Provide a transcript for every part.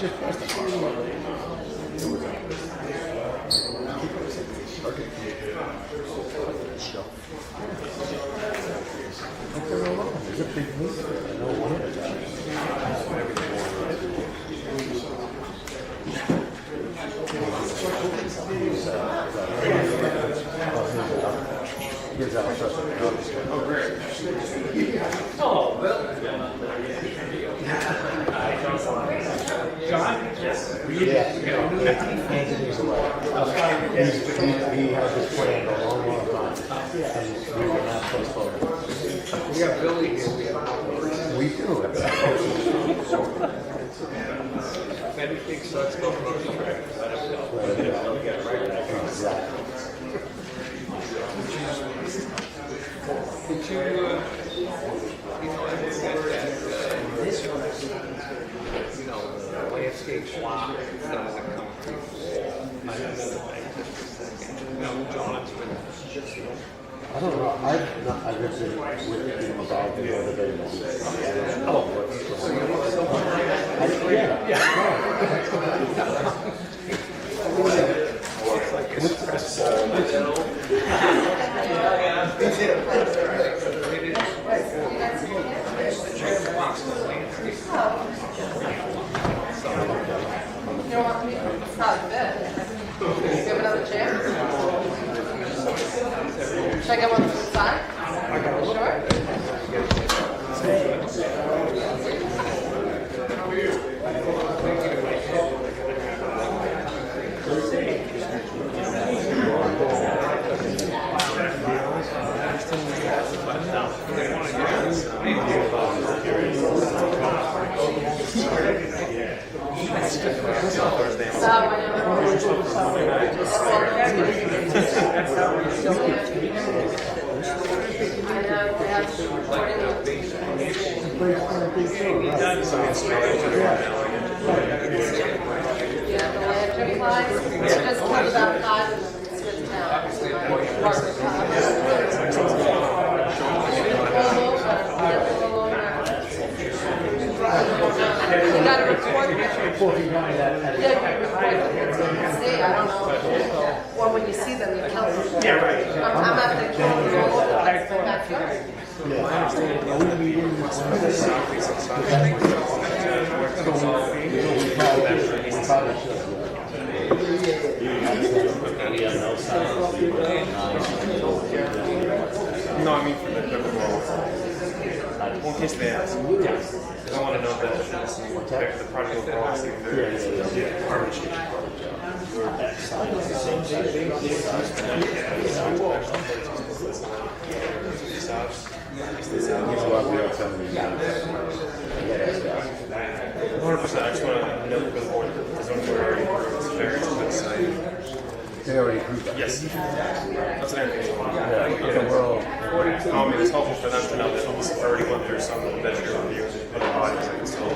Oh, great. Oh, well. John? Yes. Yeah. He has this plan a long time. And we were not postponed. We got Billy here. We do. If anything starts going wrong, let us know. We'll get it right. Exactly. Did you, I looked at that, landscape swap, the concrete. I don't know. No, John's been. I don't know. I've never been involved in other business. Looks like it's press You don't want me? It's not a bit. Give another chance. Should I get one from the side? Yeah, the lantern flies. Just comes about 5 and spits You got to report that. Yeah, you report them. See, I don't know. Or when you see them, you count them. Yeah, right. I'm at the counter all over the place, but that's good. No, I mean for the in case they ask. Because I want to know that the project overall is the carbon change. I just want to note for the board that the zoning board already approved the variance for the site. They already approved that. Yes. That's what everything's on. Yeah, we're all. I mean, it's helpful for them to know that it's already went through some veterinary review of the bodies that can still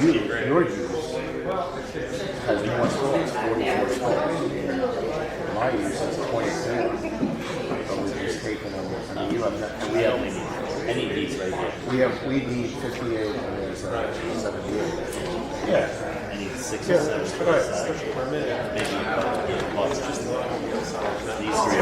Good. Your use has more stalls, 44 stalls. My use is 22. But we're just taking over. I mean, you have nothing. We have any needs right here. We need 58 and there's 78. Yeah. I need 6 or 7 for the side. Maybe lots just these 3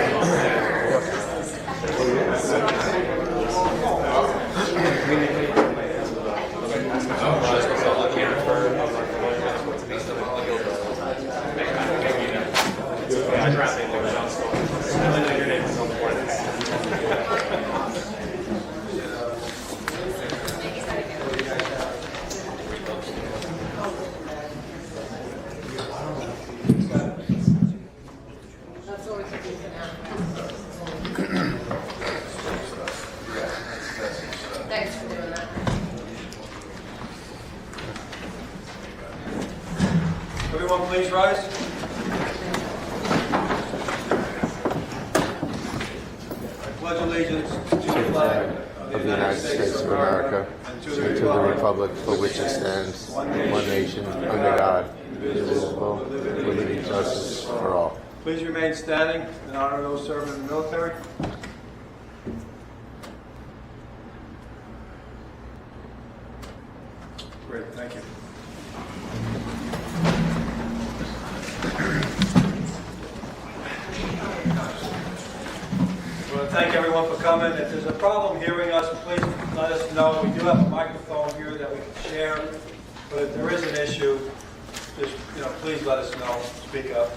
That's always a good thing. Thanks for doing that. Everyone please rise. I pledge allegiance to the flag of the of the United States of America and to the republic for which it stands, one nation, under God, indivisible, with liberty and justice for all. Please remain standing in honor of those serving in the military. Great, thank you. I want to thank everyone for coming. If there's a problem hearing us, please let us know. We do have a microphone here that we can share, but if there is an issue, just please let us know. Speak up.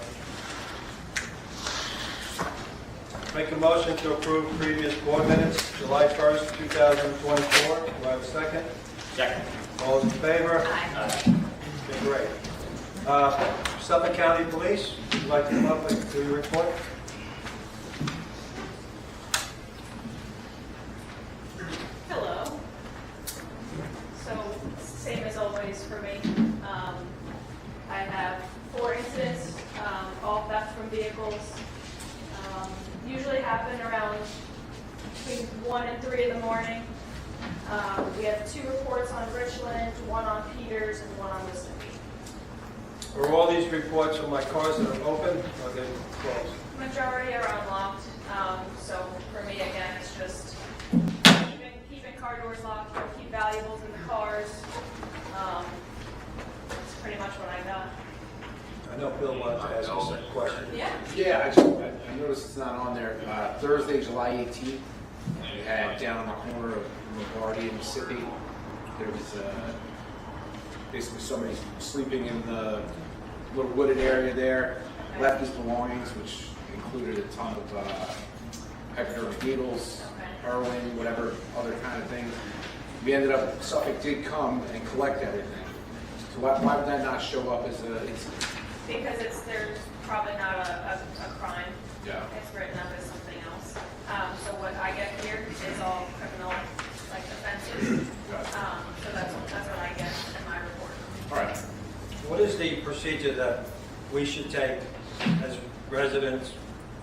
Make a motion to approve previous board minutes, July 1st, 2024. Do I have a second? Second. All those in favor? Aye. Okay, great. Suffolk County Police, would you like to come up and do your report? Hello. So, same as always for me. I have 4 incidents, all theft from vehicles. Usually happen around between 1 and 3 in the morning. We have 2 reports on Richland, 1 on Peters, and 1 on Wisdom. Are all these reports from my cars that are open or are they closed? Majority are unlocked. So for me, again, it's just keeping car doors locked, keep valuables in the cars. That's pretty much what I got. I know Bill wanted to ask us a question. Yeah. Yeah, I noticed it's not on there. Thursday, July 18th, we had down on the corner of Lombardi and Mississippi, there was basically somebody sleeping in the little wooded area there, left his belongings, which included a ton of hypodermic needles, heroin, whatever other kind of things. We ended up, Suffolk did come and collect everything. So why would that not show up as a incident? Because there's probably not a crime. Yeah. It's written up as something else. So what I get here is all criminal, offenses. So that's what I get in my report. All right. What is the procedure that we should take as residents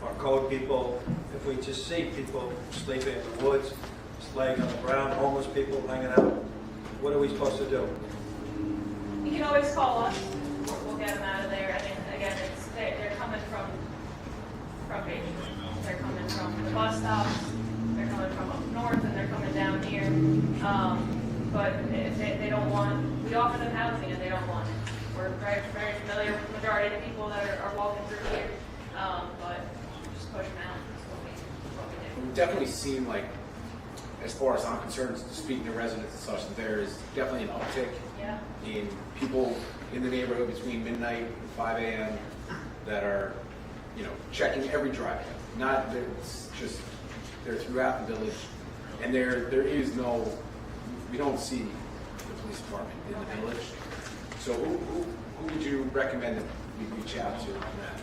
or code people if we just see people sleeping in the woods, laying on the ground, homeless people hanging out? What are we supposed to do? You can always call us. We'll get them out of there. And again, they're coming from Beach. They're coming from the bus stops. They're coming from up north, and they're coming down here. But if they don't want, we offer them housing, and they don't want it. We're very, very familiar with the majority of the people that are walking through here. But just push them out. That's what we do. It definitely seemed like, as far as I'm concerned, speaking to residents and such, that there is definitely an uptick in people in the neighborhood between midnight and 5 a.m. that are, checking every driveway. Not that it's just they're throughout the village, and there is no, we don't see the police department in the village. So who would you recommend that we reach out to on that?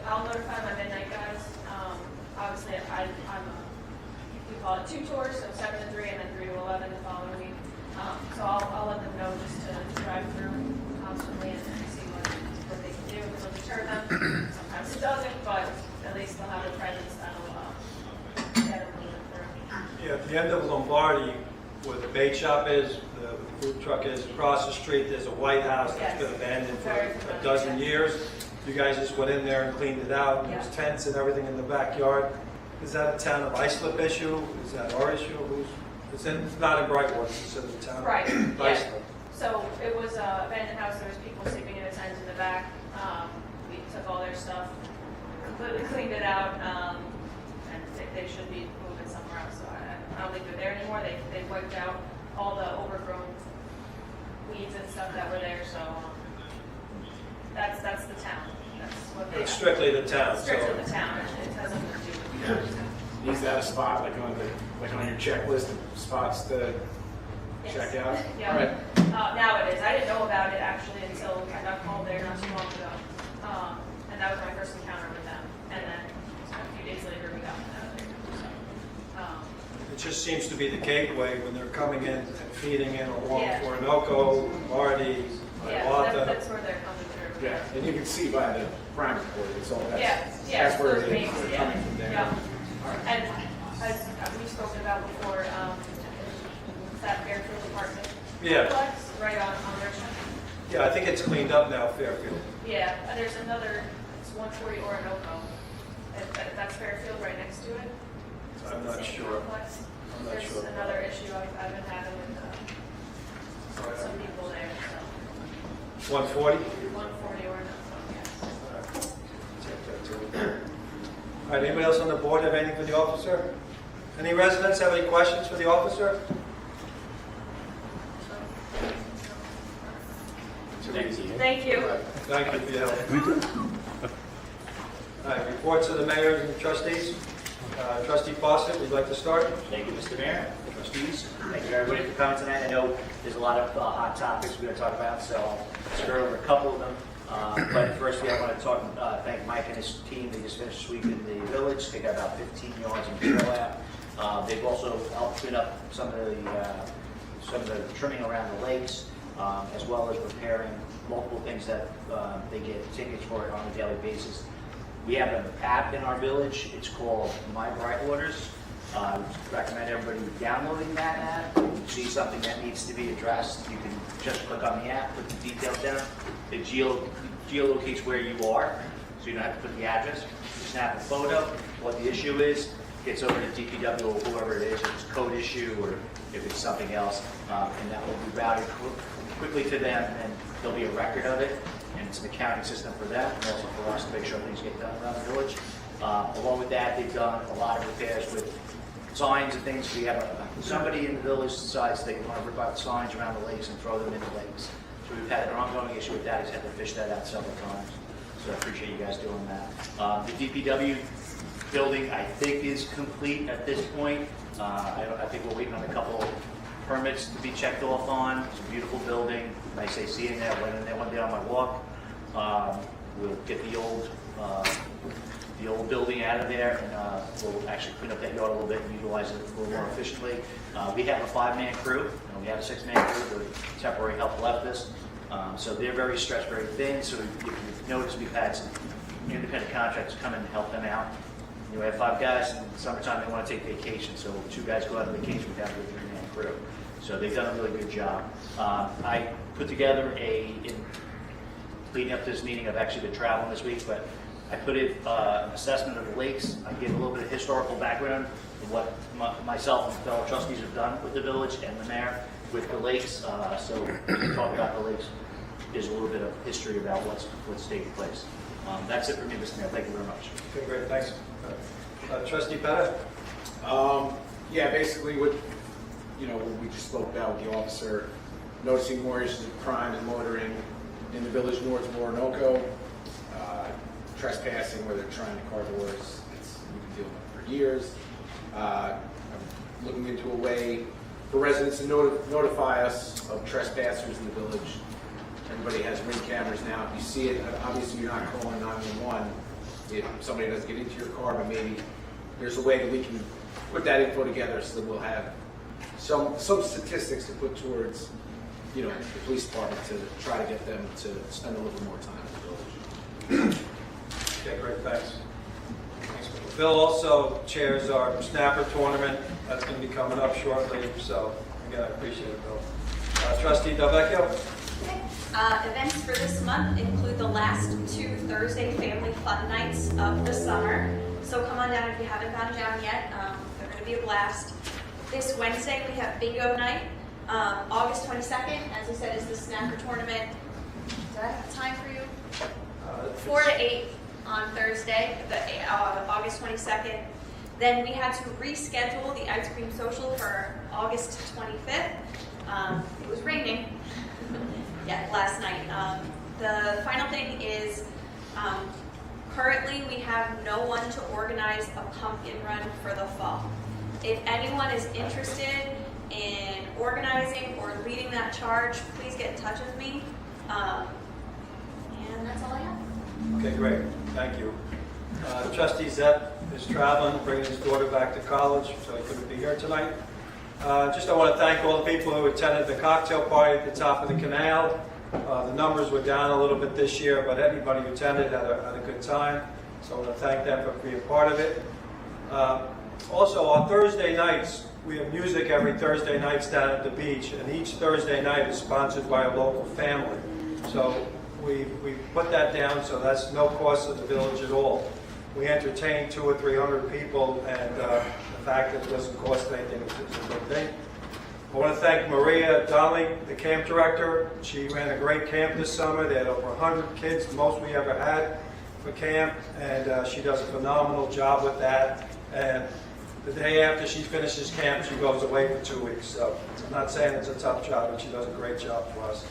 I'll notify my midnight guys. Obviously, we call it 2 tours, so 7 to 3 and then 3 to 11 the following week. So I'll let them know just to drive through constantly and see what they can do. It'll deter them. Sometimes it doesn't, but at least they'll have a presence that'll get them moving through. Yeah, at the end of Lombardi, where the bait shop is, the food truck is, across the street, there's a White House that's been abandoned for a dozen years. You guys just went in there and cleaned it out. There's tents and everything in the backyard. Is that a town of Islip issue? Is that our issue? It's not in Brightwater, it's in the town of Islip. So it was an abandoned house. There was people sleeping in a tent in the back. We took all their stuff, completely cleaned it out, and they should be moving somewhere else. So I don't think they're there anymore. They wiped out all the overgrown weeds and stuff that were there. So that's the town. That's what they. It's strictly the town. Strictly the town. It has nothing to do with the Is that a spot like on your checklist of spots to check out? Yeah. All right. Now it is. I didn't know about it actually until I got called there not too long ago. And that was my first encounter with them. And then a few days later we got them out of there. So, It just seems to be the gateway when they're coming in and feeding in along Yeah. Orinoco, Marty, Hiawatha. that's where they're coming through. Yeah, and you can see by the crime report, it's all that. Yeah, That's where those it is. names, They're coming from there. Yeah. And as we've spoken about before, Yeah. complex, right on Richmond. Yeah, I think it's cleaned up now, Fairfield. Yeah, and there's another, it's 140 Orinoco. That's Fairfield right next to it. I'm not Same sure. complex. I'm not There's sure. another issue I've been having with some people there, so. 140? 140 Orinoco, yeah. Check that too. All right, anybody else on the board have anything for the officer? Any residents have any questions for the officer? Thank you. Thank you for your help. All right, reports of the mayors and trustees. Trustee Fawcett, would you like to start? Thank you, Mr. Mayor, trustees. Thank you, everybody, for coming tonight. I know there's a lot of hot topics we're going to talk about, so I'll skirt over a couple of them. But first, I want to thank Mike and his team. They just finished sweeping the village. They got about 15 yards in trail out. They've also helped clean up some of the trimming around the lakes, as well as repairing multiple things that they get tickets for on a daily basis. We have an app in our village. It's called My Brightwaters. I recommend everybody downloading that app. If you see something that needs to be addressed, you can just click on the app, put the details down. It geolocates where you are, so you don't have to put the address. You snap a photo, what the issue is, gets over to DPW or whoever it is, if it's a code issue or if it's something else, and that will be routed quickly to them, and there'll be a record of it. And it's an accounting system for them, and also for us to make sure things get done around the village. Along with that, they've done a lot of repairs with signs and things. We have somebody in the village decides they want to rip out signs around the lakes and throw them into lakes. So we've had an ongoing issue with that. He's had to fish that out several times. So I appreciate you guys doing that. The DPW building, I think, is complete at this point. I think we're waiting on a couple permits to be checked off on. It's a beautiful building. Nice AC in there. Went in there one day on my walk. We'll get the old building out of there, and we'll actually clean up that yard a little bit and utilize it a little more efficiently. We have a 5-man crew, and we have a 6-man crew. The temporary help left us. So they're very stretched, very thin. So if you've noticed, we've had some independent contractors come in and help them out. We have 5 guys, and in the summertime they want to take vacation. So 2 guys go out on vacation, we have a 3-man crew. So they've done a really good job. I put together leading up to this meeting, I've actually been traveling this week, but I put an assessment of the lakes. I gave a little bit of historical background of what myself and fellow trustees have done with the village and the mayor with the lakes. So we can talk about the lakes. There's a little bit of history about what's taking place. That's it for me, Mr. Mayor. Thank you very much. Okay, great, thanks. Trustee Bennett? Yeah, basically what we just spoke about with the officer, noticing more issues of crime and loitering in the village north of Orinoco, trespassing where they're trying to car doors. We've been dealing with it for years. I'm looking into a way for residents to notify us of trespassers in the village. Everybody has ring cameras now. If you see it, obviously you're not calling 911 if somebody doesn't get into your car, but maybe there's a way that we can put that info together so that we'll have some statistics to put towards, the police department to try to get them to spend a little more time in the village. Okay, great, thanks. Bill also chairs our Snapper tournament. That's going to be coming up shortly, so again, I appreciate it, Bill. Trustee Delvecchio? Events for this month include the last 2 Thursday family fun nights of the summer. So come on down if you haven't gone down yet. They're going to be a blast. This Wednesday we have bingo night. August 22nd, as I said, is the Snapper tournament. Does that have time for you? 4 to 8 on Thursday, August 22nd. Then we had to reschedule the ice cream social for August 25th. It was raining. Yeah, last night. The final thing is, currently we have no one to organize a pumpkin run for the fall. If anyone is interested in organizing or leading that charge, please get in touch with me. And that's all I have. Okay, great. Thank you. Trustee Zepp is traveling, bringing his daughter back to college, so he couldn't be here tonight. I want to thank all the people who attended the cocktail party at the top of the canal. The numbers were down a little bit this year, but everybody who attended had a good time. So I want to thank them for being part of it. Also, on Thursday nights, we have music every Thursday nights down at the beach, and each Thursday night is sponsored by a local family. So we put that down, so that's no cost to the village at all. We entertain 200 or 300 people, and the fact that it doesn't cost anything is a good thing. I want to thank Maria Donnelly, the camp director. She ran a great camp this summer. They had over 100 kids, the most we ever had for camp, and she does a phenomenal job with that. And the day after she finishes camp, she goes away for 2 weeks. So I'm not saying it's a tough job, but she does a great job for us.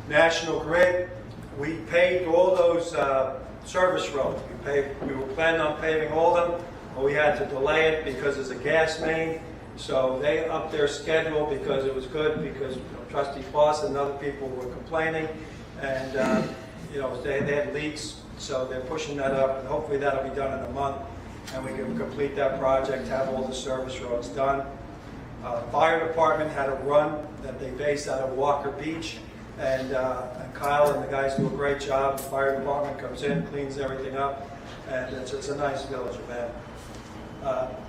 National Grid, we paved all those service roads. We were planning on paving all of them, but we had to delay it because there's a gas main. So they upped their schedule because it was good, because Trustee Foss and other people were complaining, and they had leaks, so they're pushing that up, and hopefully that'll be done in a month, and we can complete that project, have all the service roads done. Fire department had a run that they based out of Walker Beach, and Kyle and the guys do a great job. The fire department comes in, cleans everything up, and it's a nice village event.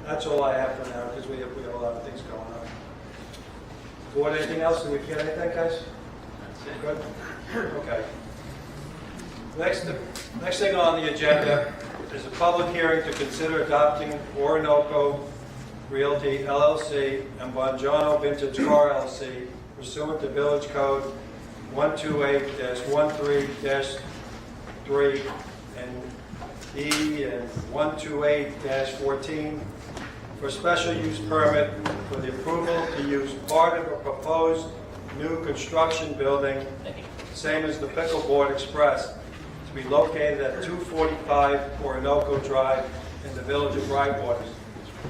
That's all I have for now, because we have a lot of things going on. Board, anything else? Did we forget anything, guys? Good? Okay. Next thing on the agenda is a public hearing to consider adopting Orinoco Realty LLC and Bongiorno Vintage Car LLC pursuant to Village Code 128-13-3 and E and 128-14 for special use permit for the approval to use part of a proposed new construction building, same as the Pickleboard Express, to be located at 245 Orinoco Drive in the village of Brightwaters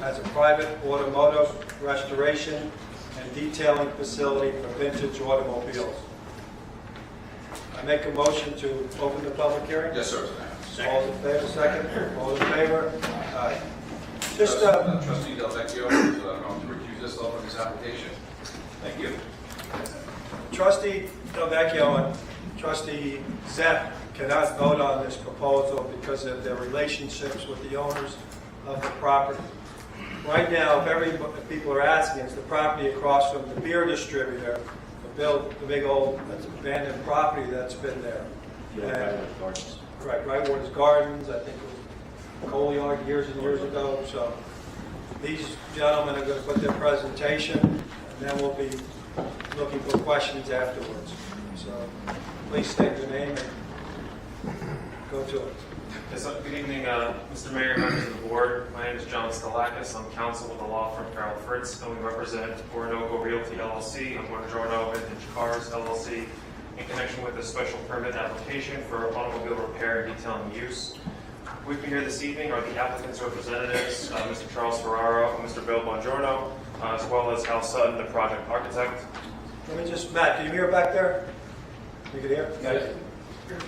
as a private automotive restoration and detailing facility for vintage automobiles. I make a motion to open the public hearing? Yes, sir. All in favor, second? All in favor? Aye. Just, Trustee Del Vecchio is going to recuse himself from this application. Thank you. Trustee Del Vecchio and Trustee Zepp cannot vote on this proposal because of their relationships with the owners of the property. Right now, if people are asking, it's the property across from the beer distributor, the big old abandoned property that's been there. Right, Brightwaters Gardens, I think it was Coal Yard years and years ago. So these gentlemen are going to put their presentation, and then we'll be looking for questions afterwards. So please state your name and go to it. Yes, good evening, Mr. Mayor, members of the board. My name is John Stalakis. I'm counsel with the law firm Farrell Fritz, and we represent Orinoco Realty LLC and Bongiorno Vintage Cars LLC in connection with a special permit application for automobile repair and detailing use. With me here this evening are the applicant's representatives, Mr. Charles Ferraro and Mr. Bill Bongiorno, as well as Al Sutton, the project architect. Let me just, Matt, can you hear back there? You can hear? Yes.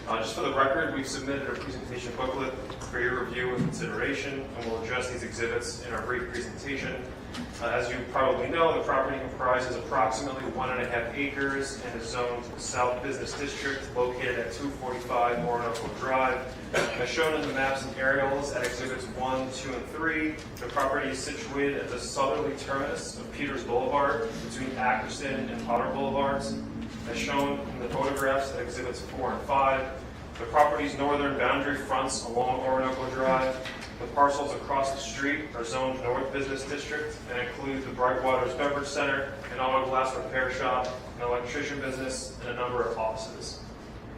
Just for the record, we've submitted a presentation booklet for your review and consideration, and we'll address these exhibits in our brief presentation. As you probably know, the property comprises approximately 1.5 acres and is zoned South Business District, located at 245 Orinoco Drive. As shown in the maps and aerials at exhibits 1, 2, and 3, the property is situated at the southerly terminus of Peters Boulevard between Ackerson and Potter Boulevards. As shown in the photographs at exhibits 4 and 5, the property's northern boundary fronts along Orinoco Drive. The parcels across the street are zoned North Business District and include the Brightwaters Beverage Center, an auto glass repair shop, an electrician business, and a number of offices.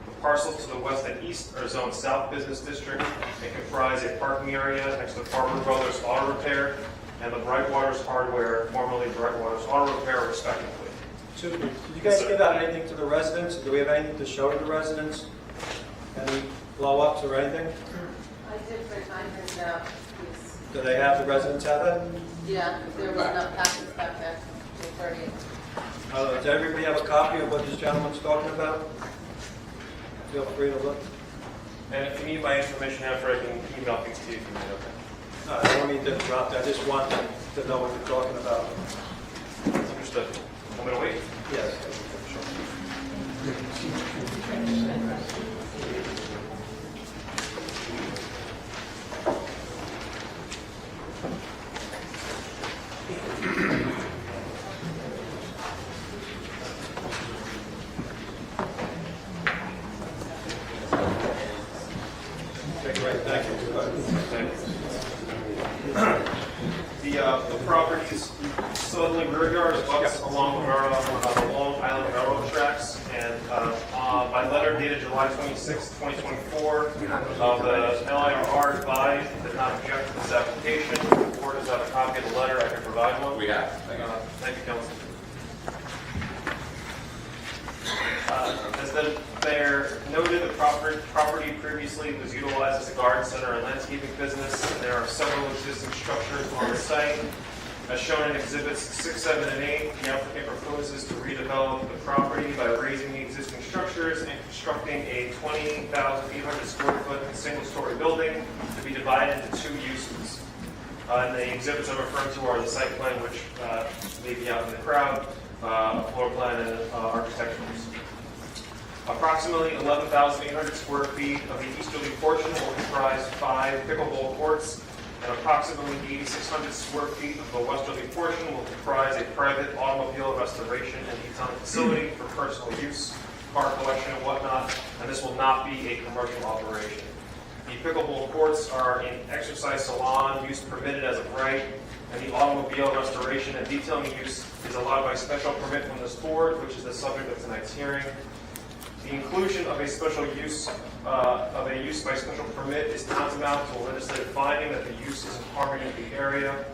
The parcels to the west and east are zoned South Business District and comprise a parking area next to Farmer Brothers Auto Repair and the Brightwaters Hardware, formerly Brightwaters Auto Repair, respectively. Excuse me, did you guys give out anything to the residents? Do we have anything to show to the residents? Any blow-ups or anything? I did for time and please. Do they have, the residents have it? Yeah, there was enough packets back there, 2:30. Does everybody have a copy of what this gentleman's talking about? Feel free to look. And if you need my information after, I can email things to you if you need, okay? No, I don't mean to interrupt, I just want them to know what you're talking about. Understood. Want me to wait? Yes. Trustees. So the rear yard abuts along the Long Island Railroad tracks, and by letter dated July 26, 2024, the LIRR advised did not object to this application. The board does have a copy of the letter. I can provide one. We have. Thank you, Council. As they're noted, the property previously was utilized as a garden center and landscaping business, and there are several existing structures on the site. As shown in exhibits 6, 7, and 8, the applicant proposes to redevelop the property by raising the existing structures and constructing a 20,800 square foot single-story building to be divided into 2 uses. And the exhibits I'm referring to are the site plan, which may be out in the crowd, floor plan, and architecturals. Approximately 11,800 square feet of the easterly portion will comprise 5 pickleball courts, and approximately 8,600 square feet of the westerly portion will comprise a private automobile restoration and detailing facility for personal use, car collection, and whatnot, and this will not be a commercial operation. The pickleball courts are an exercise salon use permitted as of right, and the automobile restoration and detailing use is allowed by special permit from this board, which is the subject of tonight's hearing. The inclusion of a special use by special permit is tantamount to a legislative finding that the use is in harmony with the area.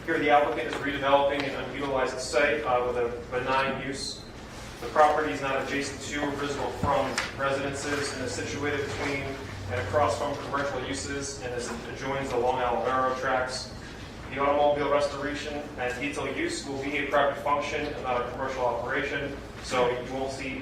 Here, the applicant is redeveloping an unutilized site with a benign use. The property is not adjacent to or visible from residences and is situated between and across from commercial uses and adjoins the Long Island Railroad tracks. The automobile restoration and detail use will be a private function and not a commercial operation, so you won't see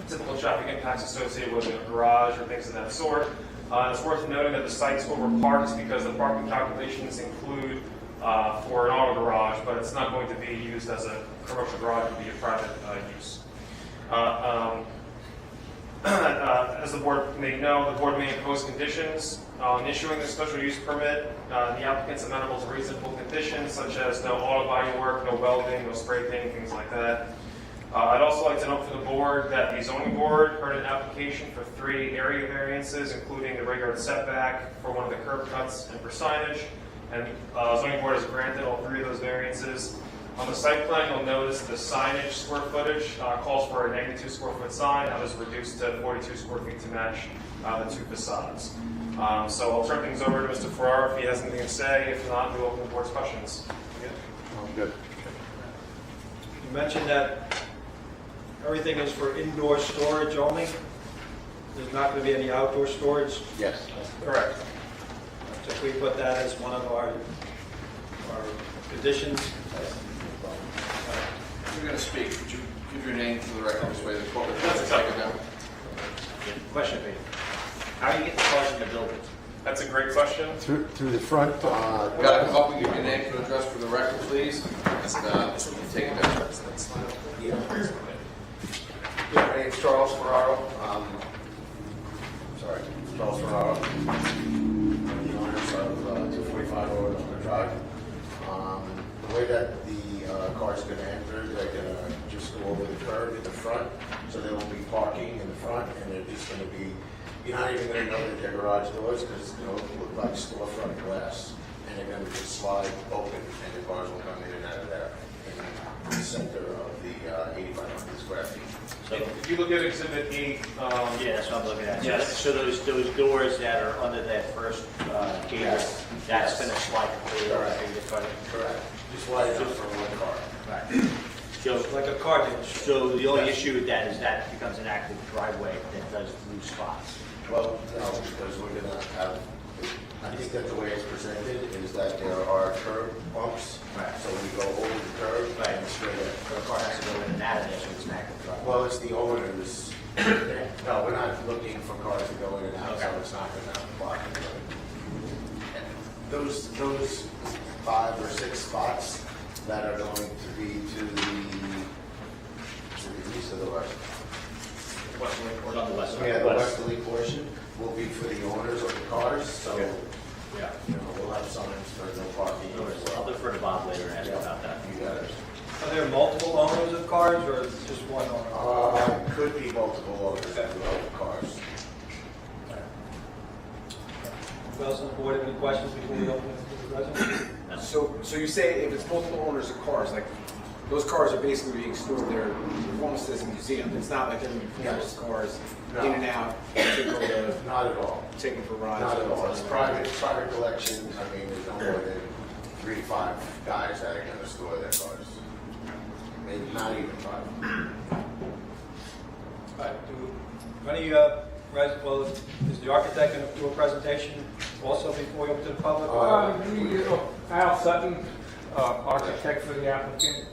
typical traffic impacts associated with a garage or things of that sort. It's worth noting that the site's overparked because the parking calculations include for an auto garage, but it's not going to be used as a commercial garage. It will be a private use. As the board may know, the board may impose conditions on issuing the special use permit. The applicant's amenable to reasonable conditions such as no auto body work, no welding, no spray painting, things like that. I'd also like to note for the board that the zoning board heard an application for 3 area variances, including the rear yard setback for one of the curb cuts and for signage. And the zoning board has granted all 3 of those variances. On the site plan, you'll notice the signage square footage calls for a 92 square foot sign. That was reduced to 42 square feet to match the 2 facades. So I'll turn things over to Mr. Ferraro if he has anything to say. If not, we'll open the board's questions. Good. You mentioned that everything is for indoor storage only. There's not going to be any outdoor storage. Yes. Correct. So if we put that as one of our conditions. You're going to speak. Could you give your name for the record this way the court will That's take it down? Question for you. How are you getting the cars in the building? That's a great question. Through the front. Got to come up and give your name and address for the record, please. And take it down. My name's Charles Ferraro. Charles Ferraro. I'm the owner of 245 Overland Drive. The way that the car's going to enter, they're going to just go over the curb in the front, so they won't be parking in the front, and they're just going to be, you're not even going to know that they're garage doors because it's going to look like storefront glass, and they're going to just slide open, and the cars will come in and out of there in the center of the 8,500 square feet. So, If you look at Exhibit 8, yeah, that's what I'm looking at. Yes. So those doors that are under that first gate, Yes. that's going to slide completely over. Correct. Just wide enough for one car. Right. So, Like a car dealership. so the only issue with that is that becomes an active driveway that does lose spots. Well, no, because we're gonna have, I think that the way it's presented is that there are curb bumps. Right. So we go over the curb Right. and straight in. So the car has to go in and out of there, so it's an active driveway. Well, it's the owner's, no, we're not looking for cars to go in and out, so Okay. it's not gonna block it. Those 5 or 6 spots that are going to be to the east of the west. On the west side. Yeah, the westerly portion will be for the owners of the cars, so, Yeah. you know, we'll have signs for no parking as I'll well. defer to Bob later and ask Yeah. about that. You got it. Are there multiple owners of cars or just one owner? Could be multiple owners of the cars. Who else on the board have any questions before we open it to the residents? No. So you say if it's multiple owners of cars, like those cars are basically being stored there almost as a museum. It's not like they're going to be pulling those cars in and out to go to Not at all. taking for rides. Not at all. It's private collection. I mean, there's no more than 3 to 5 guys that are going to store their cars. Maybe not even 5. All right, do any, well, is the architect going to do a presentation also before we open to the public? Al Sutton, architect for the applicant.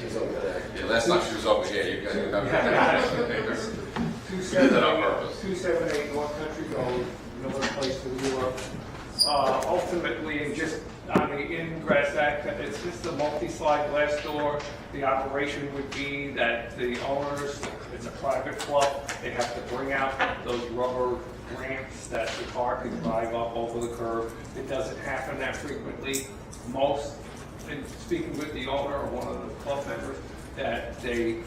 She's over there. Yeah, last time she was over here, you guys didn't have did that on purpose. 278 North Country Road, North Place, New York. Ultimately, just on the ingress act, it's just a multi-slide glass door. The operation would be that the owners, it's a private club, they have to bring out those rubber ramps that the car can drive up over the curb. It doesn't happen that frequently. Most, in speaking with the owner or one of the club members, that they're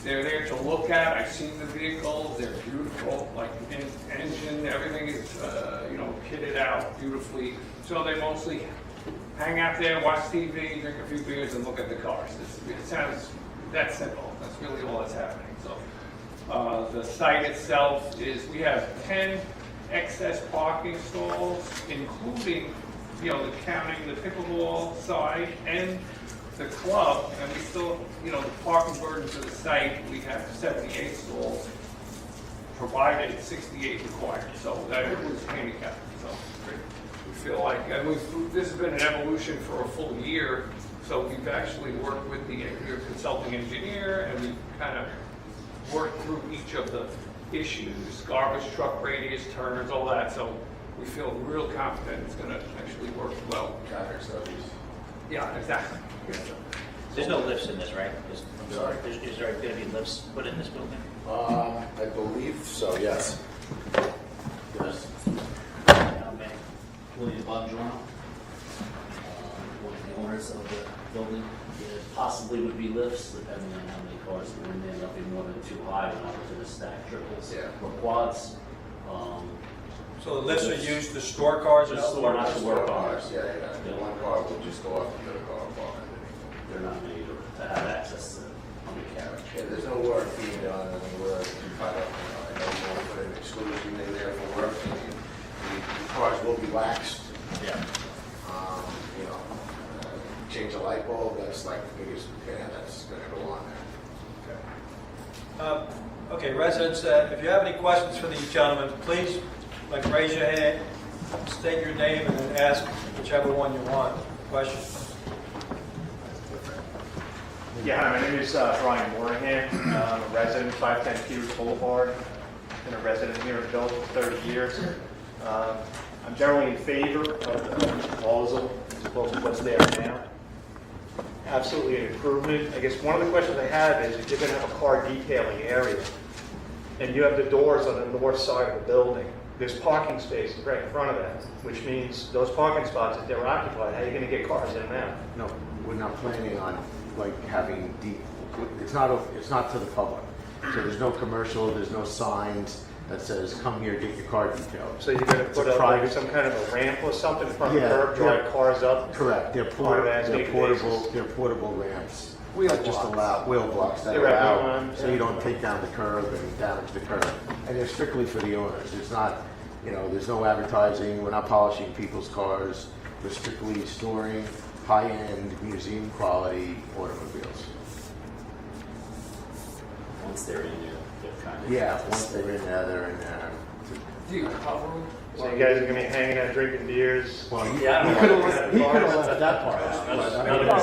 there to look at. I've seen the vehicles; they're beautiful. Like engine, everything is kitted out beautifully. So they mostly hang out there, watch TV, drink a few beers, and look at the cars. It sounds that simple. That's really all that's happening. So the site itself is, we have 10 excess parking stalls, including, counting the pickleball side and the club, and we still, the parking burden for the site, we have 78 stalls provided, 68 required. So that includes handicap. So we feel like, and this has been an evolution for a full year. So we've actually worked with your consulting engineer, and we've kind of worked through each of the issues, garbage truck radius, turns, all that. So we feel real confident it's going to actually work well. Traffic studies. Yeah, exactly. Yeah. There's no lifts in this, right? I'm sorry? Is there going to be lifts put in this building? I believe so, yes. Yes. William Bongiorno, one of the owners of the building. There possibly would be lifts, depending on how many cars are in there. Nothing more than 2 high when I was in a stack triples or quads. So the lifts are used to store cars? To store, not to work cars. Yeah. The one car will just go off the other car park underneath. They're not made to have access to undercarriage. Yeah, there's no work being done anywhere. I know you want to put an exclusion in there for work. The cars will be waxed. Yeah. Change a light bulb, that's like the biggest repair that's going to go on there. Okay, residents, if you have any questions for these gentlemen, please, raise your hand, state your name, and then ask whichever one you want. Question? Yeah, hi, my name is Brian Morahan. I'm a resident, 510 Peters Boulevard. Been a resident here in Belleville for 30 years. I'm generally in favor of the proposal as opposed to what's there now. Absolutely an improvement. I guess one of the questions I have is if you're going to have a car detailing area and you have the doors on the north side of the building, there's parking spaces right in front of that, which means those parking spots, if they're occupied, how are you going to get cars in and out? No, we're not planning on having it's not to the public. So there's no commercial, there's no signs that says come here, get your car detailed. So you're going to put up some kind of a ramp or something in front of the curb, drive cars up? Correct. They're portable ramps. Wheel that just blocks. allow wheel blocks that allow so you don't take down the curb and damage the curb. And they're strictly for the owners. It's not, there's no advertising. We're not polishing people's cars. We're strictly storing high-end museum quality automobiles. Once they're in there, they're kind of... Yeah, once they're in there, they're in there. Do you cover them? So you guys are going to be hanging out drinking beers? Well, he Yeah, could have left that part out.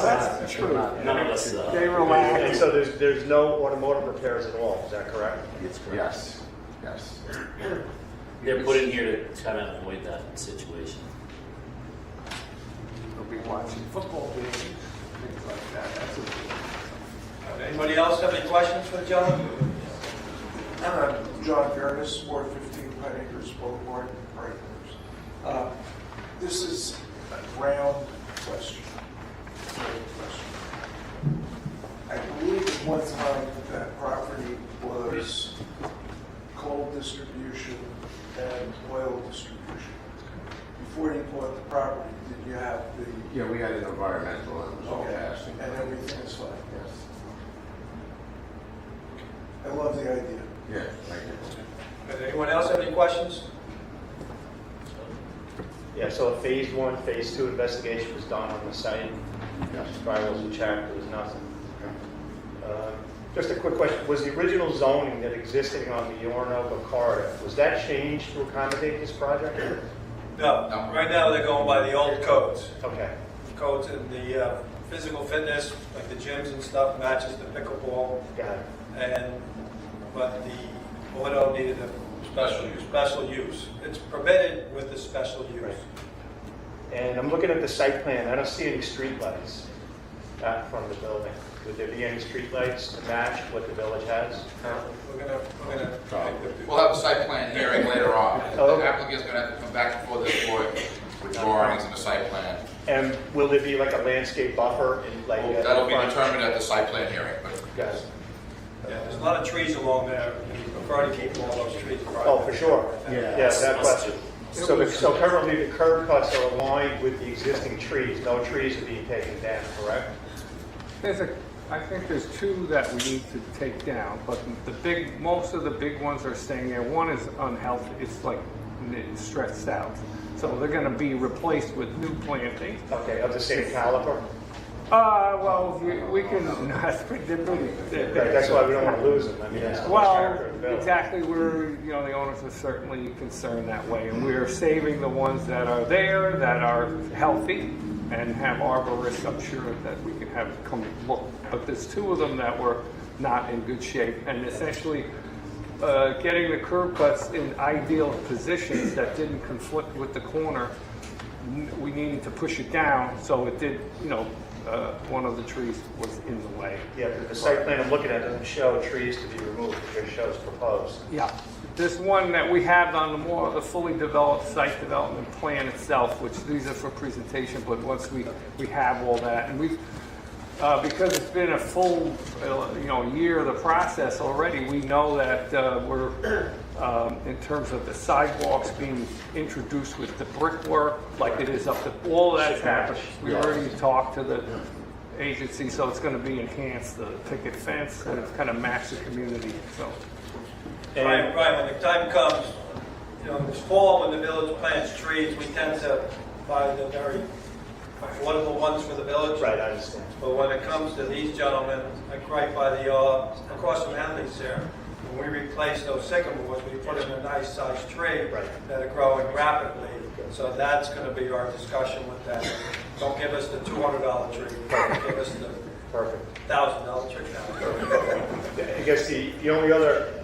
That's true. None of us... They relax. And so there's no automotive repairs at all, is that correct? Yes. They're put in here to kind of avoid that situation. They'll be watching football games, things like that. That's a Anybody else have any questions for the gentleman? John Fairness, Ward 15, Pine Acres Boulevard, Brighton. This is a ground question. I believe at one time that property was coal distribution and oil distribution. Before you bought the property, did you have the, Yeah, we had an environmental and it was all okay, passed. and everything is fine, yes. I love the idea. Yeah, thank you. Does anyone else have any questions? Yeah, so a phase 1, phase 2 investigation was done on the site. Spirals and checked, there was nothing. Just a quick question, was the original zoning that existing on the Orinoco corridor, was that changed to accommodate this project? No, right now they're going by the old codes. Okay. Codes in the physical fitness, like the gyms and stuff, matches the pickleball. Got it. But the auto needed a special use. It's permitted with the special use. Right. And I'm looking at the site plan, I don't see any streetlights out in front of the building. Would there be any streetlights to match what the village has currently? We're gonna We'll have a site plan hearing later on. Oh, okay. The applicant's going to have to come back before this board with drawings and a site plan. And will there be like a landscape buffer in like? That'll be determined at the site plan hearing, but Got it. Yeah, there's a lot of trees along there. We prefer to keep all those trees. Oh, for sure. Yeah. Yeah, that question. So currently the curb cuts are aligned with the existing trees. No trees are being taken down, correct? I think there's 2 that we need to take down, but most of the big ones are staying there. One is unhealthy, it's like stressed out. So they're gonna be replaced with new planting. Okay, of the same caliber? Well, we can, they're pretty Right, that's why we don't want to lose them. I mean, that's the well, character of the building. exactly, the owners are certainly concerned that way, and we're saving the ones that are there, that are healthy, and have arborists, I'm sure that we can have come look. But there's 2 of them that were not in good shape, and essentially getting the curb cuts in ideal positions that didn't conflict with the corner, we needed to push it down, so it did, one of the trees was in the way. Yeah, but the site plan I'm looking at doesn't show trees to be removed, it just shows proposed. Yeah, this one that we have on the fully developed site development plan itself, which these are for presentation, but once we have all that, and we've, because it's been a full, year of the process already, we know that we're, in terms of the sidewalks being introduced with the brickwork, like it is up to, all that's happened. We already talked to the agency, so it's gonna be enhanced, the picket fence, and it's kind of match the community, so. Right, when the time comes, this fall when the village plants trees, we tend to buy the very affordable ones for the village. Right, I understand. But when it comes to these gentlemen, like right by the, across from Henley's there, when we replace those sycamores, we put in a nice sized tree that are growing rapidly. So that's going to be our discussion with them. Don't give us the $200 tree. Give us the $1,000 tree. I guess the only other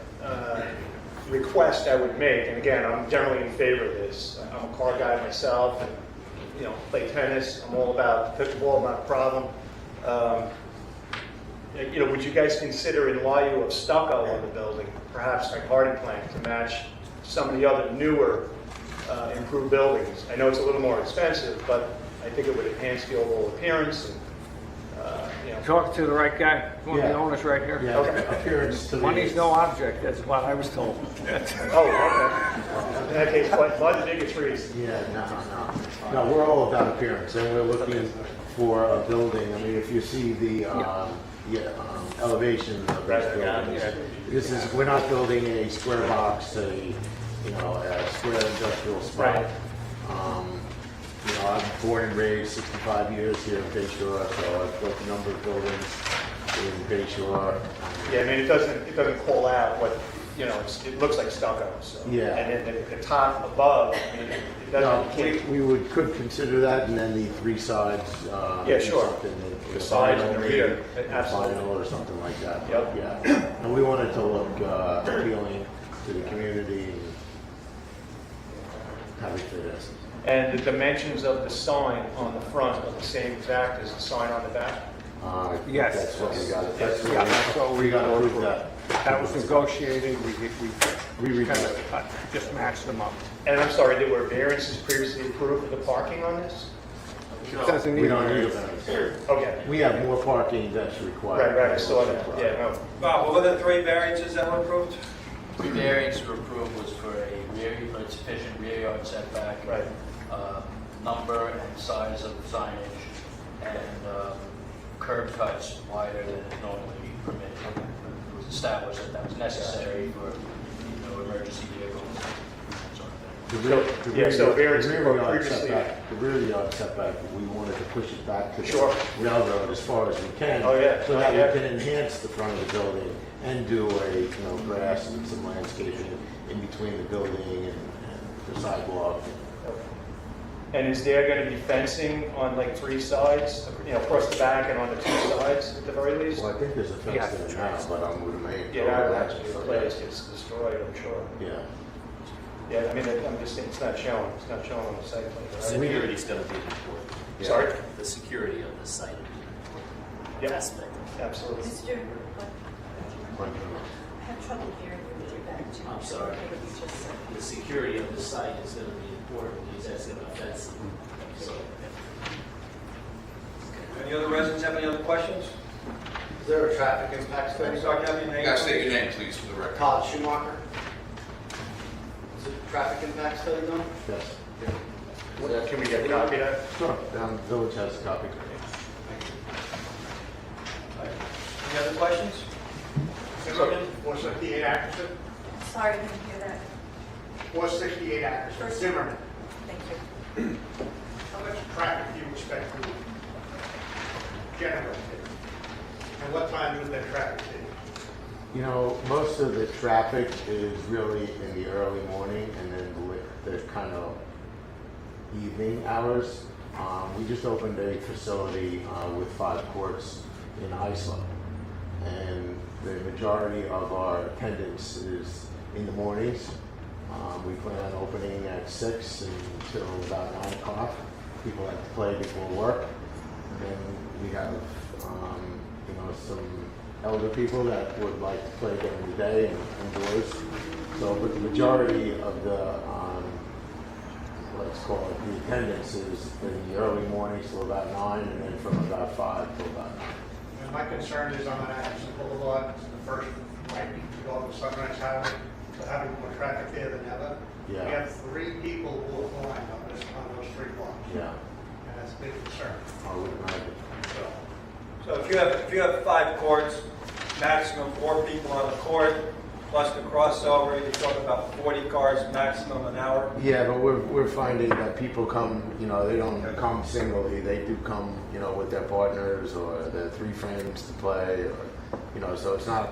request I would make, and again, I'm generally in favor of this. I'm a car guy myself, and play tennis. I'm all about pickleball, not a problem. Would you guys consider in lieu of stucco on the building, perhaps a hardy plank to match some of the other newer improved buildings? I know it's a little more expensive, but I think it would enhance the overall appearance. And, Talk to the right guy, one of the owners right here. Yeah, appearance to Money's the... no object, that's what I was told. okay. In that case, budget bigger trees. Yeah, no, we're all about appearance, and we're looking for a building. I mean, if you see the elevation of this building, we're not building a square box, a square industrial spot. I'm born and raised 65 years here in Bay Shore, so I've built a number of buildings in Bay Shore. Yeah, I mean, it doesn't call out what, it looks like stucco, so. Yeah. And then the top above, I mean, it doesn't. We could consider that, and then the 3 sides. Yeah, sure. The sides and the rear, absolutely, or something like that. Yep. Yeah, and we want it to look appealing to the community. And how we fit it. And the dimensions of the sign on the front are the same exact as the sign on the back? Yes. That's what we got. That's what we got to prove that. That was negotiated, we kind of just matched them up. And I'm sorry, there were variances previously approved for the parking on this? It doesn't We need don't need a variance. variance. Okay. We have more parking that's required. Right, I saw that, yeah, no. Bob, what were the 3 variances that were approved? The variance were approved was for a sufficient rear yard setback. Right. number and size of signage and curb cuts wider than is normally permitted. It was established that that was necessary for, emergency vehicles and that sort of thing. The rear yard setback, we wanted to push it back to the Sure. railroad as far as we can. Oh, yeah. So that Yeah. we can enhance the front of the building and do grass and some landscaping in between the building and the sidewalk. And is there going to be fencing on like 3 sides, across the back and on the 2 sides at the very least? Well, I think there's a fence there now, but I'm with the main. Yeah, that would have to be replaced, it's destroyed, I'm sure. Yeah. Yeah, I mean, I'm just saying, it's not shown on the site plan. Security's going to be important. Yeah. Sorry? The security of the site. Yeah, Aspect. absolutely. Mr. I have trouble hearing you with your back to. I'm sorry. What you just said. The security of the site is going to be important because that's going to affect some. So, Any other residents have any other questions? Is there a traffic impact study? Sorry, have your You name. gotta state your name, please, for the record. Todd Schumacher? Is it a traffic impact study done? Yes. Can we get a copy of that? Sure. Village has a copy. Any other questions? 468 Atkinson? Sorry, I didn't hear that. 468 Atkinson, Zimmerman. Thank you. How much traffic do you expect to generate? And what time would that traffic be? Most of the traffic is really in the early morning and then the kind of evening hours. We just opened a facility with 5 courts in Iceland. And the majority of our attendance is in the mornings. We plan on opening at 6 until about 9 o'clock. People like to play before work. And then we have, some elder people that would like to play during the day and indoors. So, but the majority of the, let's call it, the attendance is in the early mornings till about 9, and then from about 5 till about 9. And my concern is on Atkinson Boulevard, it's the first right to go up to Sunrise Highway, so having more traffic there than ever. Yeah. We have 3 people who are blind on those 3 blocks. Yeah, And that's a big concern. I would imagine. So if you have 5 courts, maximum 4 people on the court, plus the crossover, you're talking about 40 cars maximum an hour. Yeah, but we're finding that people come, they don't come singly. They do come, with their partners or their 3 friends to play, or, so it's not.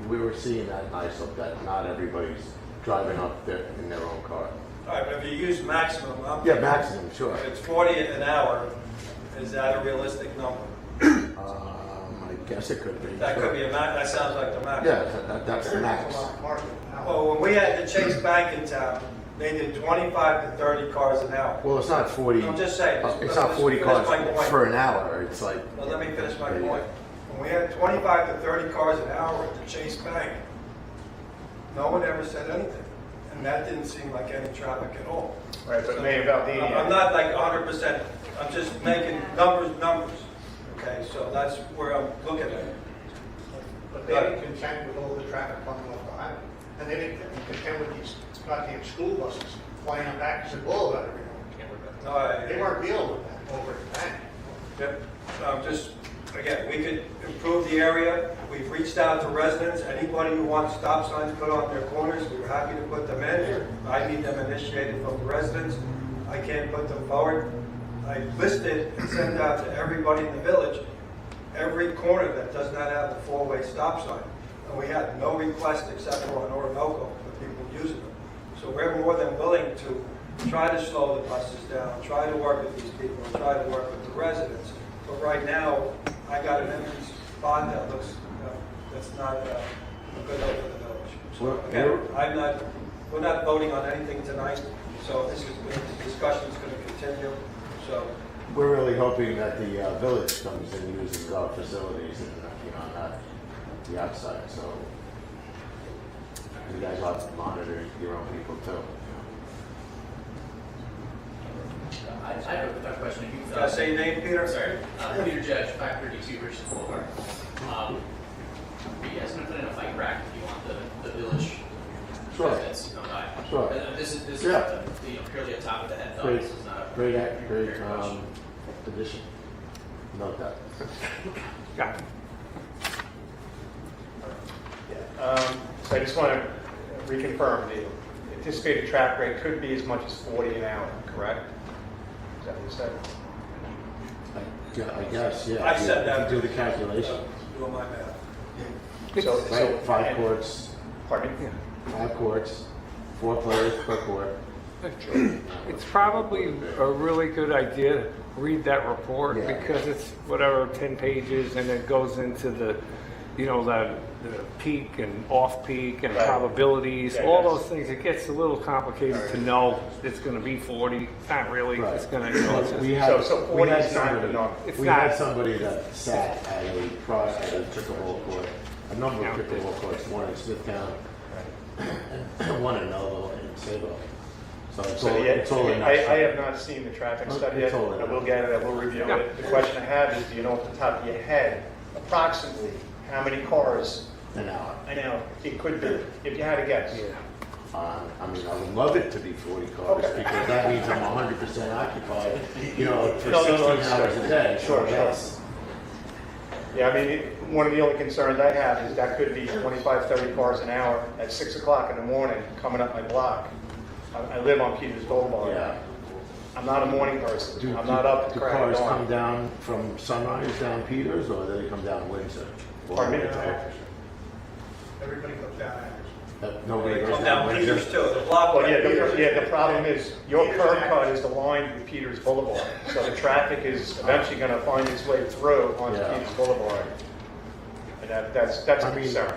We were seeing that in Iceland that not everybody's driving up there in their own car. All right, but if you use maximum, Yeah, maximum, sure. if it's 40 an hour, is that a realistic number? I guess it could be. That sure. could be a max, that sounds like the max. Yeah, that's the max. Well, when we had the Chase Bank in town, they did 25 to 30 cars an hour. Well, it's not 40. I'm just saying. It's not 40 cars for an hour. It's like. Well, let me finish my point. When we had 25 to 30 cars an hour at the Chase Bank, no one ever said anything. And that didn't seem like any traffic at all. Right, but Mayor Baldini. I'm not like 100%, I'm just making numbers. Okay, so that's where I'm looking at it. But they didn't contend with all the traffic coming off the highway. And they didn't contend with these goddamn school buses flying on Atkinson Boulevard every morning. They weren't dealing with that over at the bank. Yep, just, again, we could improve the area. We've reached out to residents. Anybody who wants stop signs put on their corners, we were happy to put them in. I need them initiated from the residents. I can't put them forward. I listed and sent out to everybody in the village, every corner that does not have the 4-way stop sign. And we had no request except for on Orinoco for people using them. So we're more than willing to try to slow the buses down, try to work with these people, and try to work with the residents. But right now, I got an empty spot that looks, that's not a good hope for the village. So again, we're not voting on anything tonight, so this discussion is going to continue. So we're really hoping that the village comes and uses our facilities and not the outside. So you guys ought to monitor your own people too. I have a question. Can I say your name, Peter? Sorry. Peter Judge, 532 Richard Boulevard. Are you guys going to put in a bike rack if you want the village residents to come by? Sure. This is Yeah. purely a top of the head thought. Great, This is not a great, very great addition. Note that. Got it. So I just want to reconfirm, the anticipated traffic rate could be as much as 40 an hour, correct? Is that what you said? I guess, yeah. I said that. If you do the calculation. Doing my math. Right, 5 courts, Pardon me? 5 courts, 4 players per court. It's probably a really good idea to read that report Yeah. because it's whatever, 10 pages and it goes into the, the peak and off-peak and Right. probabilities, Yeah, all yes. those things. It gets a little complicated to know it's going to be 40. Not really. Right. It's going to, We had, So we 40 had is not somebody, the norm. It's we not. had somebody that sat at a pickleball court, a number of Counted. pickleball courts, one in Smithtown and one in Melville and Sabo. So it's all, it's all in I that. have not seen the traffic study yet. It's all in I will get it, I will review Yeah. it. The question I have is, do you know off the top of your head, approximately, how many cars An hour. an hour it could be, if you had to guess? I mean, I would love it to be 40 cars Okay. because that means I'm 100% occupied, for No, 16 it's- hours a day. Sure, sure. Yes. Yeah, I mean, one of the only concerns I have is that could be 25, 30 cars an hour at 6 o'clock in the morning coming up my block. I live on Peters Boulevard. Yeah. I'm not a morning person. Do I'm not up at do the crack of cars come dawn. down from Sunrise down Peters or do they come down Windsor? Or Pardon me? Everybody comes down Actors. Nobody They goes come down Windsor? Peters too, the block. Well, yeah, the problem is, your curb cut is aligned with Peters Boulevard, so the traffic is eventually gonna find its way through onto Yeah. Peters Boulevard. And that's a I mean, concern,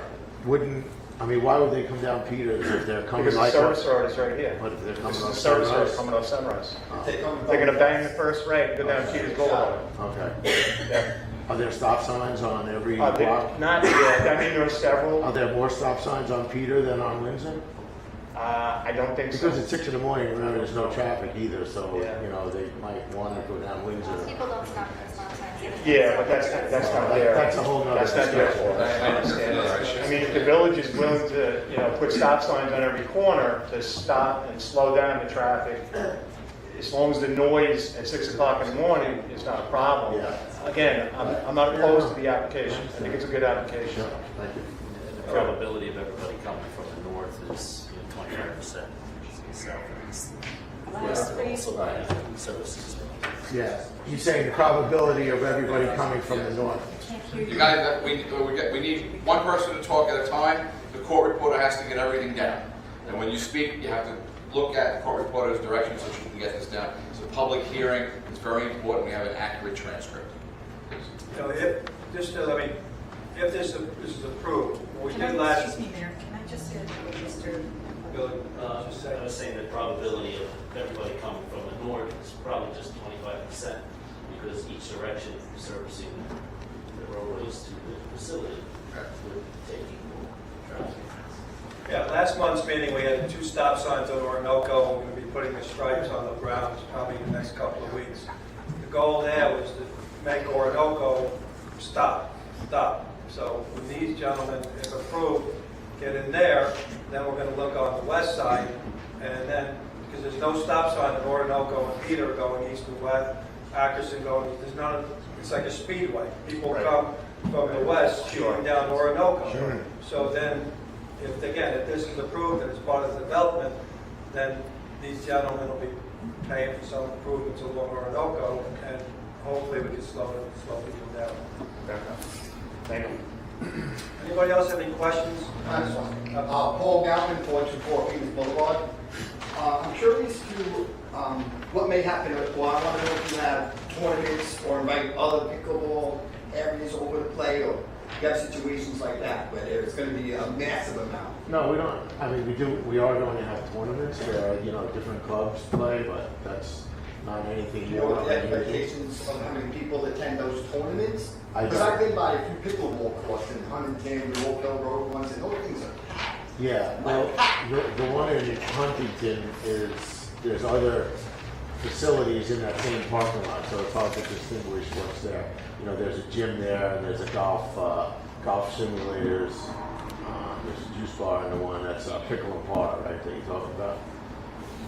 why would they come down Peters if they're coming because the like service up? road is right here. What, if they're coming This is up the service road Sunrise? coming off Sunrise. Oh, They're gonna bang the first right and go down Peters Boulevard. Okay. Yeah. Are there stop signs on every Not block? yet, I mean, there are several, Are there more stop signs on Peter than on Windsor? I don't think so. Because it's 6 in the morning, remember, there's no traffic either, so, Yeah. they might want to go down Windsor. People don't stop at stop signs. Yeah, but that's not there. That's a whole nother That's not there discussion. for us. I understand. I mean, if the village is willing to, put stop signs on every corner to stop and slow down the traffic, as long as the noise at 6 o'clock in the morning is not a problem. Yeah. Again, I'm not opposed to the application. I think it's a good application. Thank you. The probability of everybody coming from the north is 25%. Southeast. Services. Yeah, he's saying the probability of everybody coming from the north. You guys, we need one person to talk at a time. The court reporter has to get everything down. And when you speak, you have to look at the court reporter's direction so she can get this down. It's a public hearing. It's very important we have an accurate transcript. If this is approved, what we did last. Excuse me, Mayor, can I just say what Mr. I was saying the probability of everybody coming from the north is probably just 25% because each direction servicing the roadways to the facility would take equal traffic. Yeah, last month's meeting, we had 2 stop signs on Orinoco. We're going to be putting the stripes on the ground probably in the next couple of weeks. The goal there was to make Orinoco stop. So when these gentlemen, if approved, get in there, then we're going to look on the west side, and then, because there's no stop sign in Orinoco and Peter going east and west, Ackerson going, there's none, it's like a speedway. People come from the west, shooting down Orinoco. Sure. So then, if this is approved and it's part of the development, then these gentlemen will be paying for some improvements along Orinoco, and hopefully we can slow people down. Thank you. Anybody else have any questions? Paul Galvin, 424 Peters Boulevard. I'm curious to what may happen, well, I want to know if you have tournaments or invite other pickleball areas over to play, or you have situations like that where there's going to be a massive amount. No, we don't, I mean, we are going to have tournaments where, different clubs play, but that's not anything Do you know more what than the anything. expectations of how many people attend those tournaments? I Because don't. I've been by a few pickleball courts in Huntington, the Oak Hill Road ones, and those things are packed. Yeah, well, the one in Huntington there's other facilities in that same parking lot, so it's hard to distinguish what's there. There's a gym there, and there's a golf simulators. There's a juice bar and the one that's Pickle and Bar, right, that you talking about?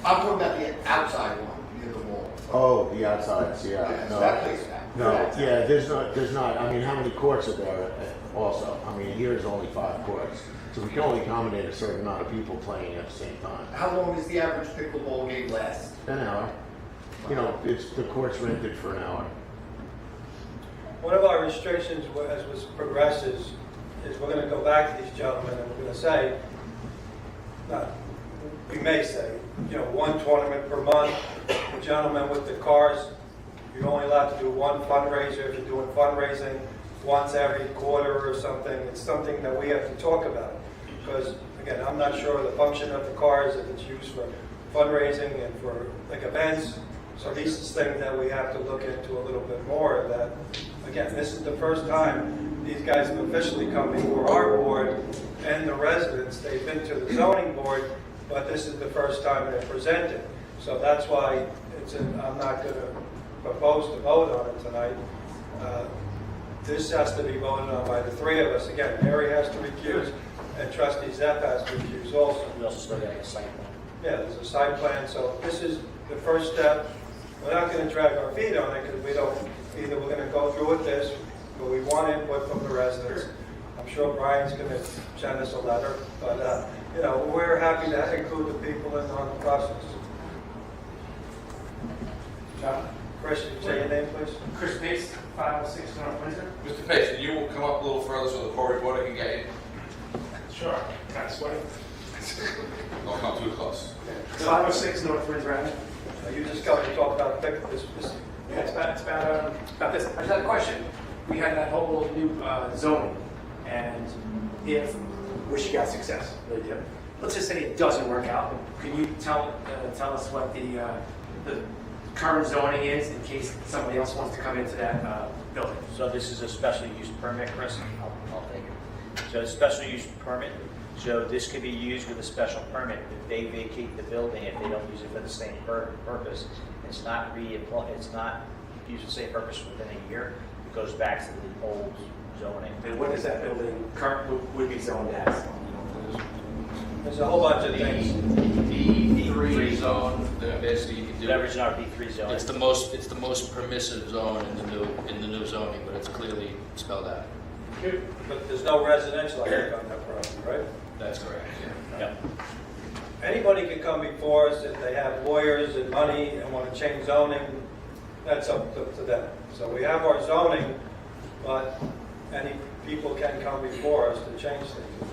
I'm talking about the outside one, near the wall. Oh, the outsides, yeah. Yeah, No, that place. no, yeah, there's not, I mean, how many courts are there also? I mean, here's only 5 courts. So we can only accommodate a certain amount of people playing at the same time. How long does the average pickleball game last? An hour. You know, the court's rented for an hour. One of our restrictions as this progresses is we're going to go back to these gentlemen and we're going to say, we may say, you know, 1 tournament per month. The gentleman with the cars, you're only allowed to do 1 fundraiser if you're doing fundraising once every quarter or something. It's something that we have to talk about because, again, I'm not sure of the function of the cars, if it's used for fundraising and for like events. So these are things that we have to look into a little bit more. That, again, this is the first time these guys have officially come before our board and the residents. They've been to the zoning board, but this is the first time they're presented. So that's why I'm not going to propose to vote on it tonight. This has to be voted on by the 3 of us. Again, Mary has to recuse, and Trustee Zepp has to recuse also. We also still got a site plan. Yeah, there's a site plan, so this is the first step. We're not going to drag our feet on it because we don't, either we're going to go through with this, but we want input from the residents. I'm sure Brian's going to send us a letter, but you know, we're happy to include the people in on the process. John? Chris, can you say your name, please? Chris Pace, 506 North Windsor. Mr. Pace, you will come up a little further so the court reporter can get you. Sure. Kind of sweaty. Don't come too close. 506 North Windsor Avenue. You just got to talk about this. Yeah, it's about this. I just had a question. We had that whole new zoning, and if wish you guys success, really do. Let's just say it doesn't work out. Can you tell us what the current zoning is in case somebody else wants to come into that building? So this is a special use permit, Chris? I'll take it. So a special use permit. So this could be used with a special permit. If they vacate the building, if they don't use it for the same purpose, it's not used for the same purpose within a year. It goes back to the old zoning. And what is that building would be zoned as? There's a whole bunch of things. B3 zone, basically you can do. Whatever's in our B3 zone. It's the most permissive zone in the new zoning, but it's clearly spelled out. But there's no residential area on that property, right? That's correct. Yeah. Anybody can come before us if they have lawyers and money and want to change zoning. That's up to them. So we have our zoning, but any people can come before us to change things.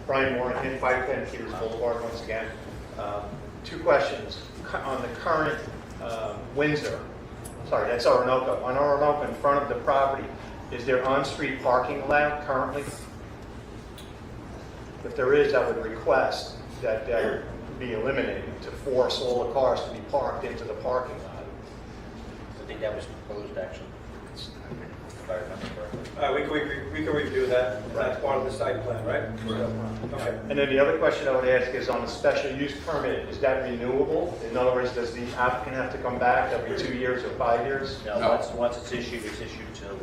Brian Moore, 510 Peters Boulevard once again. 2 questions. On the current Windsor, sorry, that's Orinoco. On Orinoco, in front of the property, is there on-street parking allowed currently? If there is, I would request that that be eliminated to force all the cars to be parked into the parking lot. I think that was proposed actually. If I remember correctly. We can review that. That's part of the site plan, right? Okay. And then the other question I would ask is on the special use permit, is that renewable? In other words, does the applicant have to come back every 2 years or 5 years? No. Once it's issued till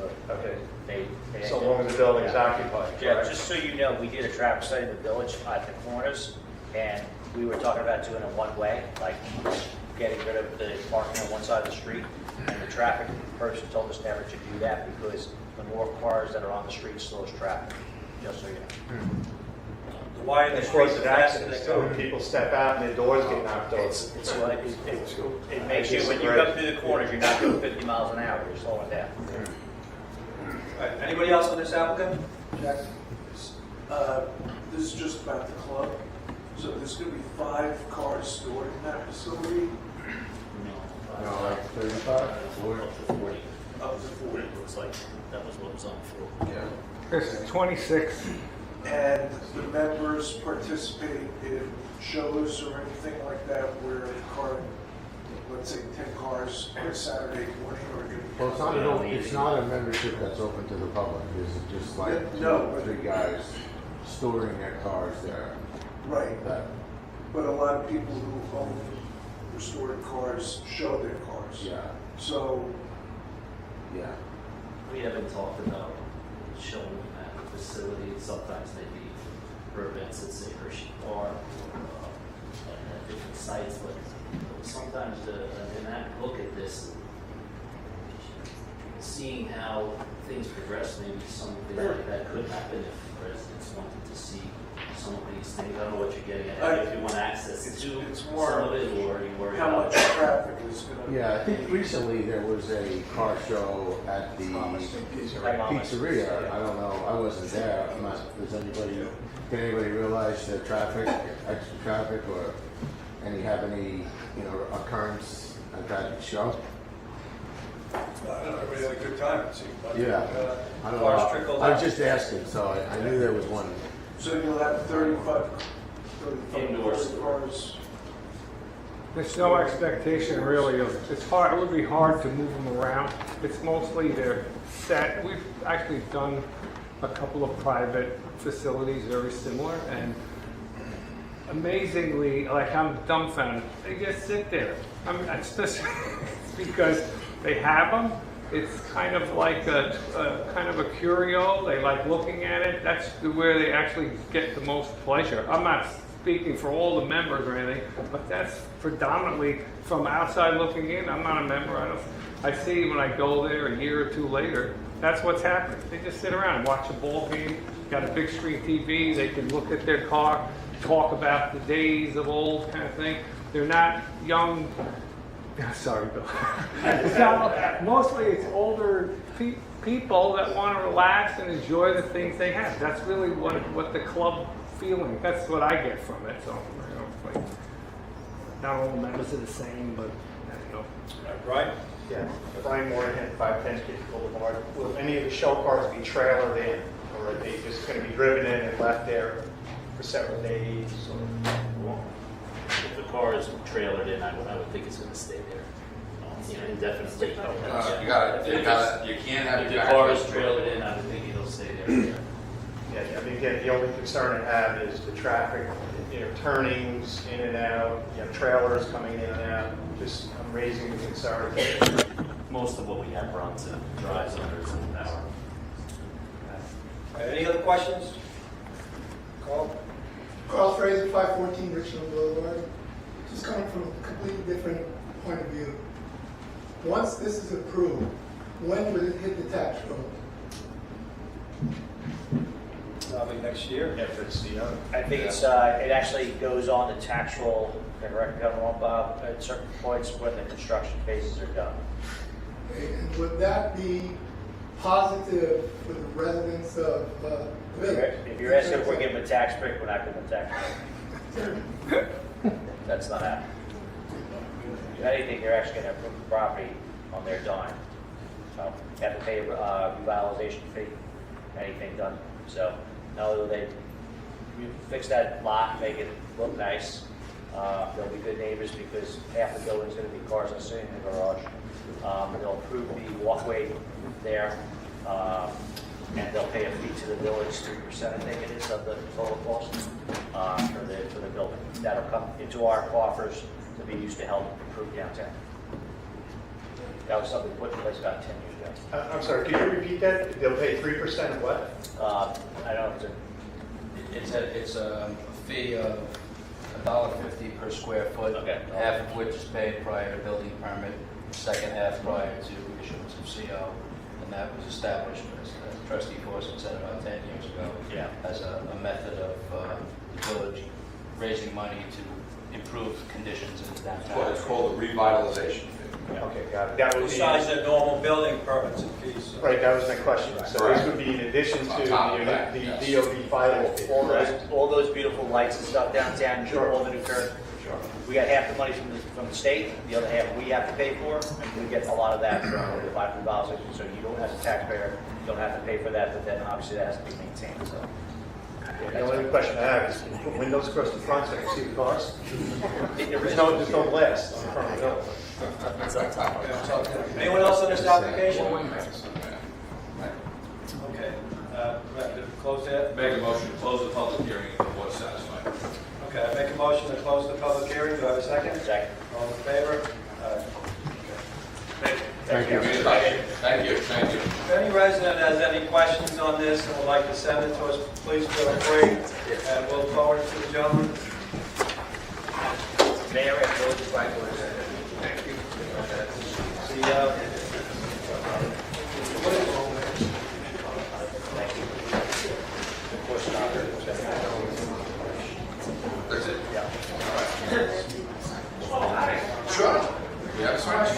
they So long as the building is occupied. Yeah, correct? just so you know, we did a traffic study in the village at the corners, and we were talking about doing it one way, like getting rid of the parking on one side of the street. And the traffic person told us never to do that because the more cars that are on the street slows traffic, just so you know. Why in the Of course, streets it are faster accidents than too. go? People step out and their doors get knocked over. It makes you, when you come through the corners, you're not going 50 miles an hour, you're slowing down. All right. Anybody else on this applicant? Jack? This is just about the club. So there's going to be 5 cars stored in that facility, No, like 35? 40. up to 40. Looks like that was what was on the floor. Yeah. Chris, 26. And the members participate in shows or anything like that where the car, let's say 10 cars on a Saturday morning or Well, it's not a membership that's open to the public. It's just like No, 2 or 3 guys storing their cars there. Right. That, But a lot of people who own restored cars show their cars. yeah, So yeah. We haven't talked about shown at the facility. Sometimes they be for events at, say, Hershey Park or at different sites, but sometimes in that look at this, seeing how things progress, maybe something like that could happen if residents wanted to see some of these things. I don't know what you're getting at, if you want access to some of it, or you worry How about much traffic is going to... Yeah, I think recently there was a car show at the pizzeria. I don't know, I wasn't there. Does anybody, can anybody realize the traffic, extra traffic, or have any, occurrence at that show? Everybody had a good time, it seemed like. Yeah, I don't Cars know. trickled I was out. just asking, so I knew there was one. So you'll have 35 Indoors. cars. There's no expectation really of, it's hard, it would be hard to move them around. It's mostly they're set. We've actually done a couple of private facilities very similar, and amazingly, like, I'm dumbfounded. They just sit there. I mean, it's just because they have them. It's kind of like a curio. They like looking at it. That's where they actually get the most pleasure. I'm not speaking for all the members or anything, but that's predominantly from outside looking in. I'm not a member. I see when I go there a year or two later, that's what's happening. They just sit around and watch a ball game. Got a big screen TV. They can look at their car, talk about the days of old kind of thing. They're not young. Sorry, Bill. Mostly it's older people that want to relax and enjoy the things they have. That's really what the club feeling. That's what I get from it. So, like, not all the members are the same, but Right? Yeah, Brian Moore, 510 Kids Boulevard. Will any of the show cars be trailered in, or are they just going to be driven in and left there for several days? Or? If the car is trailered in, I would think it's going to stay there, indefinitely. You can't have If your the car is trailered in, I would think it'll stay there. Yeah, I mean, again, the only concern I have is the traffic, turnings in and out, trailers coming in and out. Just, I'm raising the concern. Most of what we have runs and drives under some power. Any other questions? Carl Fraser, 514 Richmond Boulevard. Just coming from a completely different point of view. Once this is approved, when would it hit the tax roll? Probably next year. After it's I think it actually goes on the tax roll, correct me if I'm wrong, Bob, at certain points when the construction phases are done. Okay, and would that be positive for the residents of the village? If you're asking if we're giving a tax break, we're not giving a tax break. That's not happening. If anything, you're actually going to improve the property on their dime. So you have to pay a revitalization fee, anything done. So now that they fix that lot, make it look nice, they'll be good neighbors because half the building's going to be cars and sitting in the garage. They'll improve the walkway there, and they'll pay a fee to the village, 3% I think it is of the total cost for the building. That'll come into our coffers to be used to help improve downtown. That was something put in place about 10 years ago. I'm sorry, could you repeat that? They'll pay 3% of what? I don't know if It's a fee of $1.50 per square foot, half of which is paid prior to building permit, second half prior to issuance of CO, and that was established, as Trustee Forson said, about 10 years ago, as a method of the village raising money to improve conditions in the downtown. It's called a revitalization fee. Okay, got it. That would be Besides the normal building permits and fees. right. That was my question. So this would be in addition to the DOB filing fee. all those beautiful lights and stuff downtown, all the new curb. We got half the money from the state, the other half we have to pay for, and we get a lot of that from the $500. So you don't, as a taxpayer, you don't have to pay for that, but then obviously that has to be maintained. So. The only question I have is, can you put windows across the front so I can see the cars? There's no glass on the front of the building. Anyone else on this application? Okay, we have to close that. Make a motion to close the public hearing if the board's satisfied. Okay, I make a motion to close the public hearing. Do I have a second? Second. All in favor? Thank you. Thank you. Thank you, thank you. If any resident has any questions on this and would like to send it to us, please feel free, and we'll forward it to the gentleman. Mayor and village advisors. Thank you. That's it? Yeah. All right. Sure. We have a switch.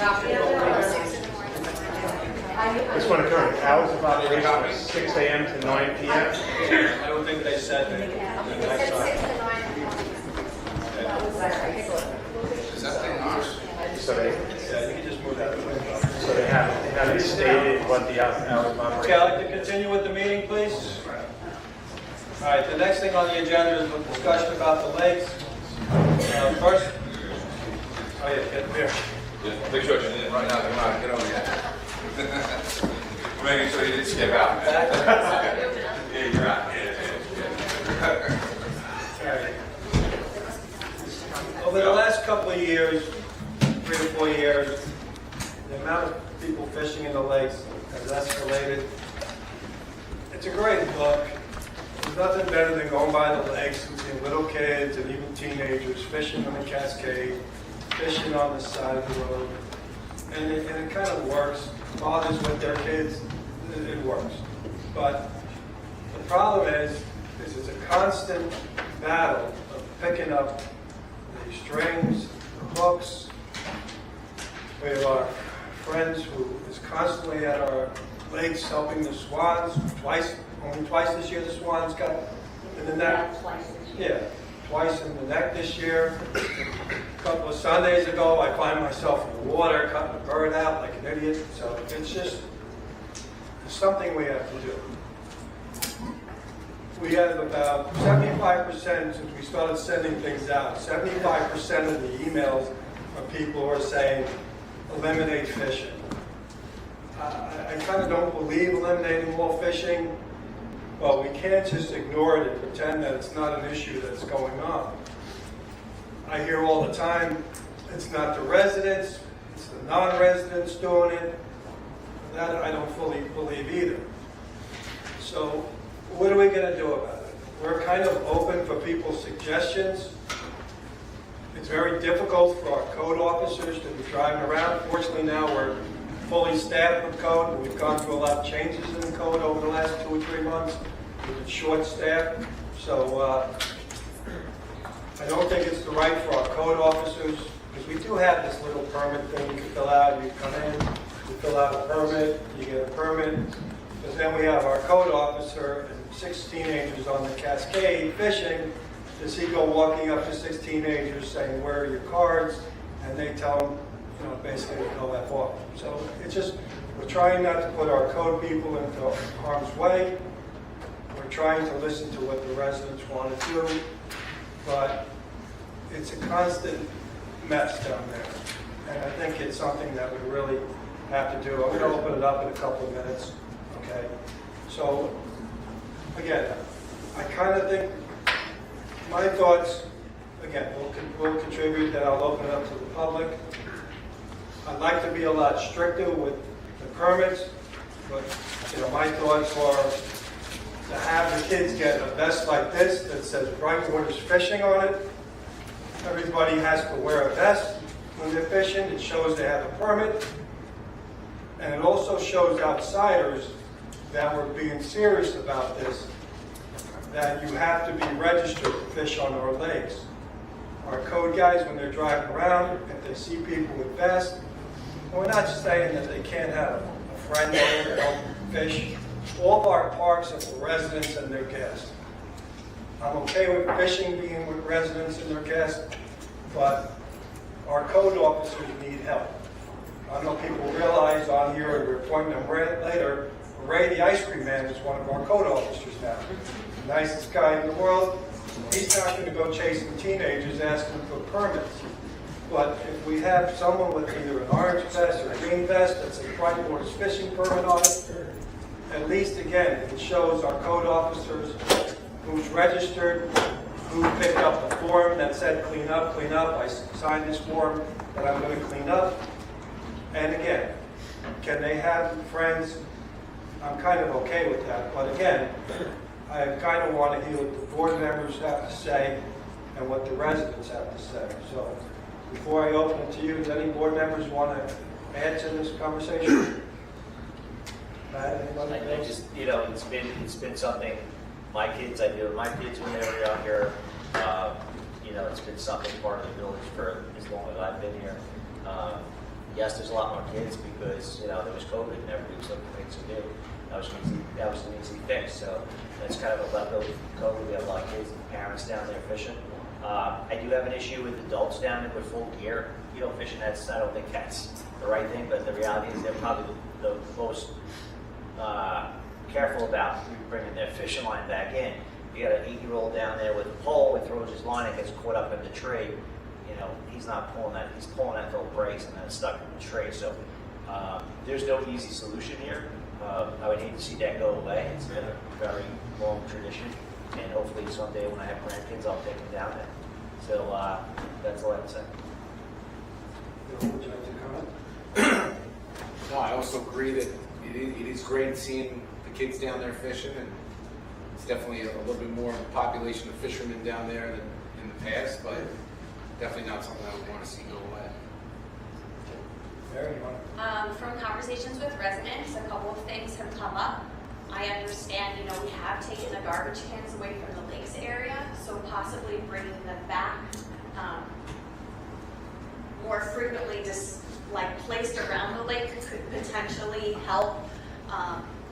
This one occurred, hours of operation are 6 a.m. to 9 p.m. I don't think they said that. Is that thing ours? So they, Yeah, you can just move that. so they haven't stated what the hours of Okay, operation. I'd like to continue with the meeting, please. All right, the next thing on the agenda is a discussion about the lakes. First, oh yeah, get here. Yeah, make sure you didn't run out. Come on, get over here. We're making sure you didn't skip out. Yeah, you're out. Over the last couple of years, 3 to 4 years, the amount of people fishing in the lakes has escalated. It's a great look. There's nothing better than going by the lakes and seeing little kids and even teenagers fishing on the Cascade, fishing on the side of the road. And it kind of works. Fathers with their kids, it works. But the problem is it's a constant battle of picking up the strings, the hooks. We have our friends who is constantly at our lakes helping the swans. Only twice this year the swans got in the net. Yeah, twice in the neck this year. A couple of Sundays ago, I find myself in the water cutting a bird out like an idiot. So it's just something we have to do. We have about 75%, since we started sending things out, 75% of the emails are people who are saying, eliminate fishing. I kind of don't believe eliminating all fishing, but we can't just ignore it and pretend that it's not an issue that's going on. I hear all the time, it's not the residents, it's the non-residents doing it. That I don't fully believe either. So what are we going to do about it? We're kind of open for people's suggestions. It's very difficult for our code officers to be driving around. Fortunately now we're fully staffed with code. We've gone through a lot of changes in the code over the last 2 or 3 months. We've been short staffed. So I don't think it's the right for our code officers, because we do have this little permit thing you can fill out. You come in, you fill out a permit, you get a permit. Because then we have our code officer and 6 teenagers on the Cascade fishing. Does he go walking up to 6 teenagers saying, where are your cards? And they tell him, basically to go F off. So it's just, we're trying not to put our code people into harm's way. We're trying to listen to what the residents want to do. But it's a constant mess down there. And I think it's something that we really have to do. I'm going to open it up in a couple of minutes. Okay? So, again, I kind of think my thoughts, again, will contribute, that I'll open it up to the public. I'd like to be a lot stricter with the permits, but my thoughts are to have the kids get a vest like this that says Brightwater's Fishing on it. Everybody has to wear a vest when they're fishing. It shows they have a permit. And it also shows outsiders that we're being serious about this, that you have to be registered to fish on our lakes. Our code guys, when they're driving around, if they see people with vests, we're not just saying that they can't have a friend there to help fish. All of our parks are for residents and their guests. I'm okay with fishing being with residents and their guests, but our code officers need help. I know people realize on here, and we're pointing them later, Ray the ice cream man is one of our code officers now. The nicest guy in the world. He's not going to go chasing teenagers asking them for permits. But if we have someone with either an orange vest or a green vest that says Brightwater's Fishing permit on it, at least again, it shows our code officers who's registered, who picked up the form that said clean up, clean up. I signed this form that I'm going to clean up. And again, Can they have friends? I'm kind of okay with that, but again, I kind of want to hear what the board members have to say and what the residents have to say. So before I open it to you, does any board members want to add to this conversation? I just, it's been something, my kids, I do with my kids when they were younger. It's been something part of the village for as long as I've been here. Yes, there's a lot more kids because, there was COVID and everybody was looking for things to do. That was an easy fix. So that's kind of a leftover from COVID. We have a lot of kids and parents down there fishing. I do have an issue with adults down there with full gear, fishing. I don't think that's the right thing, but the reality is they're probably the most careful about bringing their fishing line back in. You got an 8-year-old down there with a pole, he throws his line and gets caught up in the tree. He's not pulling that, he's pulling that till it breaks and then it's stuck in the tree. So there's no easy solution here. I would hate to see that go away. It's been a very long tradition, and hopefully someday when I have grandkids, I'll take them down there. So that's all I have to say. Would you like to comment? No, I also agree that it is great seeing the kids down there fishing, and it's definitely a little bit more population of fishermen down there than in the past, but definitely not something I would want to see go away. From conversations with residents, a couple of things have come up. I understand, we have taken the garbage cans away from the lakes area, so possibly bringing them back more frequently, just like placed around the lake, could potentially help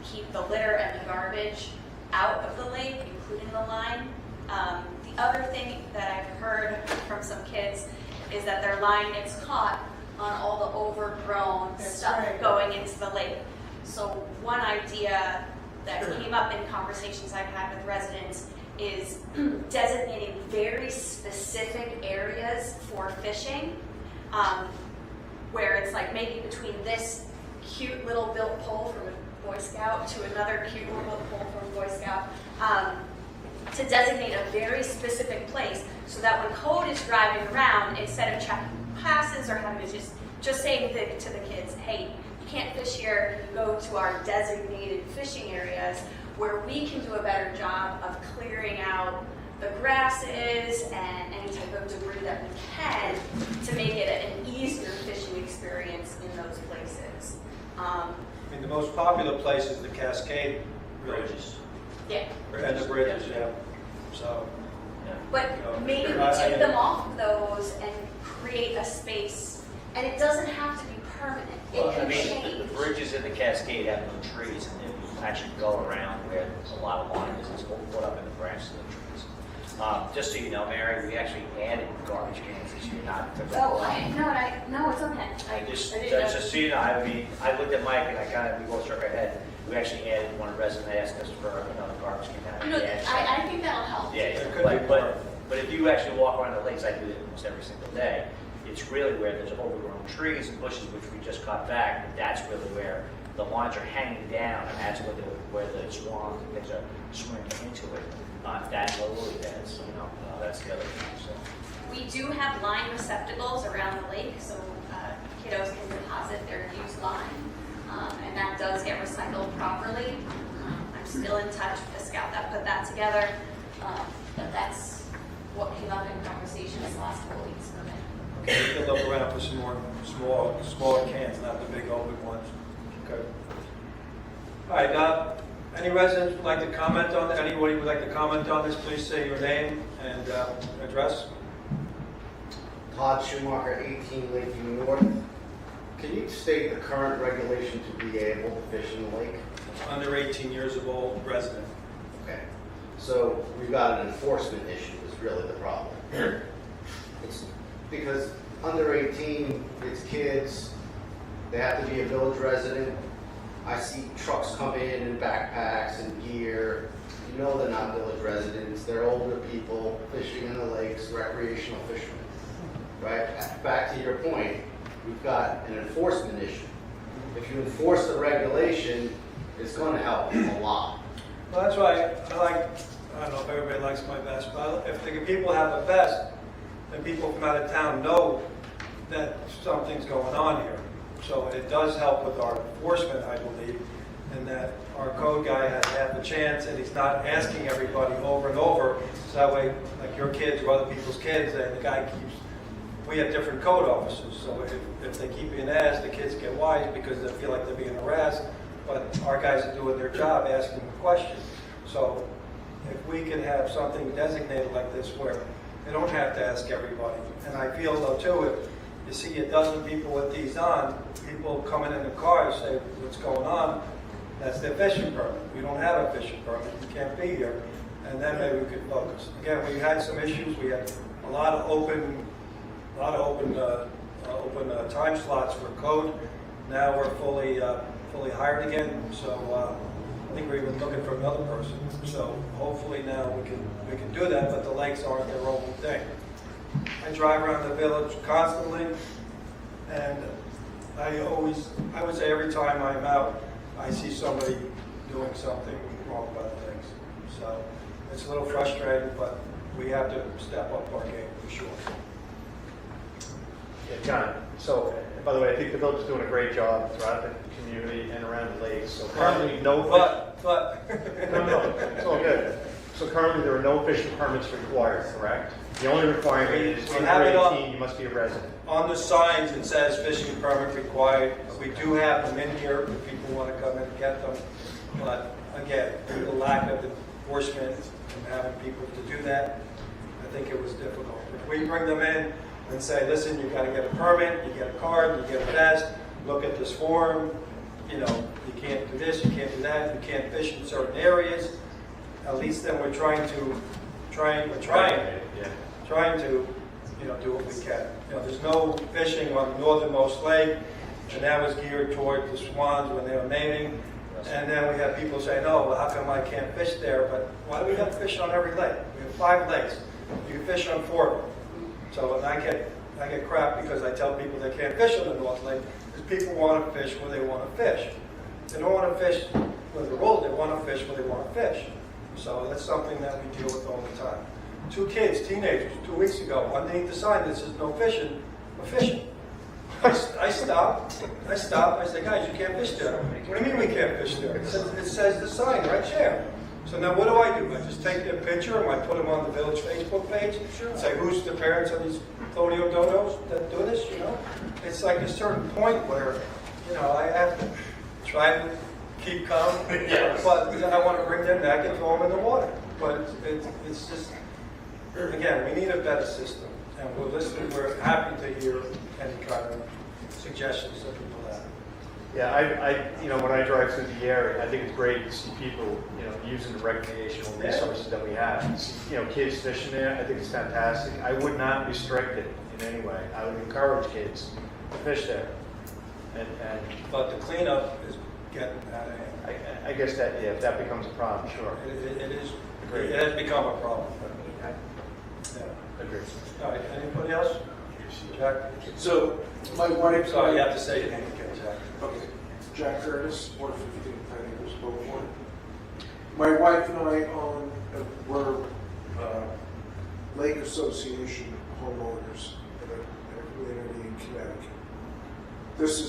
keep the litter and the garbage out of the lake, including the line. The other thing that I've heard from some kids is that their line gets caught on all the overgrown stuff going into the lake. So one idea that came up in conversations I've had with residents is designating very specific areas for fishing, where it's like maybe between this cute little built pole from a Boy Scout to another cute little built pole from a Boy Scout, to designate a very specific place so that when code is driving around, instead of checking passes or having to just saying to the kids, hey, you can't fish here, you go to our designated fishing areas where we can do a better job of clearing out the grasses and any type of debris that we can to make it an easier fishing experience in those places. The most popular place is the Cascade Bridges. Yeah. And the bridges, yeah. So. But maybe we take them off of those and create a space, and it doesn't have to be permanent. It can change. The bridges in the Cascade have no trees, and then you actually go around where there's a lot of line is, it's put up in the branches of the trees. Just so you know, Mary, we actually added garbage cans this year, not to no, it's okay. Just so you know, I looked at Mike and we both shook our head. We actually added one resident asked us for another garbage can. I think that'll help. But if you actually walk around the lakes, I do it almost every single day. It's really where there's overgrown trees and bushes, which we just cut back. And that's really where the lines are hanging down, and that's where the swans and things are swimming into it. Not that lowly, that's that's the other thing. So. We do have line receptacles around the lake, so kiddos can deposit their used line, and that does get recycled properly. I'm still in touch with the scout that put that together, but that's what came up in conversations the last couple weeks for me. Okay, we can look around for some more smaller cans, not the big open ones. Okay. All right, any residents would like to comment on that? Anybody would like to comment on this, please say your name and address. Todd Schumacher, 18 Lakeview North. Can you state the current regulation to be able to fish in the lake? Under 18 years of old resident. Okay. So we've got an enforcement issue is really the problem. It's because under 18, it's kids, they have to be a village resident. I see trucks come in backpacks and gear. You know they're not village residents. They're older people fishing in the lakes, recreational fishermen. Right? Back to your point, we've got an enforcement issue. If you enforce the regulation, it's going to help a lot. Well, that's why I don't know if everybody likes my vest, but if the people have a vest, then people from out of town know that something's going on here. So it does help with our enforcement, I believe, and that our code guy has half a chance and he's not asking everybody over and over. So that way, like your kids or other people's kids, and the guy keeps, we have different code officers. So if they keep being asked, the kids get wise because they feel like they're being harassed. But our guys are doing their job asking the question. So if we can have something designated like this where they don't have to ask everybody. And I feel though too, if you see a dozen people with these on, people coming in the car and say, what's going on? That's their fishing permit. We don't have a fishing permit. You can't be here. And then maybe we could focus. Again, we had some issues. We had a lot of open time slots for code. Now we're fully hired again. So I think we're even looking for another person. So hopefully now we can do that. But the lakes aren't their own thing. I drive around the village constantly, and I would say every time I'm out, I see somebody doing something wrong about things. So it's a little frustrating, but we have to step up our game for sure. Yeah, John, so, by the way, I think the village is doing a great job throughout the community and around the lakes. So currently, no, it's all good. So currently, there are no fishing permits required, correct? The only requirement is under 18, you must be a resident. On the signs, it says fishing permit required. We do have them in here if people want to come in and get them. But again, due to the lack of enforcement and having people to do that, I think it was difficult. If we bring them in and say, listen, you've got to get a permit, you get a card, you get a vest, look at this form, you can't do this, you can't do that, you can't fish in certain areas. At least then we're trying to do what we can. There's no fishing on the northernmost lake, and that was geared toward the swans when they were mating. And then we have people saying, oh, well, how come I can't fish there? But why do we have to fish on every lake? We have 5 lakes. You can fish on 4 of them. So and I get crap because I tell people they can't fish on the North Lake because people want to fish where they want to fish. They don't want to fish where the rules. They want to fish where they want to fish. So that's something that we deal with all the time. 2 kids, teenagers, 2 weeks ago, underneath the sign that says no fishing, we're fishing. I stopped. I said, guys, you can't fish there. What do you mean we can't fish there? It says the sign right there. So now what do? I just take their picture and I put them on the village Facebook page and say, who's the parents of these Clodio dodos that do this, It's like a certain point where, I have to try to keep calm, but then I want to bring them back and throw them in the water. But it's just, again, we need a better system. And we're happy to hear any kind of suggestions that people have. Yeah, when I drive through the area, I think it's great to see people, using the recreational resources that we have. Kids fishing there, I think it's fantastic. I would not restrict it in any way. I would encourage kids to fish there. But the cleanup is getting out of hand. I guess that, if that becomes a problem, sure. It is. Agreed. It has become a problem. Agreed. All right, anybody else? Jack? So, my wife... Sorry, you have to say your name again, Jack. Okay. Jack Curtis, 115 Pioneers Boulevard. My wife and I were Lake Association homeowners in a community in Connecticut. This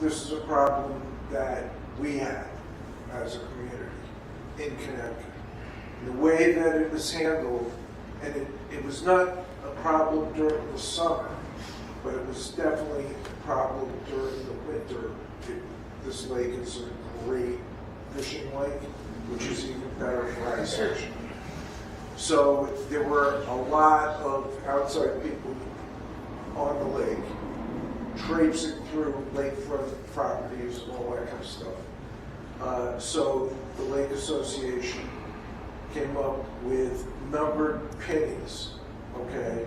is a problem that we had as a community in Connecticut. The way that it was handled, and it was not a problem during the summer, but it was definitely a problem during the winter. This lake is a great fishing lake, which is even better for ice fishing. So there were a lot of outside people on the lake, traipsing through lakefront properties and all that kind of stuff. So the Lake Association came up with numbered pennies, okay?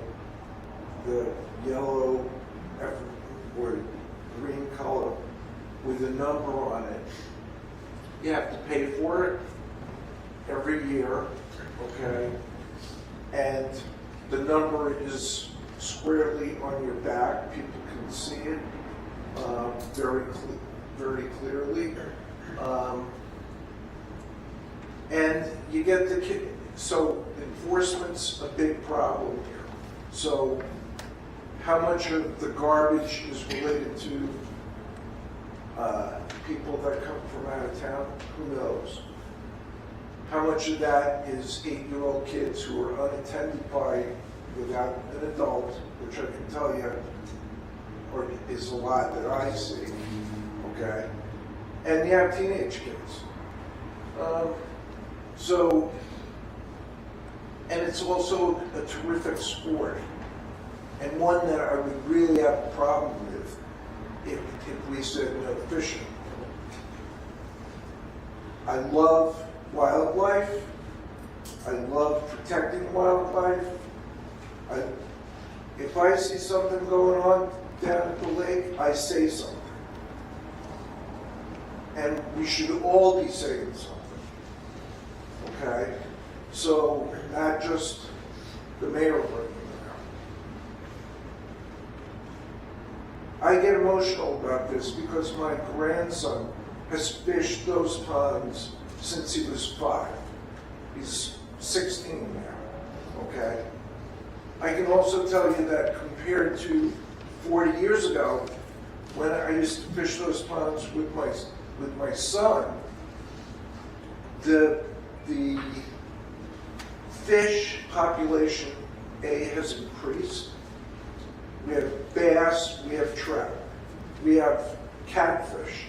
The yellow or green color with a number on it. You have to pay for it every year, okay? And the number is squarely on your back. People can see it very clearly. And you get so enforcement's a big problem here. So how much of the garbage is related to people that come from out of town, who knows? How much of that is 8-year-old kids who are unattended by, without an adult, which I can tell you, or is a lot that I see, okay? And you have teenage kids. And it's also a terrific sport, and one that I would really have a problem with if we said no fishing. I love wildlife. I love protecting wildlife. If I see something going on down at the lake, I say something. And we should all be saying something. Okay? So, not just the mayor bringing it out. I get emotional about this because my grandson has fished those ponds since he was 5. He's 16 now, okay? I can also tell you that compared to 40 years ago, when I used to fish those ponds with my son, the fish population, has increased. We have bass, we have trout, we have catfish.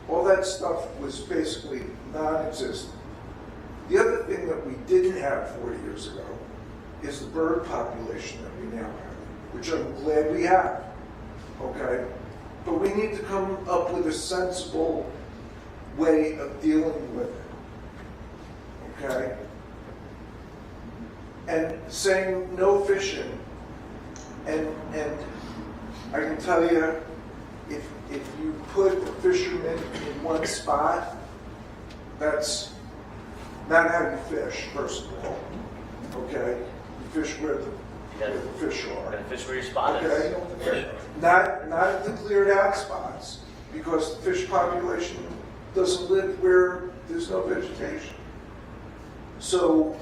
All that stuff was basically non-existent. The other thing that we didn't have 40 years ago is the bird population that we now have, which I'm glad we have, okay? But we need to come up with a sensible way of dealing with it, okay? And saying no fishing, and I can tell you, if you put a fisherman in one spot, that's not how you fish, first of all. Okay? You fish where the fish are. You're gonna fish where your spot Okay? is. Not at the cleared out spots, because the fish population doesn't live where there's no vegetation. So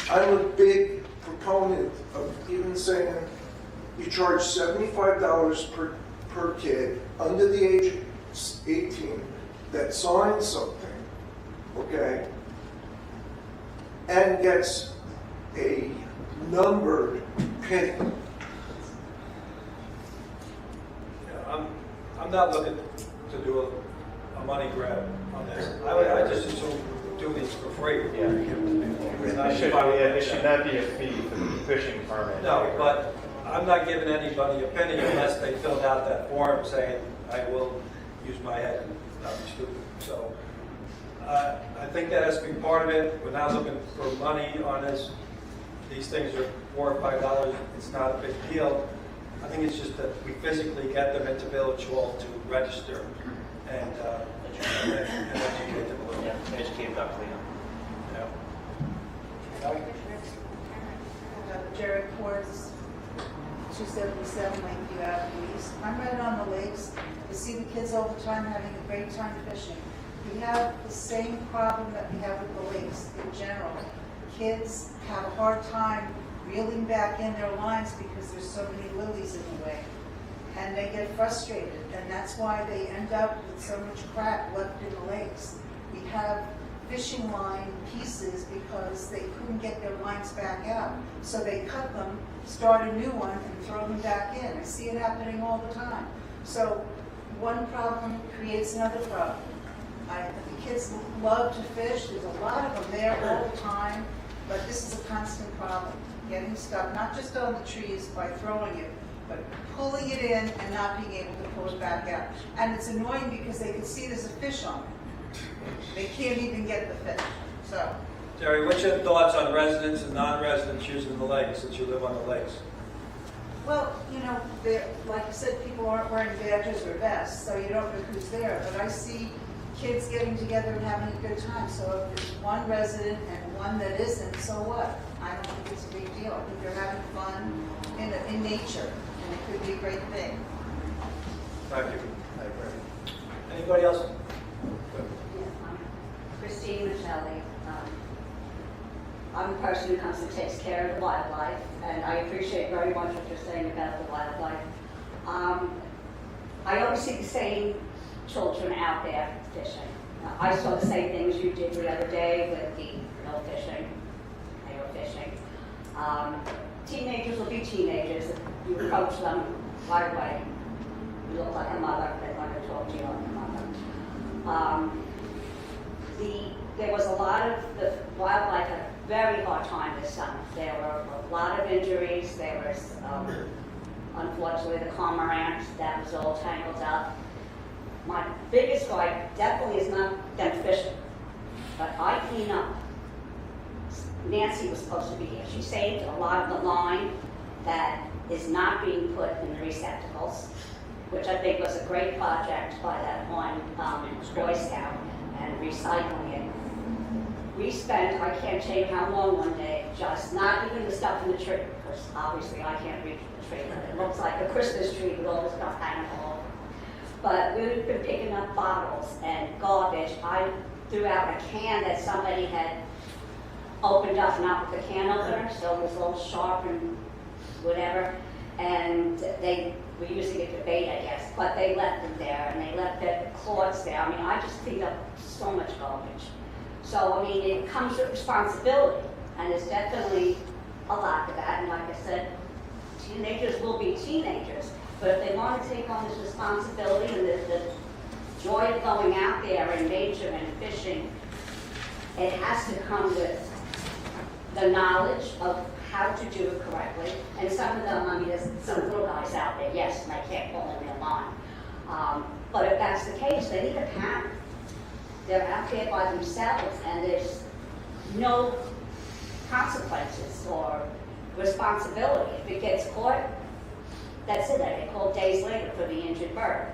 I'm a big proponent of even saying you charge $75 per kid under the age of 18 that signs something, okay, and gets a numbered penny. Yeah, I'm not looking to do a money grab on this. I just assume do these for free. Yeah. There should not be a fee for the fishing permit. No, but I'm not giving anybody a penny unless they filled out that form saying, I will use my head and not be stupid. So I think that has to be part of it. We're not looking for money on this. These things are $4 or $5. It's not a big deal. I think it's just that we physically get them into Village Hall to register and educate them a little. Yeah, educate about cleanup. Jerry Ports, 277 Lakeview Avenue East. I'm right on the lakes. I see the kids all the time having a great time fishing. We have the same problem that we have with the lakes in general. Kids have a hard time reeling back in their lines because there's so many lilies in the way. And they get frustrated, and that's why they end up with so much crap left in the lakes. We have fishing line pieces because they couldn't get their lines back out. So they cut them, start a new one, and throw them back in. I see it happening all the time. So one problem creates another problem. The kids love to fish. There's a lot of them there all the time, but this is a constant problem. Getting stuck, not just on the trees by throwing it, but pulling it in and not being able to pull it back out. And it's annoying because they can see there's a fish on it. They can't even get the fish. So, Jerry, what's your thoughts on residents and non-residents using the lakes since you live on the lakes? well, you know, like you said, people aren't wearing badges or vests, so you don't know who's there. But I see kids getting together and having a good time. So if there's one resident and one that isn't, so what? I don't think it's a big deal. I think they're having fun in nature, and it could be a great thing. Thank you. Anybody else? Christine Michelli. I'm the person who comes and takes care of the wildlife, and I appreciate very much what you're saying about the wildlife. I always see the same children out there fishing. I saw the same things you did the other day with the no fishing, they were fishing. Teenagers will be teenagers. If you approach them right away, you look like a mother, they're going to talk to you like a mother. There was a lot of the wildlife had a very hard time this summer. There were a lot of injuries. There was, unfortunately, the cormorant that was all tangled up. My biggest gripe definitely is not them fishing, but I clean up. Nancy was supposed to be here. She saved a lot of the line that is not being put in the receptacles, which I think was a great project by that one Boy Scout, and recycling it. We spent, I can't tell you how long one day, just not even the stuff in the tree, because obviously I can't reach the tree, but it looks like a Christmas tree with all the stuff hanging all over. But we've been picking up bottles and garbage. I threw out a can that somebody had opened up, not with the can opener, so it was a little sharp and whatever, and they were using it for bait, I guess, but they left them there, and they left their cloths there. I mean, I just cleaned up so much garbage. So, I mean, it comes with responsibility, and there's definitely a lot of that, and like I said, teenagers will be teenagers, but if they want to take on this responsibility and the joy of going out there and nature and fishing, it has to come with the knowledge of how to do it correctly. And some of them, I mean, there's some little guys out there, yes, and I can't pull in their line. But if that's the case, they need a parent. They're out there by themselves, and there's no consequences or responsibility. If it gets caught, that's it. I get called days later for the injured bird,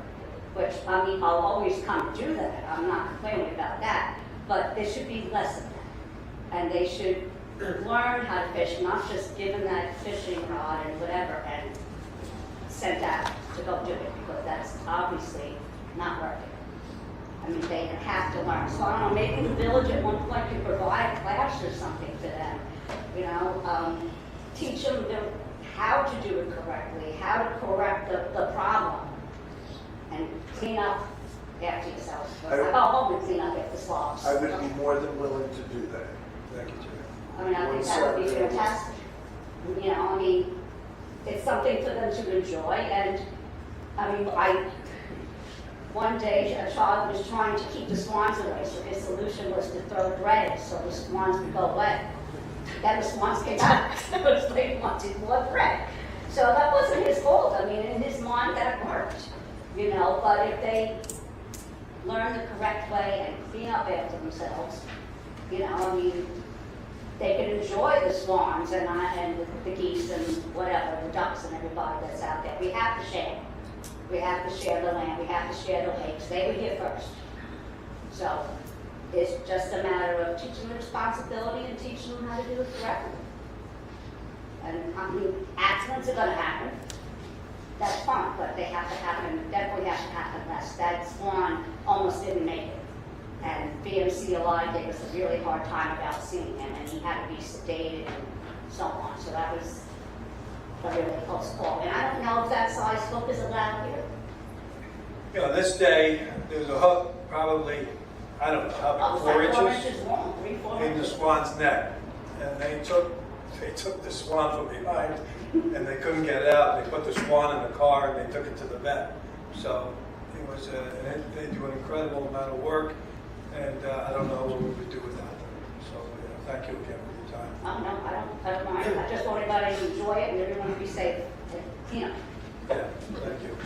which, I mean, I'll always come to do that. I'm not complaining about that. But there should be less of that. And they should learn how to fish, not just given that fishing rod and whatever and sent out to go do it, because that's obviously not working. I mean, they have to learn. So I don't know, maybe the village at one point could provide a class or something to them, you know, teach them how to do it correctly, how to correct the problem, and clean up after yourself. I'll home and clean up after slobs. I would be more than willing to do that. Thank you, Jim. I mean, I think that would be fantastic. You know, I mean, it's something for them to enjoy, and I mean, one day a child was trying to keep the swans away, so his solution was to throw bread so the swans would go away. Then the swans came back because they wanted more bread. So that wasn't his fault. I mean, in his mind that worked, you know, but if they learn the correct way and clean up after themselves, you know, I mean, they can enjoy the swans and the geese and whatever, the ducks and everybody that's out there. We have to share. We have to share the land. We have to share the lakes. They were here first. So it's just a matter of teaching them responsibility and teaching them how to do it correctly. And I mean, accidents are going to happen. That's fine, but they have to happen, definitely have to happen less. That swan almost didn't make it. And BMCLI gave us a really hard time about seeing him, and he had to be sedated and so on. So that was a really close call. And I don't know if that size hook is allowed here. You know, this day, there's a hook probably, I don't know, how big, 4 inches long, 3-4 in the inches. swan's neck. And they took the swan from behind, and they couldn't get it out. They put the swan in the car, and they took it to the vet. So it was, they do an incredible amount of work, and I don't know what we would do without them. So thank you again for your time. Oh, no, I don't mind. I just want everybody to enjoy it and everyone to be safe. You know. Yeah, thank you.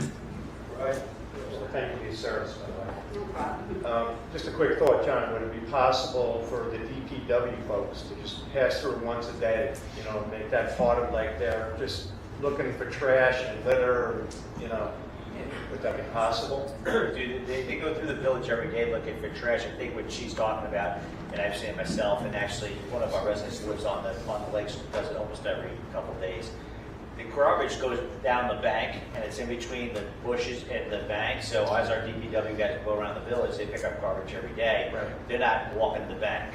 Right? Thank you for your service, by the way. No problem. Just a quick thought, John, would it be possible for the DPW folks to just pass through once a day, you know, make that part of like they're just looking for trash and litter, you know, would that be possible? Dude, they go through the village every day looking for trash. I think what she's talking about, and I've seen it myself, and actually one of our residents lives on the lakes, does it almost every couple of days. The garbage goes down the bank, and it's in between the bushes and the bank. So as our DPW guys go around the village, they pick up garbage every day. Right. They're not walking the bank.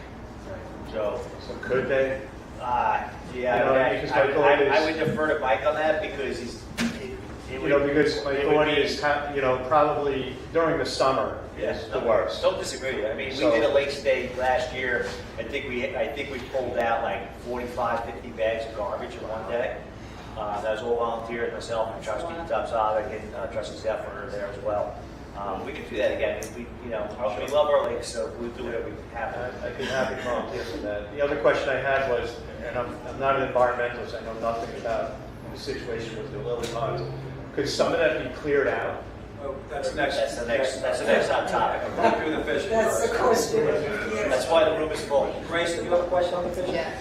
So could they? Yeah, You know, because my thought I is- would defer to Mike on that because You know, because my thought is, you know, probably during the summer is the worst. Don't disagree. I mean, So- we did a lake stay last year. I think we pulled out like 45, 50 bags of garbage in one day. That was all volunteers, myself and Trustee Topsovic and Trustee Zephyr are there as well. We could do that again. We love our lakes, so we'll do whatever we have. I'd be happy to volunteer for that. The other question I had was, and I'm not an environmentalist, I know nothing about the situation with the lily ponds. Could some of that be cleared out? Oh, that's next. That's the next hot topic. We'll do the fishing. That's the question. That's why the room is full. Grace, do you have a question on the fishing? Yeah.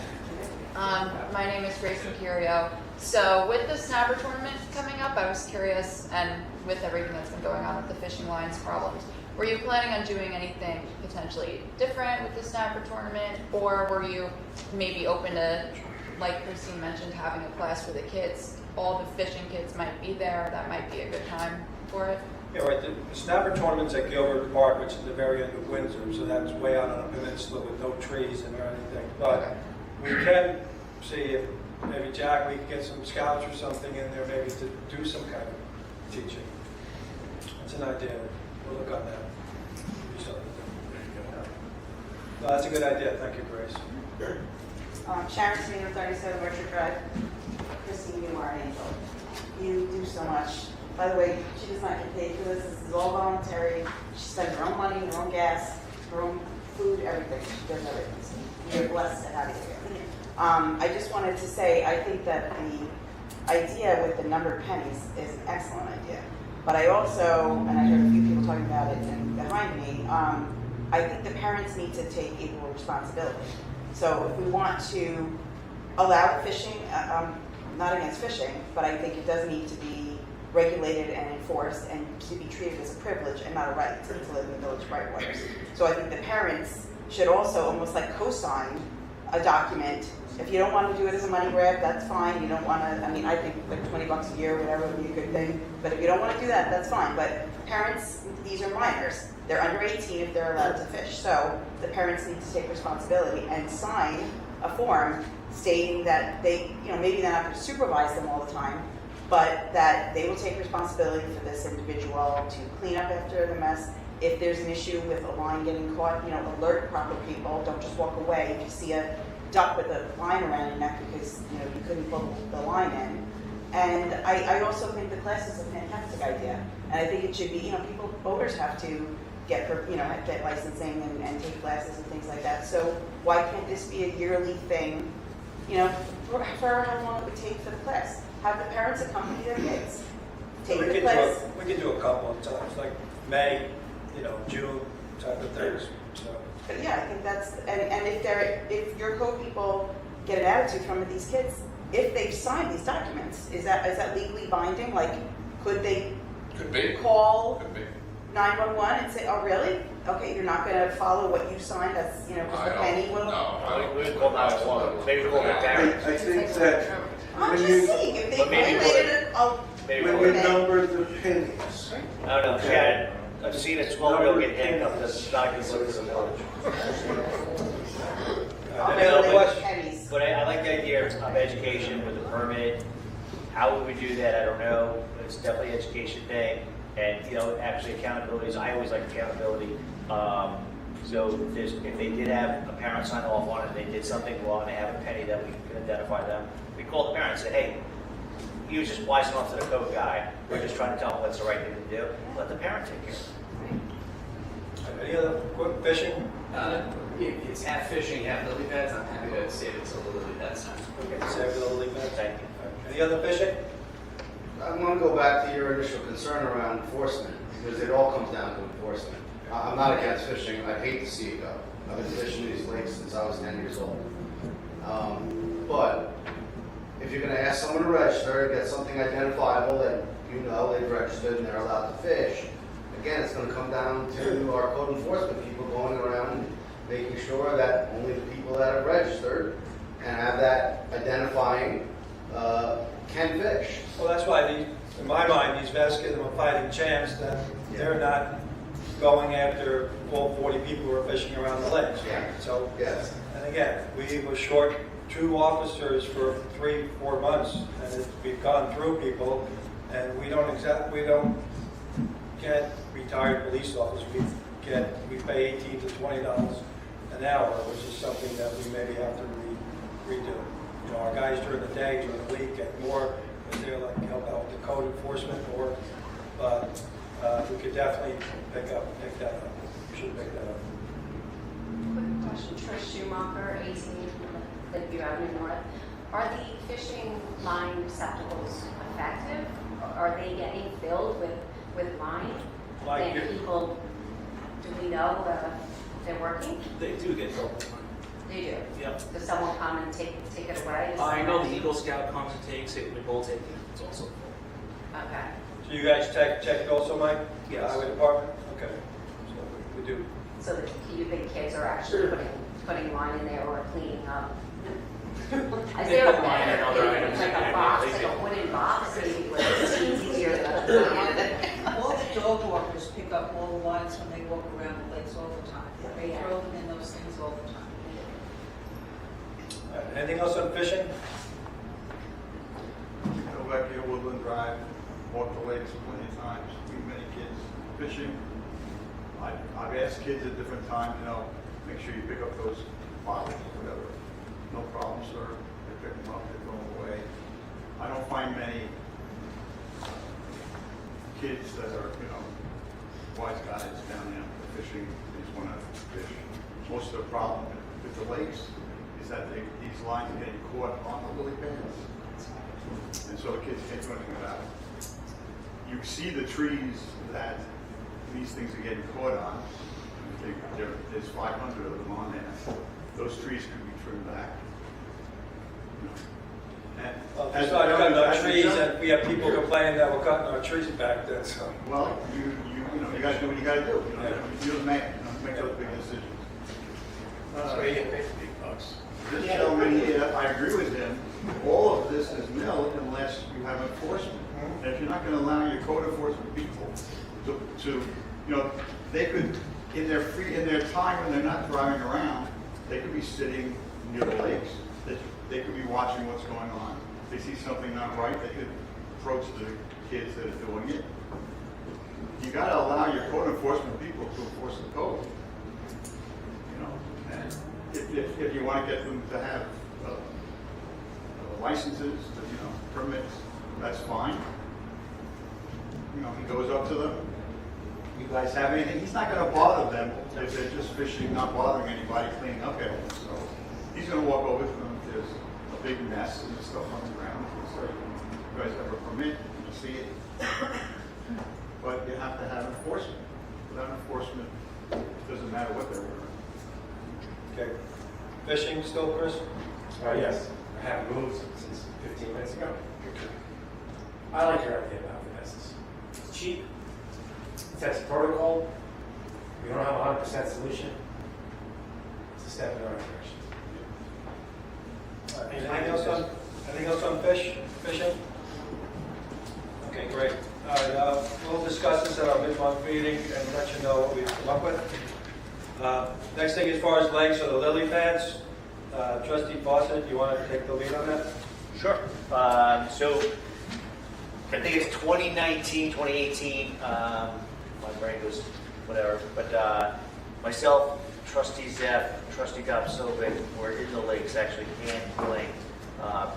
My name is Grace Mercurio. So with the snapper tournament coming up, I was curious, and with everything that's been going on with the fishing lines problems, were you planning on doing anything potentially different with the snapper tournament, or were you maybe open to, like Christine mentioned, having a class for the kids? All the fishing kids might be there. That might be a good time for it. Yeah, right. The snapper tournament's at Gilbert Park, which is the very end of Windsor, so that's way out on a peninsula with no trees and or anything. But we can see if maybe Jack, we can get some scouts or something in there, maybe to do some kind of teaching. That's an idea. We'll look on that. Do something. No, that's a good idea. Thank you, Grace. Sharon Smith, 37 Orchard Drive. Christine, you are an angel. You do so much. By the way, she does not get paid for this. This is all voluntary. She spends her own money, her own gas, her own food, everything. She does everything. So you're blessed to have you here. I just wanted to say, I think that the idea with the numbered pennies is an excellent idea. But I also, and I heard a few people talking about it and behind me, I think the parents need to take equal responsibility. So if we want to allow fishing, I'm not against fishing, but I think it does need to be regulated and enforced and to be treated as a privilege and not a right to live in the village right away. So I think the parents should also almost like co-sign a document. If you don't want to do it as a money grab, that's fine. You don't want to, I mean, I think like $20 a year, whatever, would be a good thing. But if you don't want to do that, that's fine. But parents, these are minors. They're under 18 if they're allowed to fish. So the parents need to take responsibility and sign a form stating that they, you know, maybe they're not going to supervise them all the time, but that they will take responsibility for this individual to clean up after the mess. If there's an issue with a line getting caught, you know, alert proper people. Don't just walk away if you see a duck with a line around your neck because, you know, you couldn't pull the line in. And I also think the class is a fantastic idea. And I think it should be, you know, boaters have to get licensing and take classes and things like that. So why can't this be a yearly thing, you know, for how long it would take for the class? Have the parents accompany their kids. Take the class. We could do a couple of times, like May, you know, June type of things. So. But yeah, I think that's, and if your co-people get an attitude from these kids, if they've signed these documents, is that legally binding? Like, could they call 911 and say, oh really? Okay, you're not going to follow what you signed, that's, you know, just a penny? No, I don't. We would call 911. Maybe call the parents. I think that I'm just saying, if they violated it, when you number the pennies. I don't know. Yeah, I've seen a 12-year-old get handcuffed. That's not good for the village. But I like the idea of education with the permit. How would we do that? I don't know. It's definitely an education thing. And, you know, actually accountability, I always like accountability. So if they did have a parent sign off on it, they did something wrong, they have a penny that we can identify them, we call the parent and say, hey, he was just wising off to the code guy. We're just trying to tell him what's the right thing to do. Let the parent take care of it. Any other quick fishing? It's half fishing, half lily pads. I'm happy to save it till the lily pads time. Okay, save the lily pads. Thank you. Any other fishing? I want to go back to your initial concern around enforcement, because it all comes down to enforcement. I'm not against fishing. I'd hate to see it go. I've been fishing these lakes since I was 10 years old. But if you're going to ask someone to register, get something identifiable that you know they've registered and they're allowed to fish, again, it's going to come down to our code enforcement people going around and making sure that only the people that are registered and have that identifying can fish. Well, that's why, in my mind, these vets give them a fighting chance that they're not going after all 40 people who are fishing around the lakes. Yeah. So, yes. And again, we were short 2 officers for 3-4 months, and we've gone through people, And we don't get retired police officers. We pay $18 to $20 an hour, which is something that we maybe have to redo. You know, our guys during the day, during the week, get more, because they're like help out with the code enforcement work. But we could definitely pick that up. We should pick that up. Quick question, Trish Schumacher, 18 Lakeview Avenue North. Are the fishing line receptacles effective? Are they getting filled with line? Like And people, do we know they're working? They do get filled. They do? Yep. Does someone come and take it away? I know the Eagle Scout comes and takes it, we both take it, it's also full. Okay. So you guys check it also, Mike? Yes. Highway Department? Okay. So we do. So you think kids are actually putting line in there or cleaning up? Is They there put line in other items. like a box, like a wooden box, maybe where it's easier to All the dog walkers pick up all the lines when they walk around the lakes all the time. They Yeah. throw them in those things all the time. Anything else on fishing? Go back here, Woodland Drive, walk the lakes plenty of times, meet many kids fishing. I've asked kids at different times, you know, make sure you pick up those bottles or whatever. No problem, sir. They pick them up, they throw them away. I don't find many kids that are, you know, wise guys down there fishing. They just want to fish. Most of the problem with the lakes is that these lines are getting caught on the lily pads. And so the kids can't do anything about it. You see the trees that these things are getting caught on. There's 500 of them on there. Those trees could be trimmed back. As cutting our trees, and we have people complaining that we're cutting our trees back then, so. Well, you got to do what you got to do. You're the man. Make those big decisions. So you get paid big bucks. This gentleman here, I agree with him. All of this is nil unless you have enforcement. And if you're not going to allow your code enforcement people to, you know, they could in their time when they're not driving around, they could be sitting near the lakes. They could be watching what's going on. If they see something not right, they could approach the kids that are doing it. You got to allow your code enforcement people to enforce the code. You know, and if you want to get them to have licenses, you know, permits, that's fine. You know, he goes up to them. You guys have anything? He's not going to bother them if they're just fishing, not bothering anybody, cleaning up everything. So he's going to walk over to them if there's a big mess and stuff on the ground. So you guys have a permit, you see it. But you have to have enforcement. Without enforcement, it doesn't matter what they're wearing. Okay. Fishing still, Chris? Yes, I haven't moved since 15 minutes ago. I like your idea about Vanessa's. It's cheap, it sets protocol, we don't have a 100% solution. It's a step in the right direction. Anything else on fishing? Okay, great. All right, we'll discuss this at our mid-month meeting and let you know what we've come up with. Next thing as far as lakes are the lily pads. Trustee Fawcett, you want to take the lead on that? Sure. So I think it's 2019, 2018. My brain goes whatever. But myself, Trustee Zeff, Trustee Gopsovic were in the lakes actually handling.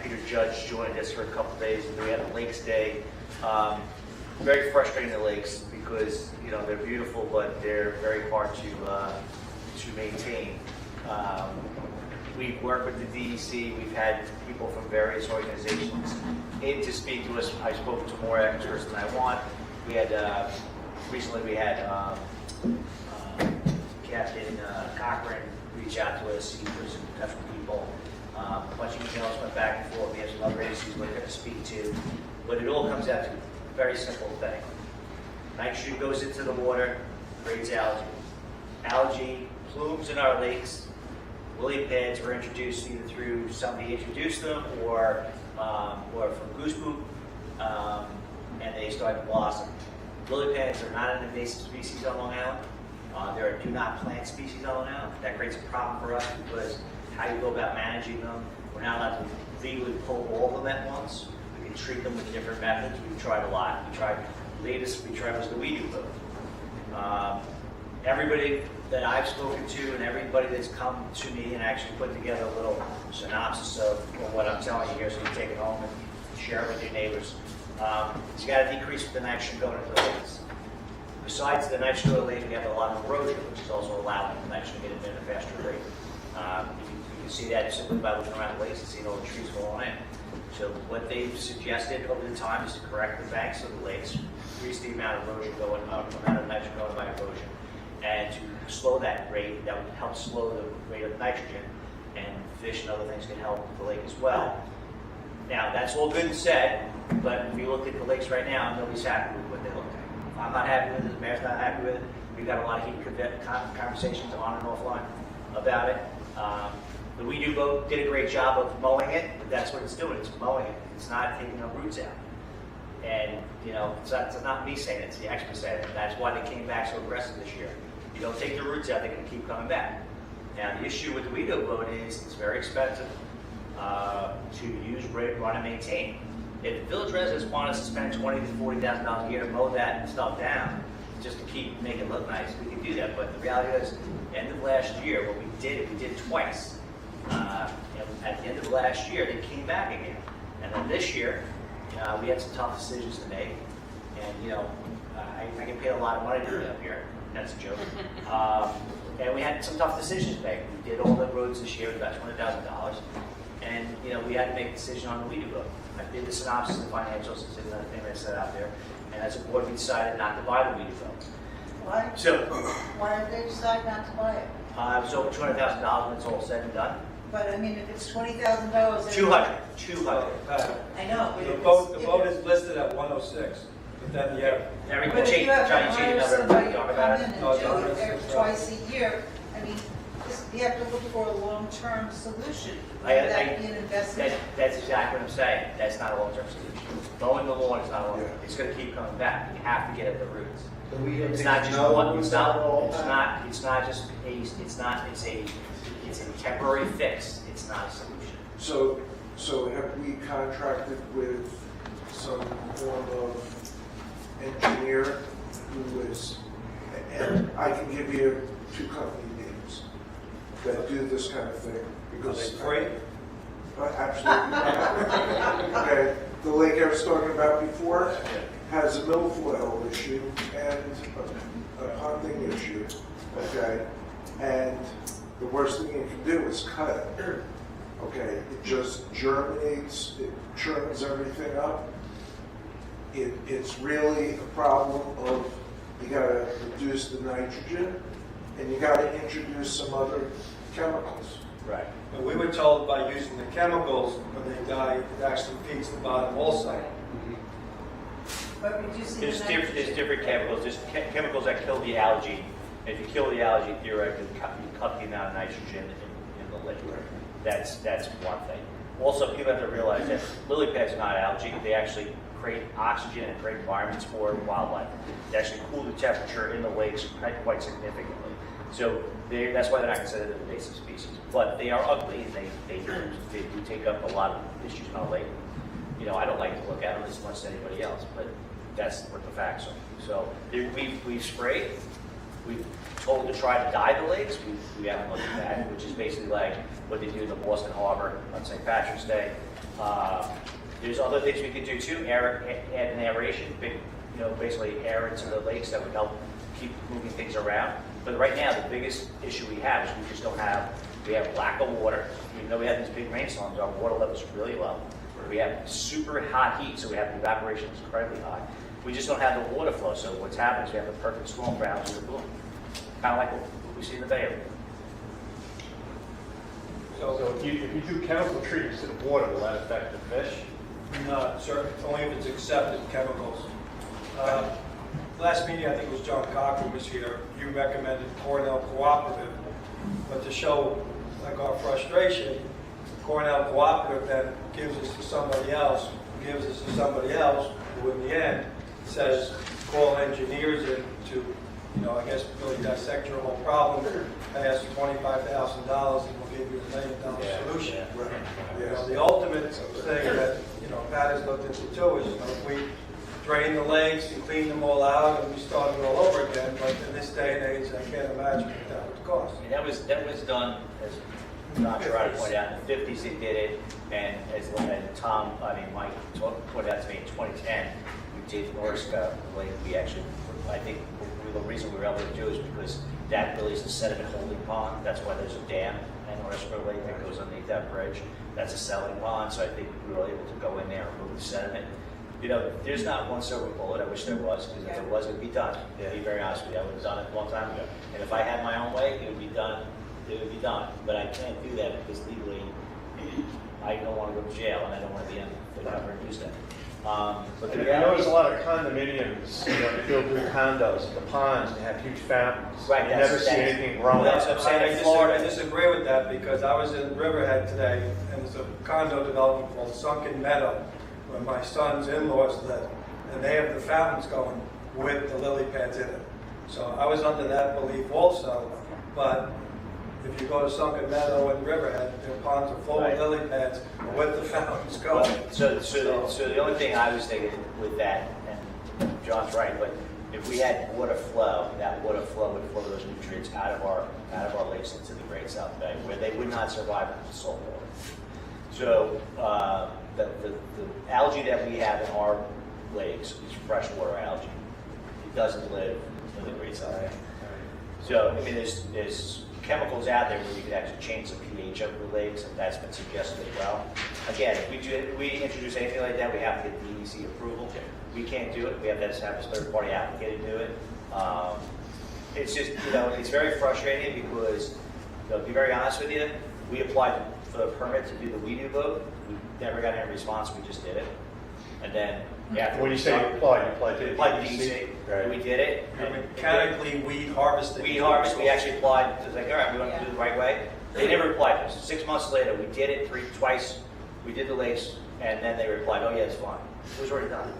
Peter Judge joined us for a couple days, and we had a Lakes Day. Very frustrating, the lakes, because you know they're beautiful, but they're very hard to maintain. We've worked with the DEC. We've had people from various organizations in to speak to us. I've spoken to more experts than I want. We had recently we had Captain Cochran reach out to us. He was in touch with people. A bunch of emails went back and forth. We have some other agencies we're going to speak to. But it all comes down to a very simple thing. Nitrogen goes into the water, creates algae. Algae plumes in our lakes. Lily pads were introduced either through somebody introduced them or from goose poop, and they started to blossom. Lily pads are not an invasive species on Long Island. They're a do not plant species on Long Island. That creates a problem for us because how you go about managing them, we're not allowed to legally pull all of them at once. We can We treat them with different methods. We've tried a lot. Latest we tried was the We Do vote. Everybody that I've spoken to and everybody that's come to me and actually put together a little synopsis of what I'm telling you here, so you take it home and share it with your neighbors. You got to decrease the nitrogen going into the lakes. Besides the nitrogen going to the lake, we have a lot of erosion, which is also allowing the nitrogen to get in at a faster rate. You can see that simply by looking around the lakes and seeing all the trees falling in. So what they've suggested over the time is to correct the banks of the lakes, increase the amount of erosion going up, the amount of nitrogen going by erosion, and to slow that rate. That would help slow the rate of nitrogen, and fish and other things can help the lake as well. Now, that's all good and said, but if you look at the lakes right now, nobody's happy with what they look like. I'm not happy with it, the mayor's not happy with it. We've got a lot of heated conversations on and offline about it. The We Do vote did a great job of mowing it, but that's what it's doing, it's mowing it. It's not taking the roots out. And, you know, it's not me saying it, it's the experts saying it. That's why they came back so aggressive this year. You don't take the roots out, they're going to keep coming back. Now, the issue with the We Do vote is it's very expensive to use, run, and maintain. If the village residents want us to spend $20,000 to $40,000 a year to mow that stuff down, just to keep making it look nice, we can do that. But the reality is, end of last year, what we did it twice. At the end of last year, they came back again. And then this year, we had some tough decisions to make. And, you know, I get paid a lot of money to do it up here. That's a joke. And we had some tough decisions to make. We did all the roads this year, about $20,000. And, you know, we had to make a decision on the We Do vote. I did the synopsis of the financials, it's another thing that I said out there. And as a board, we decided not to buy the We Do vote. Why? So, Why did they decide not to buy it? it was over $200,000 when it's all said and done. But I mean, if it's $20,000. $200. I know, but The vote is listed at 106, but then you have. Everything But if you have to hire somebody to come about in it. and No, do no, it it's- twice a year, I mean, you have to look for a long-term solution. Whether that be an investment. That's exactly what I'm saying. That's not a long-term solution. Mowing the lawn is not a long-term. It's going to keep coming back. You have to get at the roots. It's not just one. It's not just it's a temporary fix. It's not a solution. So have we contracted with some form of engineer who is, and I can give you 2 company names that do this kind of thing. Because free? Absolutely not. Okay, the lake I was talking about before has a milfoil issue and a ponding issue, okay? And the worst thing you can do is cut it, okay? It just germinates, it churns everything up. It's really a problem of, you gotta reduce the nitrogen and you gotta introduce some other chemicals. Right. But we were told by using the chemicals, when they die, it actually feeds the bottom also. But reducing the There's nitrogen. different chemicals. There's chemicals that kill the algae. If you kill the algae, theoretically, you cut the amount of nitrogen in the liquid. That's one thing. Also, people have to realize that lily pads are not algae. They actually create oxygen and create environments for wildlife. They actually cool the temperature in the lakes quite significantly. So that's why they're not considered an invasive species. But they are ugly. They do take up a lot of issues in our lake. You know, I don't like to look at them as much as anybody else, but that's what the facts are. So we've sprayed. We've told to try to dye the lakes. We haven't looked at that, which is basically like what they do in the Boston Harbor on St. Patrick's Day. There's other things we could do too. Add an aeration, basically air into the lakes that would help keep moving things around. But right now, the biggest issue we have is we have lack of water. Even though we have these big rainstorms, our water level is really low. We have super hot heat, so we have the evaporation is incredibly high. We just don't have the water flow. So what's happening is we have the perfect storm for algae to bloom. Kind of like what we see in the Bay Area. So if you do chemical treatments to the water, will that affect the fish? Not certain, only if it's accepted chemicals. Last meeting, I think it was John Cochran was here, you recommended Cornell Cooperative, but to show like our frustration, Cornell Cooperative then gives us to somebody else, who in the end says, call engineers in to, I guess really dissect your whole problem, pay us $25,000 and we'll give you $1 million solution. The ultimate thing that, Pat guys looked into too, is, if we drain the lakes and clean them all out and we started all over again, but in this day and age, I can't imagine what that would cost. And that was done, as John tried to point out, in the 50s they did it, and as Mike pointed out to me in 2010, we did Norska Lake. We actually, I think the reason we were able to do is because that really is a sediment holding pond. That's why there's a dam in Norska Lake that goes underneath that bridge. That's a settling pond, so I think we were able to go in there and remove the sediment. You know, there's not one silver bullet. I wish there was, because if there was, it would be done. To be very honest with you, I would have done it a long time ago. And if I had my own way, it would be done. It would be done. But I can't do that because legally, I don't want to go to jail, and I don't want to be in the cover and use that. But the I reality notice a lot of condominiums, you know, they build new condos, the ponds, and have huge fountains. Right, You never see anything growing. That's what I'm saying. In Florida, I disagree with that because I was in Riverhead today, and there's a condo development called Sunken Meadow, where my son's in-laws live, and they have the fountains going with the lily pads in it. So I was under that belief also, but if you go to Sunken Meadow and Riverhead, their ponds are full of lily pads with the fountains going. So the only thing I was thinking with that, and John's right, but if we had water flow, that water flow would flow those nutrients out of our lakes into the Great South Bay, where they would not survive in salt water. So the algae that we have in our lakes is freshwater algae. It doesn't live in the Great South Bay. So I mean, there's chemicals out there where you could actually change the pH of the lakes, and that's been suggested as well. Again, if we introduce anything like that, we have to get DEC approval. We can't do it. We have to have a third-party applicant to do it. It's just, you know, it's very frustrating because, to be very honest with you, we applied for the permit to do the WeDo vote. We never got any response. We just did it. And then after When you say you applied to DEC. Right. We did it. Mechanically weed harvesting. Weed harvest, we actually applied. It was like, all right, we want to do it the right way. They never replied to us. 6 months later, we did it twice. We did the lakes, and then they replied, oh yeah, it's fine. It was already done.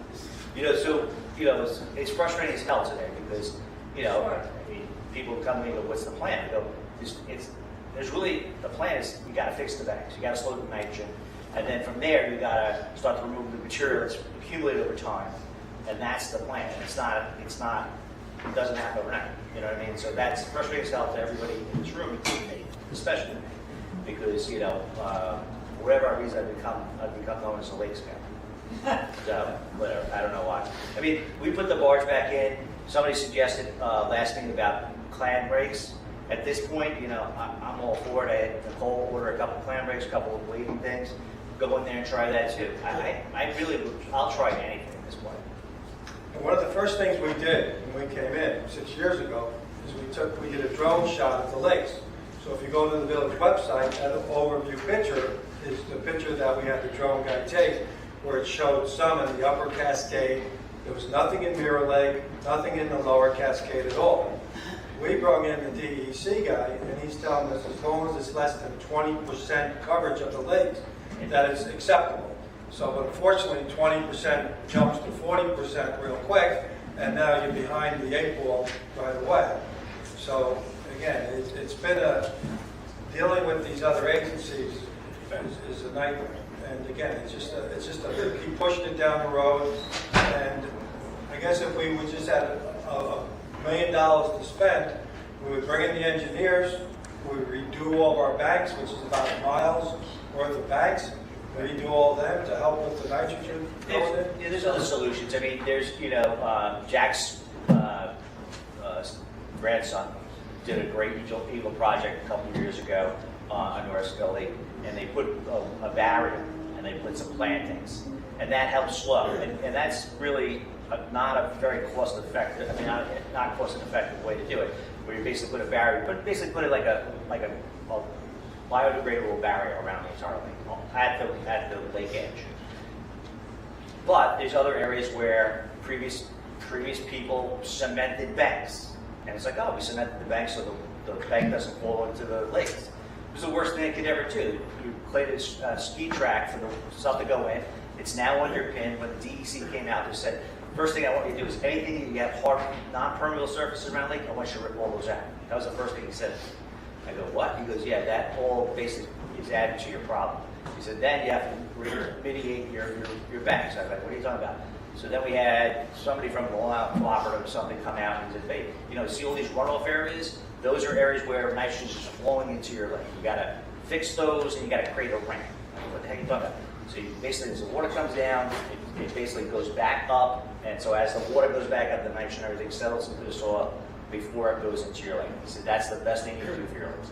You know, so, you know, it's frustrating as hell today because, you know, I mean, people come to me and go, what's the plan? I go, there's really, the plan is you got to fix the banks. You got to slow the nitrogen. And then from there, you got to start to remove the material that's accumulated over time. And that's the plan. It's not, it doesn't happen overnight. You know what I mean? So that's frustrating as hell to everybody in this room, including me, especially me. Because, you know, for whatever reason, I've become known as a lake scout. So, whatever, I don't know why. I mean, we put the barge back in. Somebody suggested last thing about clam breaks. At this point, you know, I'm all for it. I had Nicole order a couple clam breaks, a couple of waiting things. Go in there and try that too. I really would, I'll try anything at this point. And one of the first things we did when we came in 6 years ago is we did a drone shot of the lakes. So if you go to the village website, that overview picture is the picture that we had the drone guy take, where it showed some in the upper Cascade. There was nothing in Mirror Lake, nothing in the lower Cascade at all. We brought in the DEC guy, and he's telling us as long as it's less than 20% coverage of the lakes, that is acceptable. So unfortunately, 20% jumps to 40% real quick, and now you're behind the 8 ball right away. So again, it's been dealing with these other agencies is a nightmare. And again, it's just keep pushing it down the road. And I guess if we would just had $1 million to spend, we would bring in the engineers, we would redo all of our banks, which is about a mile's worth of banks, redo all of them to help with the nitrogen. There's other solutions. I mean, there's, you know, Jack's grandson did a great eagle project a couple of years ago on North Lake, and they put a barrier and they put some plantings, and that helps slow. And that's really not a very cost-effective, I mean, not cost-effective way to do it. Where you basically put a barrier, but basically put it like a biodegradable barrier around the entire lake at the lake edge. But there's other areas where previous people cemented banks, and it's like, oh, we cemented the bank so the bank doesn't fall into the lakes. It was the worst thing it could ever do. You played a ski track for the stuff to go in. It's now underpinned, but the DEC came out and said, first thing I want you to do is anything you have hard, non-permeable surfaces around the lake, I want you to rip all those out. That was the first thing he said. I go, what? He goes, yeah, that all basically is adding to your problem. He said, then you have to mitigate your banks. I was like, what are you talking about? So then we had somebody from the Long Island Cooperative or something come out and said, hey, see all these runoff areas? Those are areas where nitrogen is just flowing into your lake. You gotta fix those and you gotta create a ramp. What the heck are you talking about? So basically, as the water comes down, it basically goes back up, and so as the water goes back up, the nitrogen and everything settles into the soil before it goes into your lake. He said that's the best thing you can do for your lakes.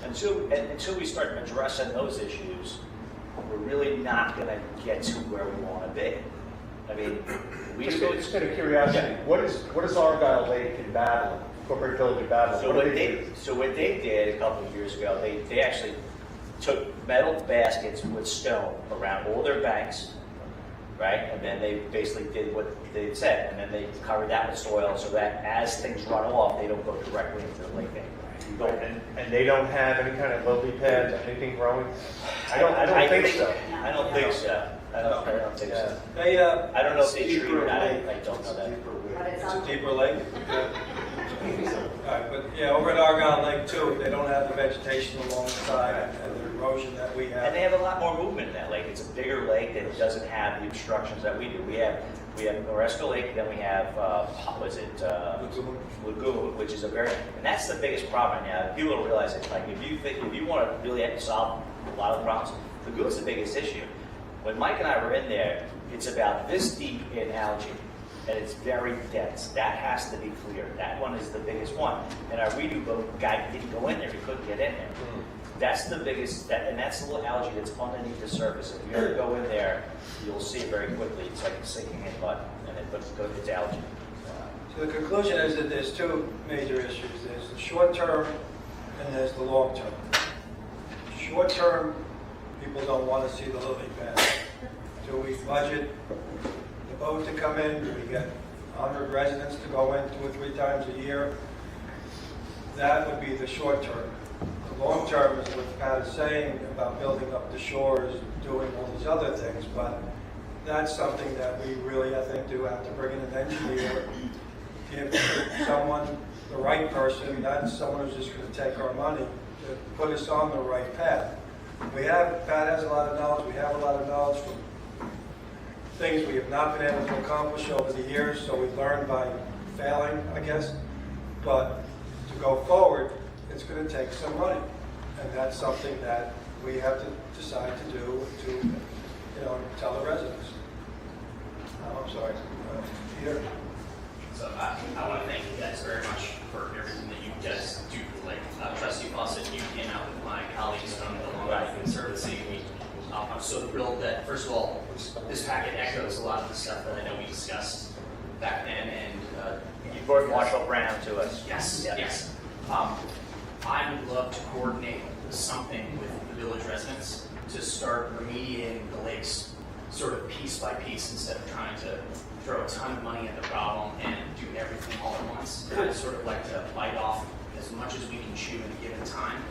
Until we start addressing those issues, we're really not going to get to where we want to be. I mean, just out of curiosity, what is Argyle Lake in Babylon, Corporate Village of Babylon? So what they did a couple of years ago, they actually took metal baskets with stone around all their banks, right? And then they basically did what they said, and then they covered that with soil so that as things run off, they don't go directly into the lake anymore. And they don't have any kind of lily pads, anything growing? I don't think so. I don't think so. I don't think so. I don't know if they treat it. I don't know that. It's a deeper lake. Right, but yeah, over at Argyle Lake too, they don't have the vegetation along the side and the erosion that we have. And they have a lot more movement in that lake. It's a bigger lake that doesn't have the obstructions that we do. We have Noresco Lake, then we have Lagoon, which is and that's the biggest problem right now. People don't realize it. Like if you want to really solve a lot of the problems, Lagoon's the biggest issue. When Mike and I were in there, it's about this deep in algae. And it's very dense. That has to be cleared. That one is the biggest one. And our redo boat guy didn't go in there. He couldn't get in there. That's the biggest, and that's the little algae that's underneath the surface. If you ever go in there, you'll see it very quickly. It's like it's sinking in mud, but it's algae. So the conclusion is that there's two major issues. There's the short term and there's the long term. Short term, people don't want to see the lily pad. Do we budget boat to come in? Do we get 100 residents to go in 2 or 3 times a year? That would be the short term. The long term is what Pat is saying about building up the shores, doing all these other things, but that's something that we really, I think, do have to bring in an engineer, give someone, the right person, not someone who's just going to take our money, to put us on the right path. Pat has a lot of knowledge, we have a lot of knowledge from things we have not been able to accomplish over the years, so we learned by failing, I guess. But to go forward, it's going to take some money, and that's something that we have to decide to do to, tell the residents. I'm sorry, Peter. So I want to thank you guys very much for everything that you guys do. Like Trustee Fawcett, you came out with my colleagues from the Long Island Conservancy. I'm so thrilled that, first of all, this packet echoes a lot of the stuff that I know we discussed back then. And you brought Marshall Brown to us. Yes. I would love to coordinate something with the village residents to start remediating the lakes sort of piece by piece instead of trying to throw a ton of money at the problem and do everything all at once. I'd sort of like to bite off as much as we can chew in a given time,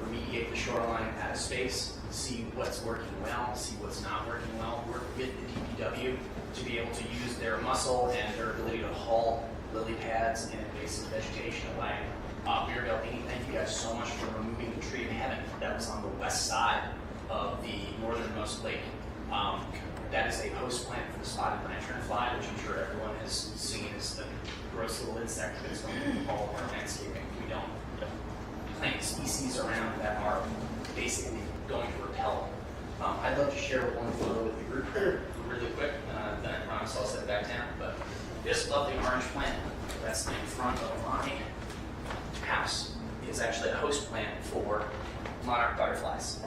remediate the shoreline at a space, see what's working well, see what's not working well, work with the DPW to be able to use their muscle and their ability to haul lily pads and invasive vegetation away. Mirabel, thank you guys so much for removing the tree of heaven that was on the west side of the northernmost lake. That is a host plant for the spotted lanternfly, which I'm sure everyone has seen as the gross little insect that's going to all of our landscaping. We don't plant species around that are basically going to repel. I'd love to share one photo with the group really quick, then I promise I'll set it back down. But this lovely orange plant that's in front of my house is actually a host plant for monarch butterflies.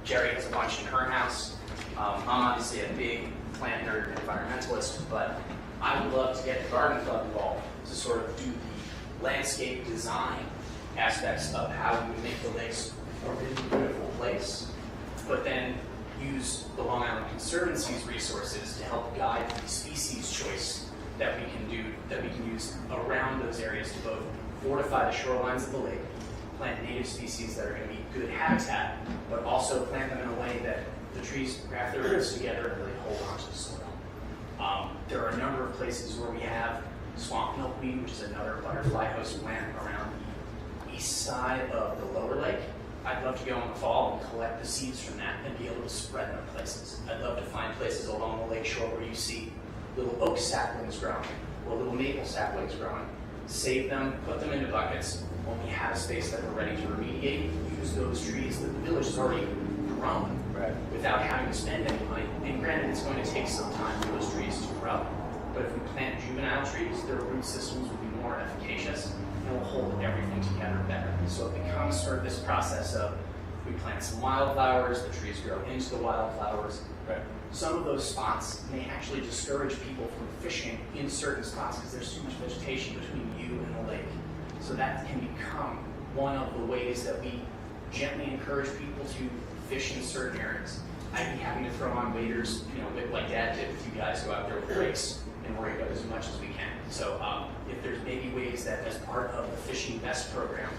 Jerry has a bunch in her house. I'm obviously a big plant nerd and environmentalist, but I would love to get the garden club involved to sort of do the landscape design aspects of how we make the lakes a really beautiful place, but then use the Long Island Conservancy's resources to help guide the species choice that we can use around those areas to both fortify the shorelines of the lake, plant native species that are going to be good habitat, but also plant them in a way that the trees wrap their roots together and really hold onto the soil. There are a number of places where we have swamp milkweed, which is another butterfly host plant around the east side of the lower lake. I'd love to go in the fall and collect the seeds from that and be able to spread them places. I'd love to find places along the lakeshore where you see little oak saplings growing or little maple saplings growing. Save them, put them into buckets. When we have a space that we're ready to remediate, use those trees that the village has already grown without having to spend any money. And granted, it's going to take some time for those trees to grow. But if we plant juvenile trees, their root systems will be more efficacious and will hold everything together better. So it becomes sort of this process of we plant some wildflowers, the trees grow into the wildflowers. Some of those spots may actually discourage people from fishing in certain spots because there's too much vegetation between you and the lake. So that can become one of the ways that we gently encourage people to fish in certain areas. I'd be happy to throw on waders, like Dad did with you guys, go out there with rakes and worry about as much as we can. So if there's maybe ways that as part of the Fishing Best program,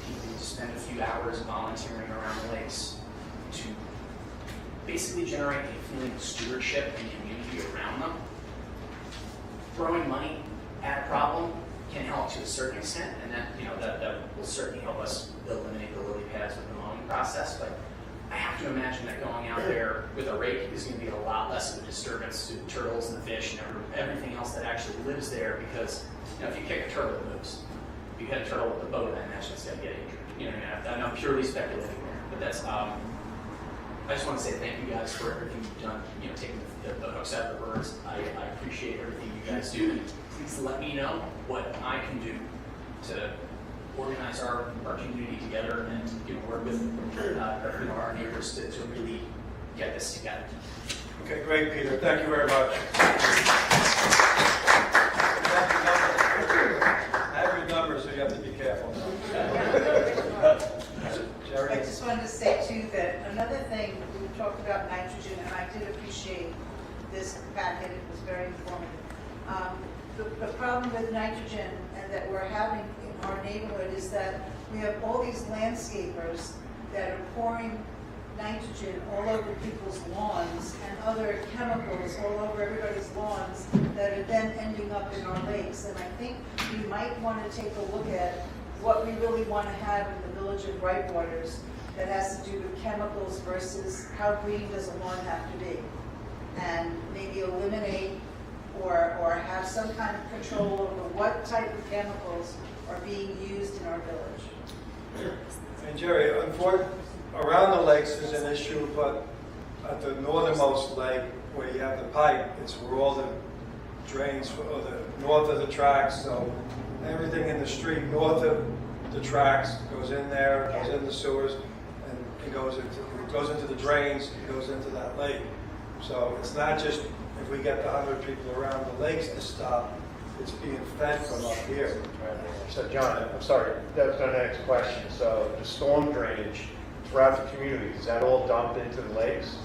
people need to spend a few hours volunteering around the lakes to basically generate a feeling of stewardship and community around them. Throwing money at a problem can help to a certain extent, and that will certainly help us eliminate the lily pads with the mowing process. But I have to imagine that going out there with a rake is going to be a lot less of a disturbance to the turtles and the fish and everything else that actually lives there. Because if you kick a turtle, it moves. If you hit a turtle with the boat, I imagine it's going to get injured. I'm purely speculating there, but that's. I just want to say thank you guys for everything you've done. Taking the hooks out of the birds. I appreciate everything you guys do. And please let me know what I can do to organize our community together and work with our neighbors to really get this together. Okay, great, Peter. Thank you very much. I have your number, so you have to be careful. I just wanted to say too that another thing, we talked about nitrogen, and I did appreciate this packet. It was very informative. The problem with nitrogen and that we're having in our neighborhood is that we have all these landscapers that are pouring nitrogen all over people's lawns and other chemicals all over everybody's lawns that are then ending up in our lakes. And I think we might want to take a look at what we really want to have in the village of Brightwaters that has to do with chemicals versus how green does a lawn have to be. And maybe eliminate or have some kind of control over what type of chemicals are being used in our village. And Jerry, around the lakes is an issue, but at the northernmost lake where you have the pipe, it's where all the drains, or the north of the tracks, so everything in the street north of the tracks goes in there, goes in the sewers, and it goes into the drains, it goes into that lake. So it's not just if we get the 100 people around the lakes to stop, it's being fed from up here. So John, I'm sorry, that was my next question. So the storm drainage throughout the community, does that all dump into the lakes?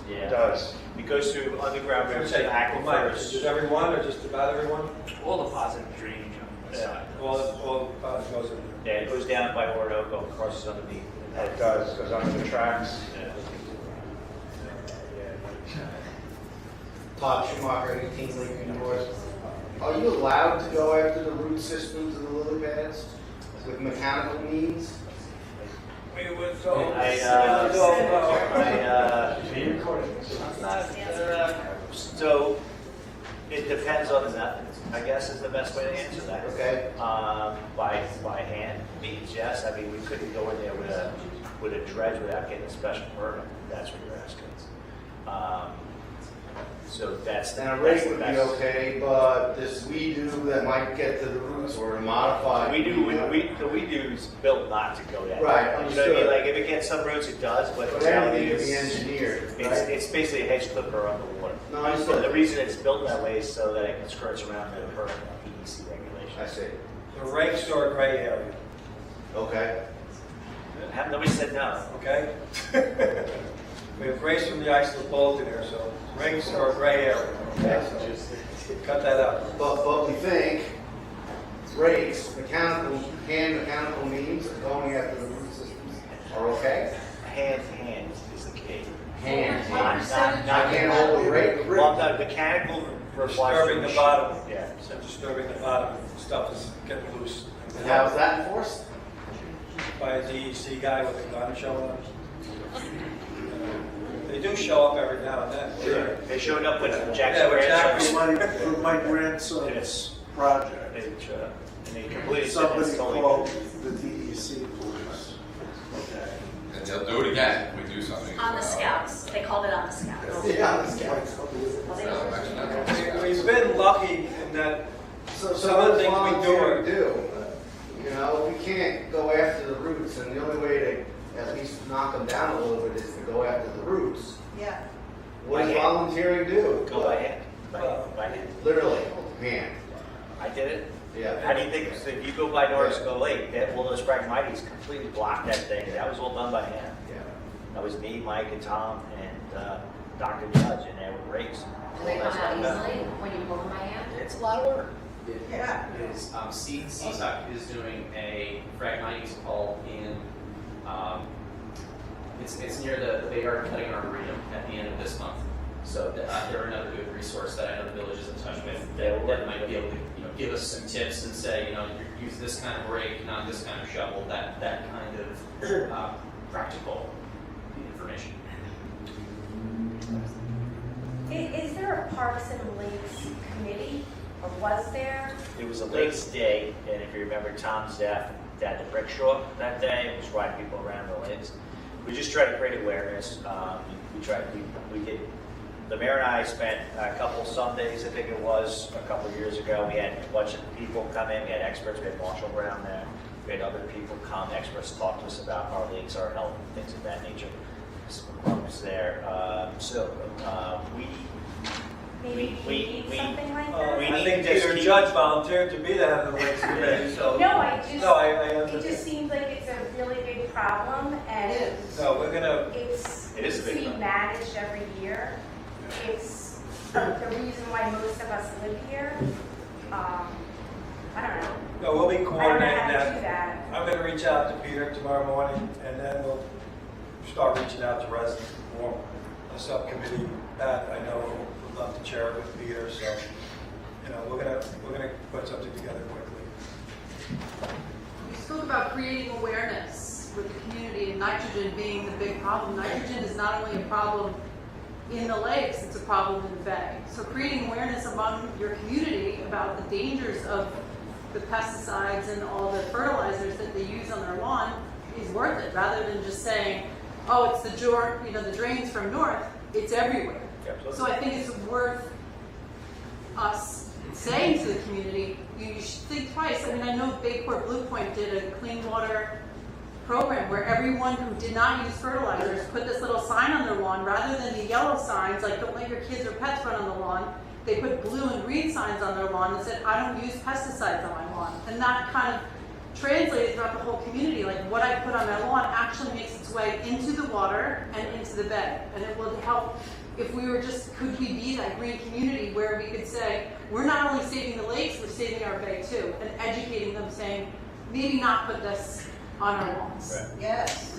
Yeah. It does. It goes through underground rivers and aquifers. Just everyone or just about everyone? All the positive drainage on the side. All the goes in there. Yeah, it goes down by Orinoco and crosses underneath. It does, goes under the tracks. Yeah. Todd Schumacher, 18 Lakeview North. Are you allowed to go after the root systems of the lily pads with mechanical means? So it depends on the method, I guess is the best way to answer that. Okay. By hand means yes. I mean, we couldn't go in there with a dredge without getting a special permit. That's what you're asking. So that's And a rake would be okay, but this we-do that might get to the roots or modify. The we-do is built not to go that Right, way. You know what I understood. mean? Like if it gets some roots, it does, but the But reality everything is can be engineered, right? it's basically a hedge clipper underwater. No, I understand. The reason it's built that way is so that it skirts around the permit PEC regulation. I see. The rakes are a gray area. Okay. Nobody said no. Okay? We have grace from the Iceland Bulletin here, so rakes are a gray area. Okay, so cut that out. But we think rakes, mechanical means of going after the root systems are okay. Hand to hand is the key. Hand. Not can't hold a rake. Well, no, mechanical requires Disturbing the bottom. Yeah. So disturbing the bottom, stuff is getting loose. And how's that enforced? By a DEC guy with a gun showing up. do show up every now and then. They showed up with Yeah, with Jack's For my grandson's project, and they completed somebody it's totally- called the DEC police. Okay. And they'll do it again if we do something. On the scouts, they called it on the scouts. Yeah, on the scouts. We've been lucky in that So some of the things we do are. You know, we can't go after the roots, and the only way to at least knock them down a little bit is to go after the roots. Yeah. What does By hand. volunteering do? Go by hand. By hand. Literally, hand. I did it. Yeah. How do you think, so if you go by Norrisco Lake, that, well, those Phragmites completely blocked that thing. That was all done by hand. Yeah. That was me, Mike, and Tom, and Dr. Judge, and they were rakes. Do they come out easily when you pull them by hand? It's a lot of work. Yeah. Is CSUC is doing a Phragmites call in, it's near the Bayard Cutting Arboretum at the end of this month. So they're another good resource that I know the village is in touch with that might be able to give us some tips and say, use this kind of rake, not this kind of shovel, that kind of practical information. Is there a Parks and Lakes committee, or was there? It was a Lakes Day, and if you remember Tom's death at the brick shop that day, it was riding people around the lakes. We just tried to create awareness. We did. The mayor and I spent a couple Sundays, I think it was, a couple of years ago. We had a bunch of people come in. We had experts. We had Marshall Brown there. We had other people come, experts talk to us about our lakes, our health, things of that nature. Was there. Maybe we need something like that? I think Peter Judge volunteered to be the head of the Lakes Committee, so. No, I it just seems like it's a really big problem, and No, we're gonna. It is a big being problem. managed every year. It's the reason why most of us live here. I don't know. No, we'll be I don't know coordinating how to that. do that. I'm gonna reach out to Peter tomorrow morning, and then we'll start reaching out to residents to form a subcommittee that I know would love to chair it with Peter, so, we're gonna put something together quickly. You spoke about creating awareness with the community and nitrogen being the big problem. Nitrogen is not only a problem in the lakes, it's a problem in the bay. So creating awareness among your community about the dangers of the pesticides and all the fertilizers that they use on their lawn is worth it, rather than just saying, oh, it's the drains from north. It's everywhere. Absolutely. So I think it's worth us saying to the community, you should think twice. I mean, I know Bayport Blue Point did a clean water program where everyone who did not use fertilizers put this little sign on their lawn, rather than the yellow signs, like don't let your kids or pets run on the lawn. They put blue and green signs on their lawn that said, I don't use pesticides on my lawn. And that kind of translated throughout the whole community, like what I put on my lawn actually makes its way into the water and into the bay. And it will help if we were could we be that green community where we could say, we're not only saving the lakes, we're saving our bay too, and educating them saying, maybe not put this on our lawns. Right. Yes.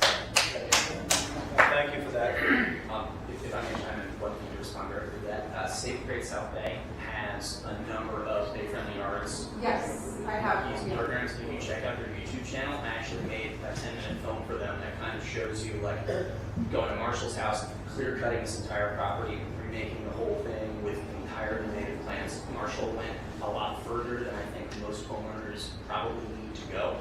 Thank you for that. If I may chime in, one thing to respond directly to that, Safe Great South Bay has a number of bay-friendly yards. Yes, I have. Using programs. If you check out their YouTube channel, I actually made a 10-minute film for them that kind of shows you, like, going to Marshall's house, clear cutting this entire property, remaking the whole thing with entirely native plants. Marshall went a lot further than I think most homeowners probably need to go.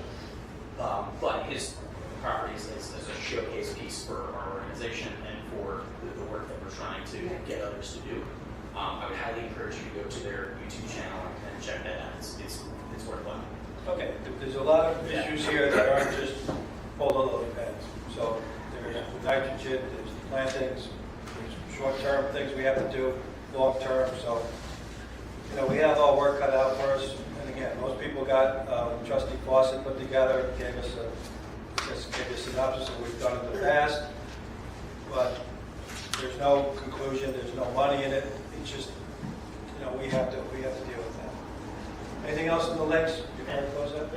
But his property is a showcase piece for our organization and for the work that we're trying to get others to do. I would highly encourage you to go to their YouTube channel and check that out. It's worthwhile. Okay, there's a lot of issues here that aren't just pull the lily pads. So there's nitrogen, there's plantings, there's short-term things we have to do, long-term. So, we have our work cut out for us. And again, most people got Trustee Fawcett put together, gave us a synopsis of what we've done in the past. But there's no conclusion, there's no money in it. It's just, we have to deal with that. Anything else in the lakes before we close up?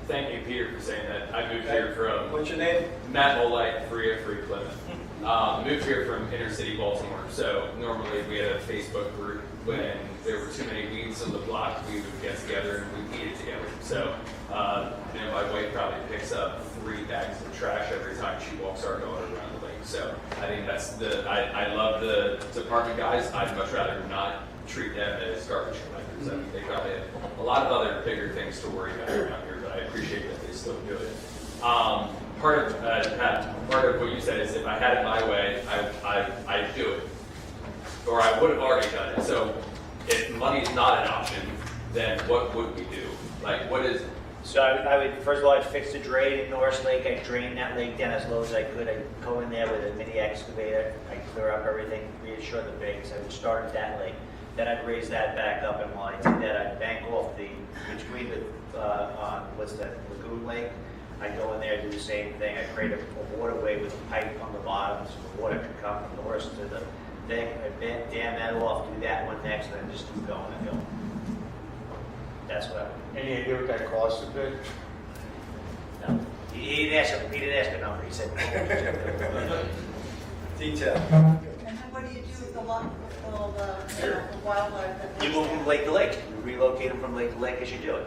Thank you, Peter, for saying that. I moved here from... What's your name? Matt Molite, 303 Plymouth. Moved here from inner city Baltimore. So normally we had a Facebook group. When there were too many weeds on the block, we would get together and we eat it together. So, my wife probably picks up 3 bags of trash every time she walks our daughter around the lake. So I think that's I love the department guys. I'd much rather not treat them as garbage collectors. I mean, they probably have a lot of other bigger things to worry about around here, but I appreciate that they still do it. Part of what you said is if I had it my way, I'd do it, or I would have already done it. So if money is not an option, then what would we do? Like, what is? So I would, first of all, I'd fix the drain in Norris Lake. I'd drain that lake down as low as I could. I'd go in there with a mini excavator. I'd clear up everything, reassure the banks. I would start at that lake. Then I'd raise that back up, and while I did that, I'd bank off between the, what's that, Lagoon Lake. I'd go in there and do the same thing. I'd create a waterway with a pipe on the bottom so the water could come from Norris to the thing. I'd dam that off, do that one next, and then just keep going and going. That's what I would. Any idea what that costs a bit? No. He didn't ask a number. He said Detail. And then what do you do with the wildlife that you move from lake to lake. You relocate them from lake to lake as you do it.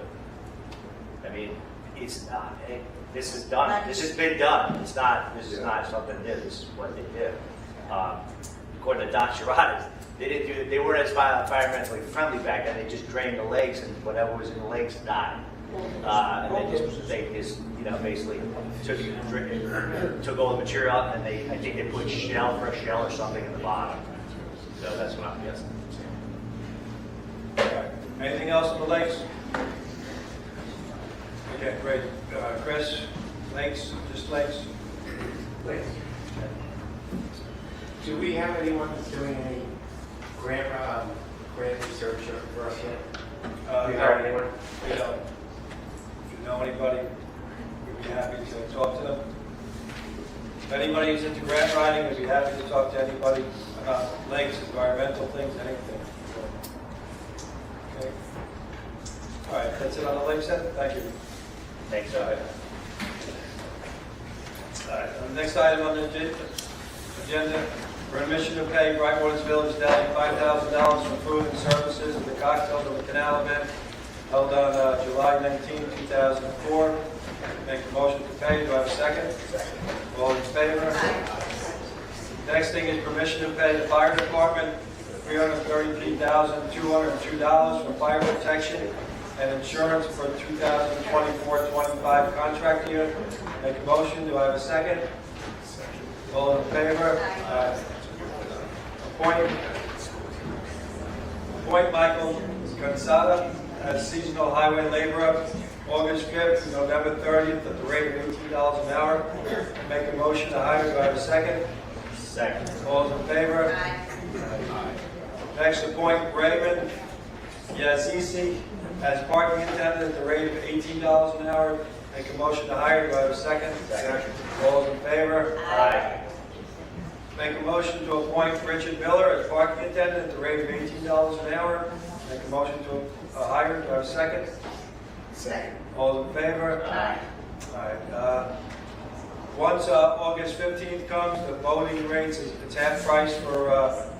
I mean, it's not. This is done. This has been done. It's not. This is not something new. This is what they do. According to Doc Sherrod, they didn't do. They weren't as environmentally friendly back then. They just drained the lakes, and whatever was in the lakes died. And they just basically took all the material out, and I think they put fresh shell or something in the bottom. So that's what I'm guessing. Anything else on the lakes? Okay, great. Chris, lakes, just lakes? Lakes. Do we have anyone that's doing any grant research for us yet? Do you have anyone? We don't. If you know anybody, we'd be happy to talk to them. If anybody is into grant writing, we'd be happy to talk to anybody about lakes, environmental things, anything. Okay. All right, that's it on the lakes then? Thank you. Thanks. All right, next item on the agenda, permission to pay Brightwater's Village Deli $5,000 for food and services at the Cocktails of the Canal event held on July 19, 2004. Make a motion to pay. Do I have a second? Second. All in favor? Next thing is permission to pay the fire department $333,202 for fire protection and insurance for 2024-25 contract year. Make a motion. Do I have a second? Second. All in favor? Appoint Michael Gonzada as seasonal highway laborer, August 5th to November 30th at the rate of $18 an hour. Make a motion to hire. Do I have a second? Second. All in favor? Next, appoint Raymond Yazici as parking attendant at the rate of $18 an hour. Make a motion to hire. Do I have a second? Second. All in favor? Aye. Make a motion to appoint Richard Miller as parking attendant at the rate of $18 an hour. Make a motion to hire. Do I have a second? Second. All in favor? Aye. All right. Once August 15th comes, the boating rates, it's half price for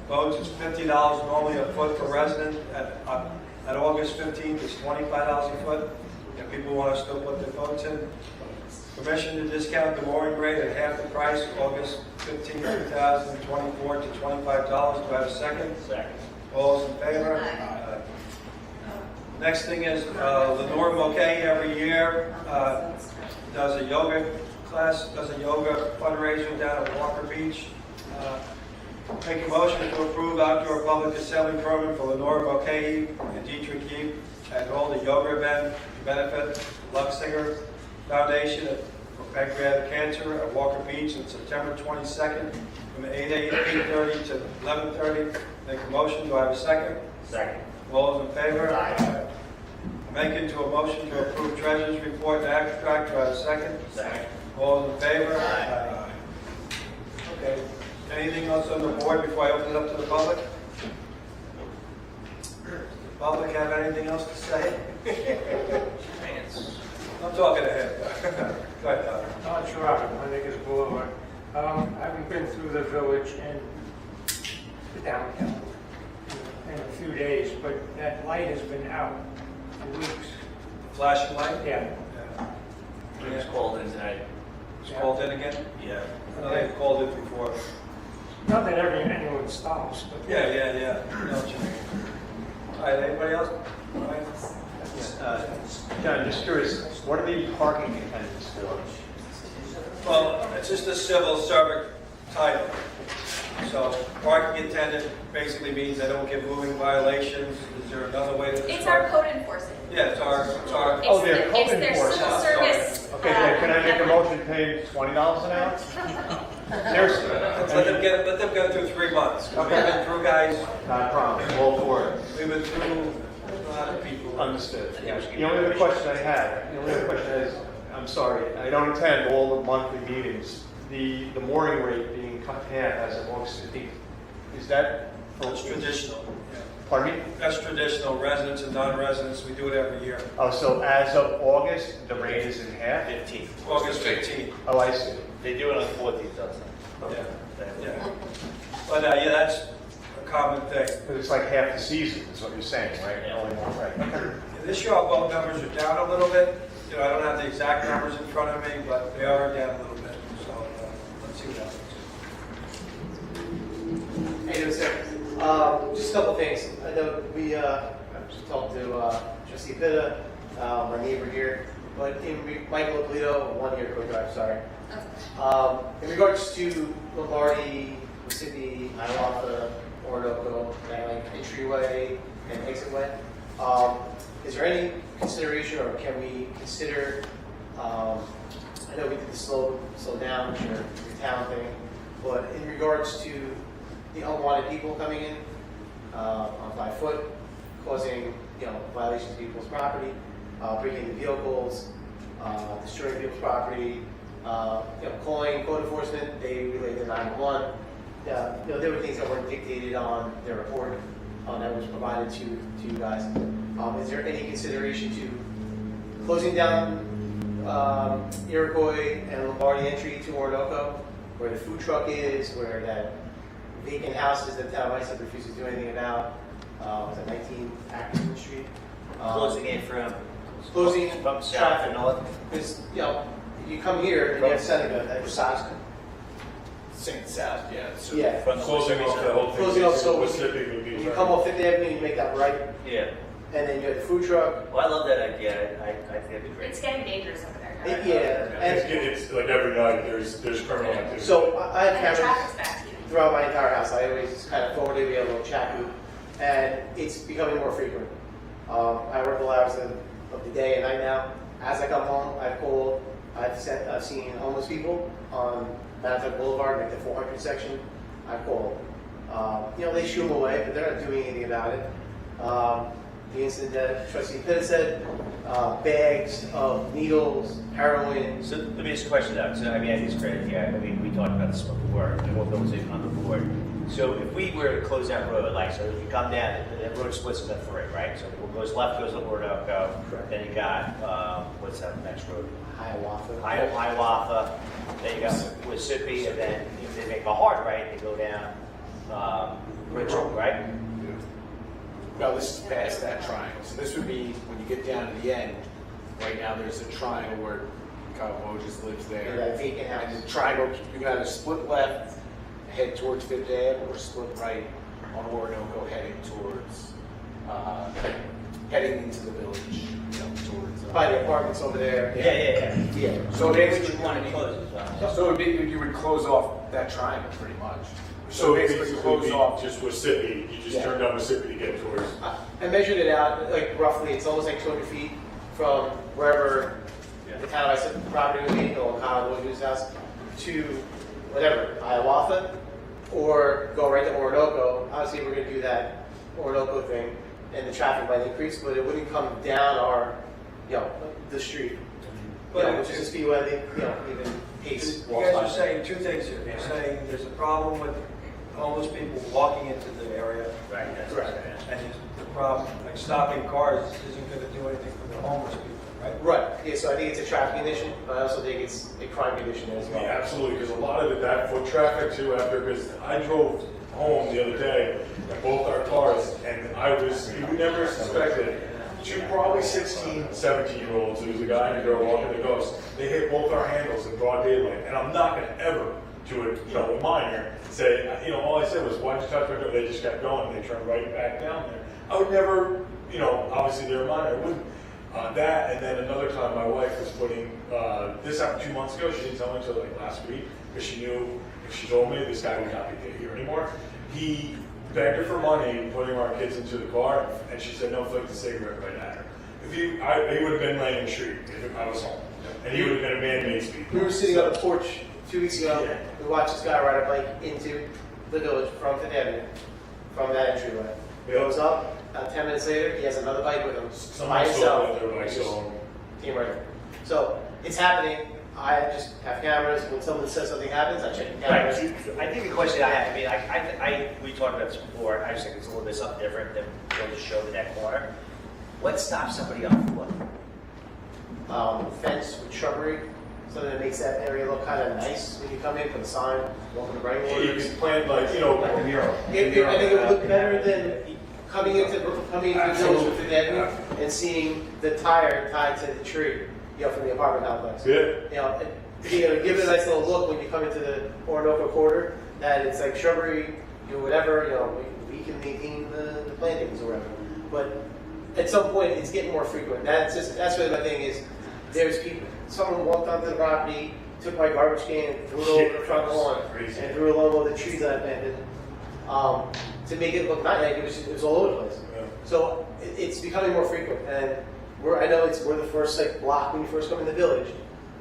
boats. It's $50 normally a foot per resident. At August 15th, it's $25 a foot. If people want to still put their boats in. Permission to discount the mooring rate at half the price, August 15th, 2024 to $25. Do I have a second? Second. All those in favor? Aye. Next thing is Lenore Bouquet every year does a yoga class, does a yoga fundraiser down at Walker Beach. Make a motion to approve outdoor public assembly program for Lenore Bouquet and Dietrich Heap and all the yoga event to benefit Luxinger Foundation for Pancreatic Cancer at Walker Beach on September 22nd from 8:30 to 11:30. Make a motion. Do I have a second? Second. All those in favor? Aye. Make it to a motion to approve treasurer's report and abstract. Do I have a second? Second. All those in favor? Aye. Okay. Anything else on the board before I open it up to the public? Does the public have anything else to say? I'm talking to him. Go ahead, Don. Not sure. My name is Boulevard. I haven't been through the village and the downtown in a few days, but that light has been out for weeks. Flashing light? Yeah. He was called in tonight. It's called in again? Yeah. I know they've called it before. Not that anyone stops, but. Yeah. I know what you mean. All right, anybody else? All right. John, just curious, what are the parking attendants for? Well, it's just a civil servant title. So parking attendant basically means they don't get moving violations. Is there another way to describe? It's our code enforcement. Yeah, it's our. Oh, they're code It's their civil enforcement. service. Okay, can I make a motion paying $20 an hour? Seriously? Let them go through 3 months. We've been through, guys. Not a problem, all for it. We've been through a lot of people. Understood. The only other question I had, is, I'm sorry, I don't attend all the monthly meetings. The mooring rate being cut in half as of August 15th, is that? It's traditional. Pardon me? That's traditional, residents and non-residents, we do it every year. Oh, so as of August, the rate is in half? 15th. August 15th. Oh, I see. They do it on the 14th, doesn't it? Yeah. But yeah, that's a common thing. Because it's like half the season, is what you're saying, right? Only one, right? This year our boat numbers are down a little bit. You know, I don't have the exact numbers in front of me, but they are down a little bit. So let's see what happens. Hey, sir. Just a couple things. I know we just talked to Trustee Pitta, our neighbor here, but Michael Polito, 1 year co-drive, sorry. In regards to Lombardi, Mississippi, Hiawatha, Orinoco, that like entryway and exitway, is there any consideration, or can we consider? I know we did the slow down, which are the town thing, but in regards to the unwanted people coming in on 5 foot, causing violations of people's property, breaking into vehicles, destroying people's property, calling code enforcement, they relay to 911. There were things that weren't dictated on their report that was provided to you guys. Is there any consideration to closing down Iroquois and Lombardi entry to Orinoco, where the food truck is, where that vacant houses that town of Iceland refuses to do anything about? Was it 19 Acton Street? Closing it from south traffic. and north. Because you come here and you have Seneca at Wisconsin. St. South, yeah. So Yeah. From the Closing off the whole thing. Closing off, so Mississippi would be. when you come off 5th Avenue, you make that right, Yeah. and then you have the food truck. Well, I love that idea. I think that'd be great. It's getting dangerous over there. It's like every night there's criminal activity. So I have And the cameras traffic's back to you. throughout my entire house. I always kind of forward it, we have a little chat group, and it's becoming more frequent. I work all hours of the day and night now. As I come home, I've seen homeless people on Manhattan Boulevard, like the 400 section. I've called. They shoo them away, but they're not doing anything about it. The incident that Trustee Pitt said, bags of needles, heroin. So let me ask a question though. So I think it's great. Yeah, I mean we talked about this before. And what goes in on the board. So if we were to close that road, like so, if you come down, that road splits into 3, right? So what goes left goes to Orinoco. Then you got what's that next road? Hiawatha. Then you got Mississippi, and then if they make a hard right, they go down Richard, right? No, this is past that triangle. So this would be when you get down to the end. Right now, there's a triangle where Kyle Moses lives there. Yeah, that vacant house. And the triangle, you got to split left, head towards 5th Ave, or split right on Orinoco, heading towards, heading into the village, towards. By the apartments over there. Yeah. So Which you want to close as well. So it would be, you would close off that triangle pretty much. So basically close off. just Mississippi, you just turn down Mississippi to get towards. I measured it out, like roughly, it's almost like 200 feet from wherever the town I said the property would be, or Kyle Williams' house, to whatever, Hiawatha, or go right to Orinoco. Obviously, we're going to do that Orinoco thing, and the traffic might increase, but it wouldn't come down our, the street. Which is a speed where they, even pace. You guys are saying 2 things here. You're saying there's a problem with homeless people walking into the area. Right. That's Right. And the problem, like stopping cars isn't going to do anything for the homeless people, right? Right. Yeah, so I think it's a traffic condition, but I also think it's a crime condition as well. Yeah, absolutely, because a lot of that foot traffic too, because I drove home the other day, and both our cars, and you would never suspect it, two probably 16, 17-year-olds. There was a guy and a girl walking the ghost. They hit both our handles in broad daylight, and I'm not gonna ever do it, a minor, say, all I said was, why'd you touch my door? They just kept going, they turned right back down there. I would never, obviously they're a minor, I wouldn't. That, and then another time my wife was putting, this happened 2 months ago, she didn't tell me until like last week, because she knew if she told me this guy would not be here anymore. He begged her for money, putting our kids into the car, and she said no, flicked the cigarette right at her. He would have been laying in the street if I was home, and he would have been a man-made speed. We were sitting on the porch 2 weeks ago. Yeah. We watched this guy ride a bike into the village from Fifth Avenue, from that entryway. He goes up. 10 minutes later, he has another bike with him by himself. Team right. So it's happening. I just have cameras. When someone says something happens, I check the cameras. Right. I think the question I have, we talked about this before. I just think it's a little bit something different than going to show in that corner. What stops somebody on foot? Fence with shrubbery, something that makes that area look kind of nice when you come in. Put a sign, welcome to Brightwater. You can plant like a mural. I think it would look better than coming into the village with the Avenue and seeing the tire tied to the tree, from the apartment complex. Yeah. Give it a nice little look when you come into the Orinoco quarter, that it's like shrubbery, whatever, we can maintain the plantings or whatever. But at some point, it's getting more frequent. That's really my thing is, there's people, someone walked onto the property, took my garbage can, threw it over the front lawn, and threw it all over the trees that I planted. To make it look nice, it was all over the place. Yeah. So it's becoming more frequent, and I know we're the first block when you first come in the village,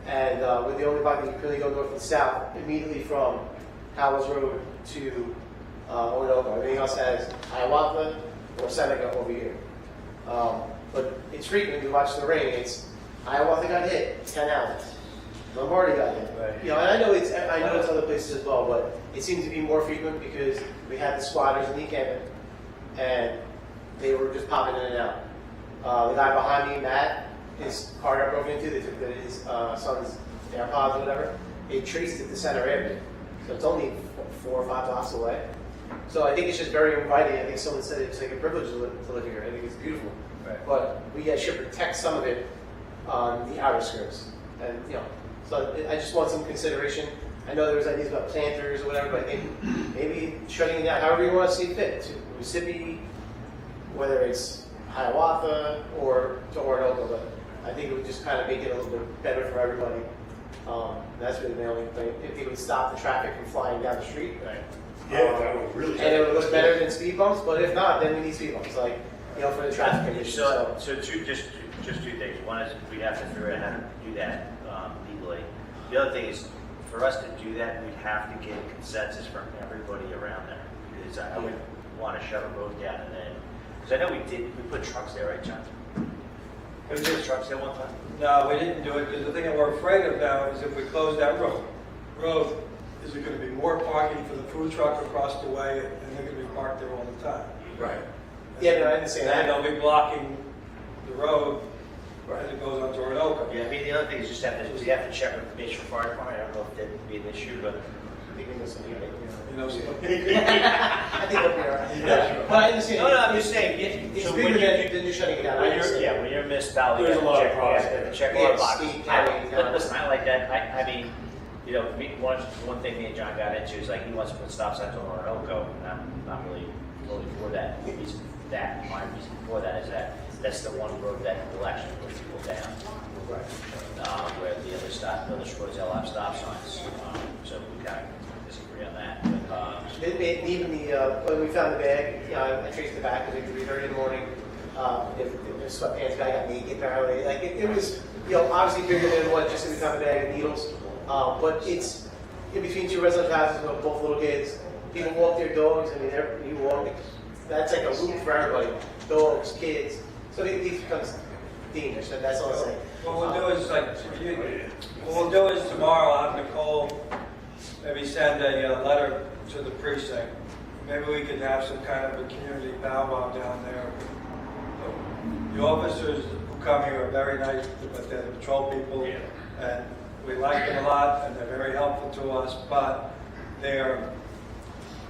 and we're the only block that you really go north and south immediately from Howells Road to Orinoco. Everything else has Hiawatha or Seneca over here. But it's frequent. You watch the rain. It's Hiawatha got hit 10 hours. Lombardi got hit. Right. And I know it's other places as well, but it seems to be more frequent because we had the squatters in the encampment, and they were just popping in and out. The guy behind me, Matt, his car got broken into. They took his son's AirPods or whatever. They traced it to Center Avenue, so it's only 4 or 5 blocks away. So I think it's just very inviting. I think someone said it's like a privilege to live here. I think it's beautiful. Right. But we should protect some of it on the outer skirts, and so I just want some consideration. I know there was ideas about planters or whatever, but I think maybe shutting it down, however you want to see fit, to Mississippi, whether it's Hiawatha or to Orinoco, but I think it would just kind of make it a little bit better for everybody. That's really the only thing. If it would stop the traffic from flying down the street, right? Yeah, that would really. And it would look better than speed bumps, but if not, then we need speed bumps, for the traffic conditions. So just two things. One is we have to figure out how to do that legally. The other thing is, for us to do that, we'd have to get consensus from everybody around there. Because I would want to shut a road down and then, because I know we put trucks there, right, John? Have we put trucks there one time? No, we didn't do it, because the thing that we're afraid of now is if we close that road, is there going to be more parking for the food truck across the way, and they're going to be parked there all the time. Right. Yeah, no, I understand that. And they'll be blocking the road as it goes onto Orinoco. Yeah, the other thing is just we have to check with the Bayshore Fire Department. I don't know if that would be an issue, but I think we know something. I think it'll be all right. Yeah. But I understand. No, I'm just saying. It's bigger than you're shutting it down. When you're municipality, there's a lot of problems. Check all the boxes. Listen, I like that. I mean, one thing me and John got into is he wants to put stop signs on Orinoco, and I'm not really for that. The reason for that, my reason for that is that's the one road that will actually push people down. Right. Where the other roads all have stop signs. So we kind of disagree on that. But, even when we found the bag, I traced it back. It was 3:30 in the morning. The sweatpants guy got naked apparently. It was obviously bigger than what just we found the bag of needles. But it's in between 2 residential houses with both little kids. People walk their dogs. I mean, you walk. That's like a loop for everybody. Dogs, kids. So it becomes dangerous. That's all I'm saying. What we'll do is tomorrow I'll have Nicole maybe send a letter to the precinct. Maybe we could have some kind of a community powwow down there. The officers who come here are very nice, but they're the patrol people, and we like them a lot, and they're very helpful to us, but they have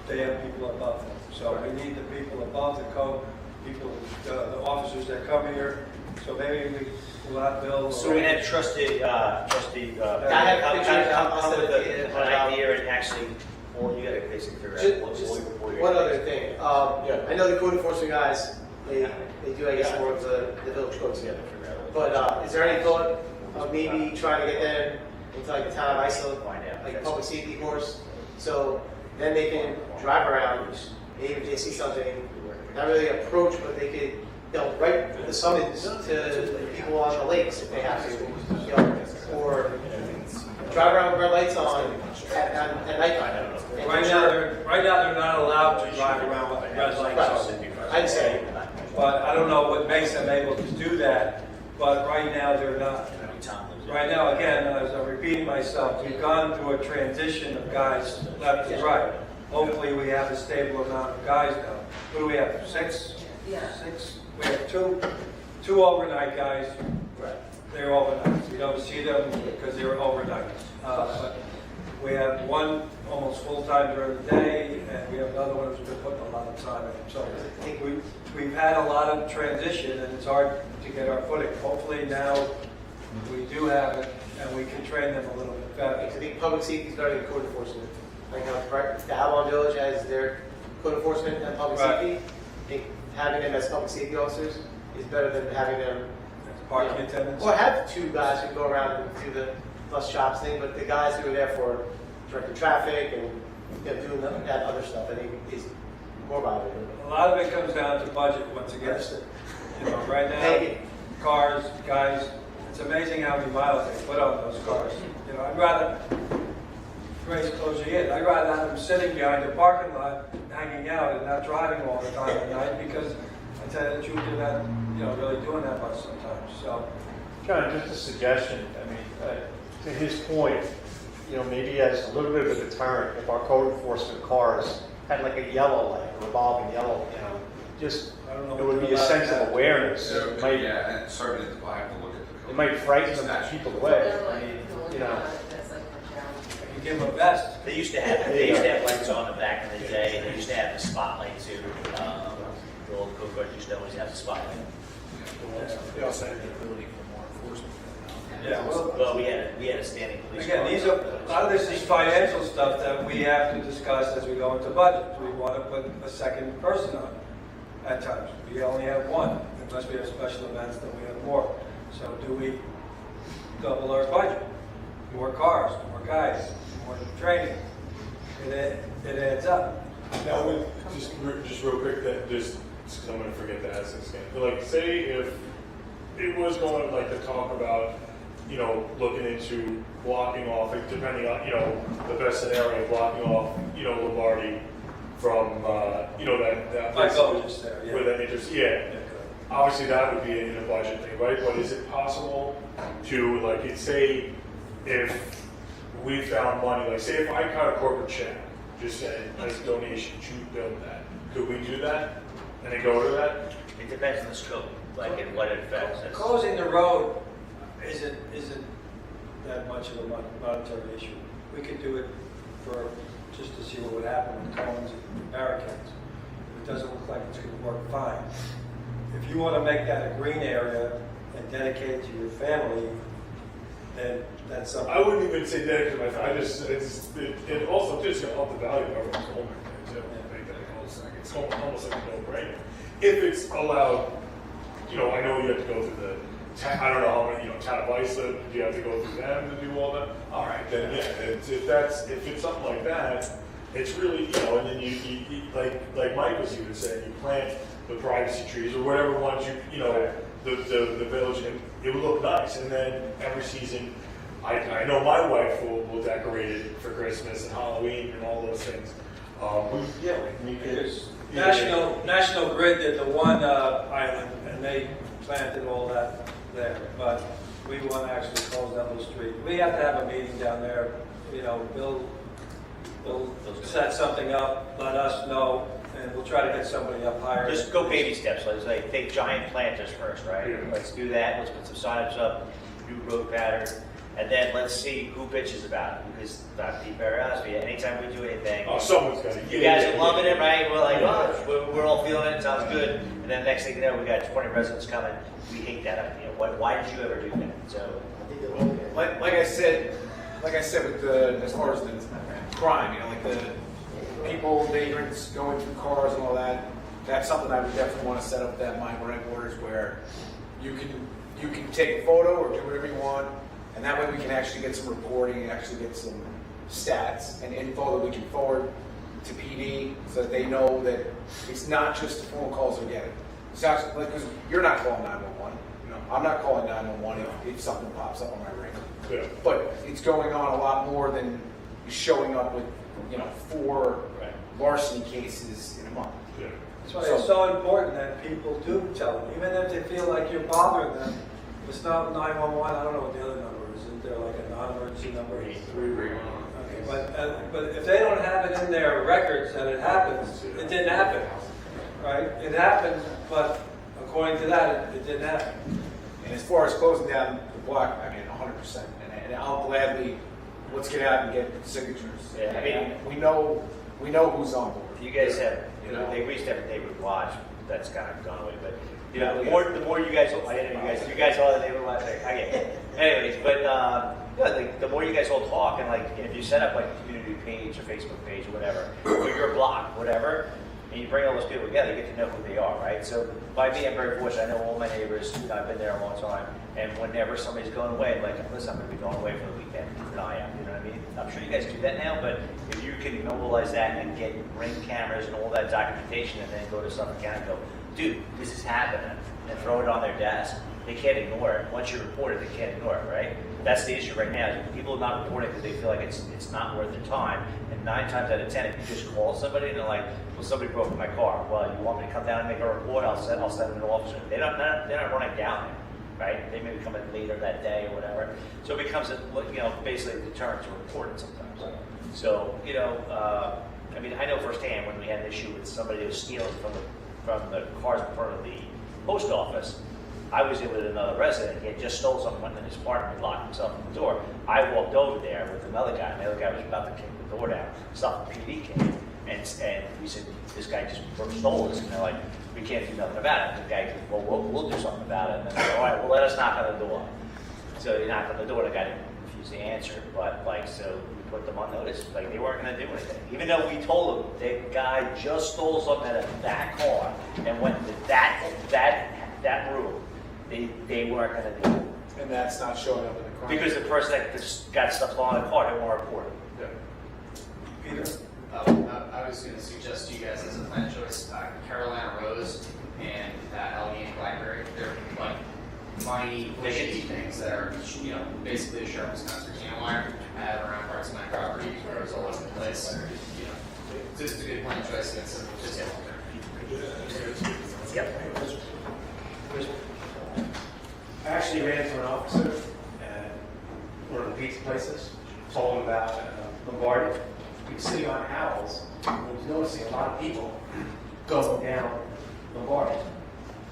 people above them. So we need the people above the code people, the officers that come here. So maybe we will have Bill. So we had trustee, I have pictures, I'll come send with it to you, an but, idea and actually, well, you gotta basically figure out what Just what you're one gonna other do. thing, I know the code enforcement guys, they do, I guess, more of the village codes together. But is there any thought of maybe trying to get them into like the town of Iceland, like a public safety course? So then they can drive around, maybe if they see something, not really approach, but they could, write the summons to the people on the lakes if they have to, or drive around with red lights on at nighttime. Right now, they're not allowed to drive around with red lights on. I'd say. But I don't know what makes them able to do that, but right now they're not. Right now, again, as I'm repeating myself, we've gone through a transition of guys left and right. Hopefully we have a stable amount of guys now. What do we have, 6? Yeah. 6? We have two overnight guys. They're overnight. We don't see them because they're overnight. But we have one almost full-time during the day, and we have another one who's been putting a lot of time in. So we've had a lot of transition, and it's hard to get our footing. Hopefully now we do have it, and we can train them a little bit better. I think public safety is better than code enforcement. Like the Avalon Village has their code enforcement and public safety. I think having them as public safety officers is better than having them parking attendants. Or have 2 guys who go around and do the bus shops thing, but the guys who are there for directing traffic and doing that other stuff, I think is more valuable. A lot of it comes down to budget once again. Right now, cars, guys, it's amazing how many miles they put on those cars. I'd rather, Grace, close your ears, I'd rather have them sitting behind the parking lot, hanging out and not driving all the time at night, because I tell you the truth, they're not, really doing that much sometimes, so. John, just a suggestion, I mean, to his point, maybe as a little bit of a deterrent, if our code enforcement cars had like a yellow light, a revolving yellow, just, it would be a sense of awareness. It might, Yeah, and certainly I have to look at the code. it might frighten them to keep away. I mean, You give them a vest. They used to have lights on them back in the day. They used to have the spotlight too. The old code guards used to always have the spotlight. They also had the ability for more enforcement. Yeah, well, we had a standing police. Again, a lot of this is financial stuff that we have to discuss as we go into budget. We want to put a second person on at times. We only have one, unless we have special events, then we have more. So do we double our budget? More cars, more guys, more training. It adds up. Now, just real quick, because I'm going to forget to ask this again. But like, say if it was going like to talk about, looking into blocking off, depending on, the best scenario, blocking off, Lombardi from, that My vote is there, yeah. where that interest, obviously that would be in a budget thing, right? But is it possible to, like, say, if we found money, like, say if I cut a corporate check, just saying, as a donation to build that, could we do that? And then go to that? It depends on the scope, like in what it affects. Closing the road isn't that much of a monetary issue. We could do it just to see what would happen with cones and barricades. It doesn't look like it's going to work fine. If you want to make that a green area and dedicate it to your family, then that's something. I wouldn't even say dedicate to my family. It also just up the value of everyone's home. Make that a cul-de-sac. It's almost like a no-brainer. If it's allowed, I know you have to go through I don't know how many, town of Iceland, do you have to go through them to do all that? All right, then if it's something like that, it's really, and then you like Mike was even saying, you plant the privacy trees or whatever ones the village, and it would look nice. And then every season, I know my wife will decorate it for Christmas and Halloween and all those things. We could. National Grid did the one island, and they planted all that there, but we want to actually close that little street. We have to have a meeting down there, Bill set something up, let us know, and we'll try to get somebody up higher. Just go baby steps. Let's like take giant planters first, right? Yeah. Let's do that. Let's put some signs up, new road pattern, And then let's see who bitches about it, because to be very honest with you, anytime we do anything, Someone's got to. you guys are loving it, right? We're like, oh, we're all feeling it, sounds good. And then next thing you know, we got 20 residents coming. We hate that idea. Why did you ever do that? So, Like I said with the, as far as the crime, you know, like the people, vagrants going through cars and all that, that's something I would definitely want to set up that my rent orders where you can take a photo or do whatever you want, and that way we can actually get some reporting and actually get some stats and info that we can forward to PD so that they know that it's not just the phone calls they're getting. It's actually, like, because you're not calling 911. No. I'm not calling 911 if something pops up on my ring. Yeah. But it's going on a lot more than showing up with, 4 larceny cases in a month. Yeah. That's why it's so important that people do tell them, even if they feel like you're bothering them. It's not 911. I don't know what the other number is. Isn't there like a non-emergency number? 311. Okay, but if they don't have it in their records that it happens, it didn't happen, right? It happened, but according to that, it didn't happen. And as far as closing down the block, I mean, 100%. And I'll gladly, let's get out and get signatures. Yeah, I mean, we know who's on board. you guys have, we used to have a neighborhood watch. That's kind of gone away, but the more you guys, I didn't know you guys all the neighborhood watch. I get it. Anyways, but the more you guys all talk, and like if you set up like a community page, a Facebook page, or whatever, or your block, whatever, and you bring all those people together, you get to know who they are, right? So by me, I'm very fortunate. I know all my neighbors. I've been there a long time, and whenever somebody's going away, like, listen, I'm going to be going away for the weekend. Keep an eye out. You know what I mean? I'm sure you guys do that now, but if you can mobilize that and get ring cameras and all that documentation, and then go to Suffolk County and go, dude, this is happening, and throw it on their desk. They can't ignore it. Once you report it, they can't ignore it, right? That's the issue right now. People are not reporting because they feel like it's not worth their time. And 9 times out of 10, if you just call somebody and they're like, well, somebody broke my car. Well, you want me to come down and make a report? I'll send an officer. They're not running down there, right? They may be coming later that day or whatever. So it becomes basically a deterrent to report it sometimes. So I mean, I know firsthand when we had an issue with somebody who was stealing from the cars in front of the post office. I was in with another resident. He had just stole something, went in his apartment, locked himself in the door. I walked over there with another guy, and the other guy was about to kick the door down. Suffolk PD came, and we said, this guy just stole this. And they're like, we can't do nothing about it. And the guy said, well, we'll do something about it. And then they're like, all right, well, let us knock on the door. So they knocked on the door. The guy didn't refuse to answer. But, so we put them on notice. Like, they weren't going to do anything. Even though we told them, the guy just stole something out of that car and went to that room. They weren't going to do it. And that's not showing up in the crime. Because the person that just got stuff stolen in the car didn't want to report it. Yeah. Peter? I was going to suggest to you guys as a plan choice, Carolina Rose and Allegheny Blackberry. They're like mighty bushy things that are, basically the sharp Wisconsin can wire. I have around parts of my property where it's all over the place. Just a good plan choice against it. Just Yep. I actually ran into an officer at one of the pizza places, told him about Lombardi. He was sitting on Howells, and he was noticing a lot of people going down Lombardi.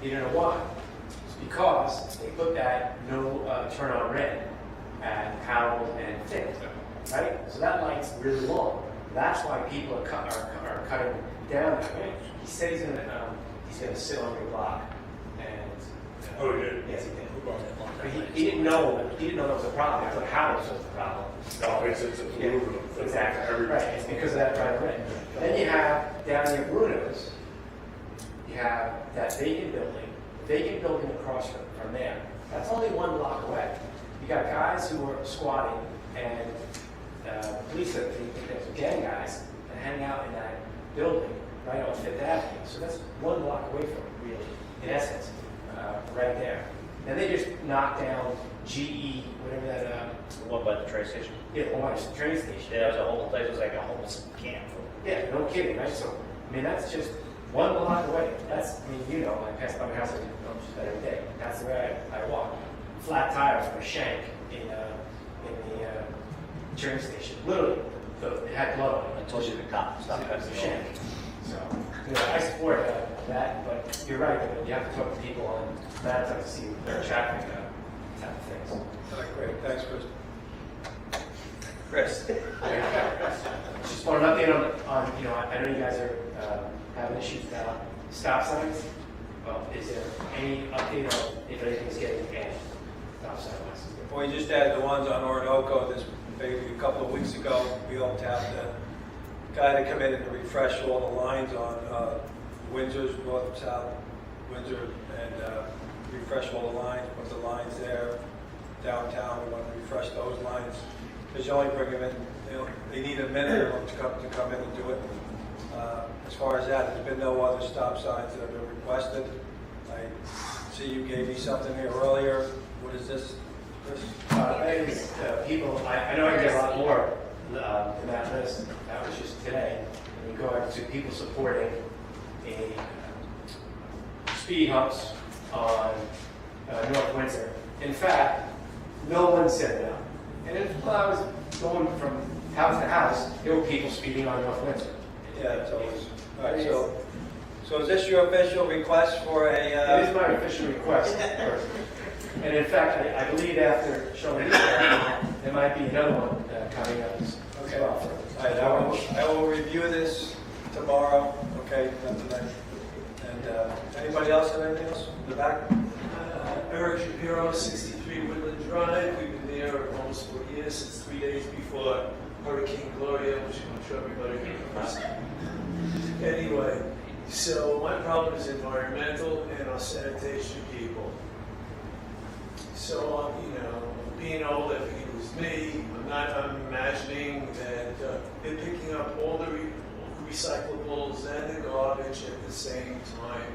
He didn't know why. It's because they put that no turn on red at Howells and Fifth, right? So that light's really long. That's why people are cutting down that way. He said he's gonna sit on your block. Oh, he did? Yes, he did. But he didn't know that was a problem. He thought Howells was the problem. No, it's aluminum. Exactly. Right. It's because of that bright red. Then you have down near Bruno's, you have that vacant building across from there. That's only 1 block away. You got guys who are squatting and police that think there's gang guys that hang out in that building right on Fifth Avenue. So that's 1 block away from it, really, in essence. Right there. And they just knocked down GE, whatever that. The one by the train station? Yeah, the one by the train station. Yeah, it was like a homeless camp. Yeah, no kidding, right? So, I mean, that's just 1 block away. I pass by my house every day. That's the way I walk. Flat tire from a shank in the train station. Literally, it had blood on it. I told you the cop. Stop That's the shank. So, I support that, but you're right. You have to talk to people on that to see their traffic type of things. All right, great. Thanks, Chris. Chris. Just want an update on, you know, I know you guys are having issues about stop signs. Well, is there any update on if anything's getting added? Stop sign license. We just added the ones on Orinoco this maybe a couple of weeks ago. We helped have the guy to come in and refresh all the lines on Windsor's north, south, Windsor, and refresh all the lines, put the lines there. Downtown, we want to refresh those lines. Because you only bring them in, you know, they need a minute to come in and do it. As far as that, there's been no other stop signs that have been requested. I see you gave me something here earlier. What is this, Chris? People, I know I get a lot more than that list. That was just today. In regard to people supporting a speed humps on North Windsor. In fact, no one said no. And while I was going from house to house, there were people speeding on North Windsor. Yeah, it's always. All right, so is this your official request for a? It is my official request. And in fact, I believe after showing this, there might be another one coming up as Okay. well. All right, I will review this tomorrow. Okay, not tonight. And anybody else have anything else in the back? Eric Shapiro, 63 Woodland Drive. We've been there almost 4 years, since 3 days before Hurricane Gloria, which I'm sure everybody remembers. Anyway, so my problem is environmental and our sanitation people. So, you know, being old, I think it was me. I'm imagining that they're picking up all the recyclables and the garbage at the same time.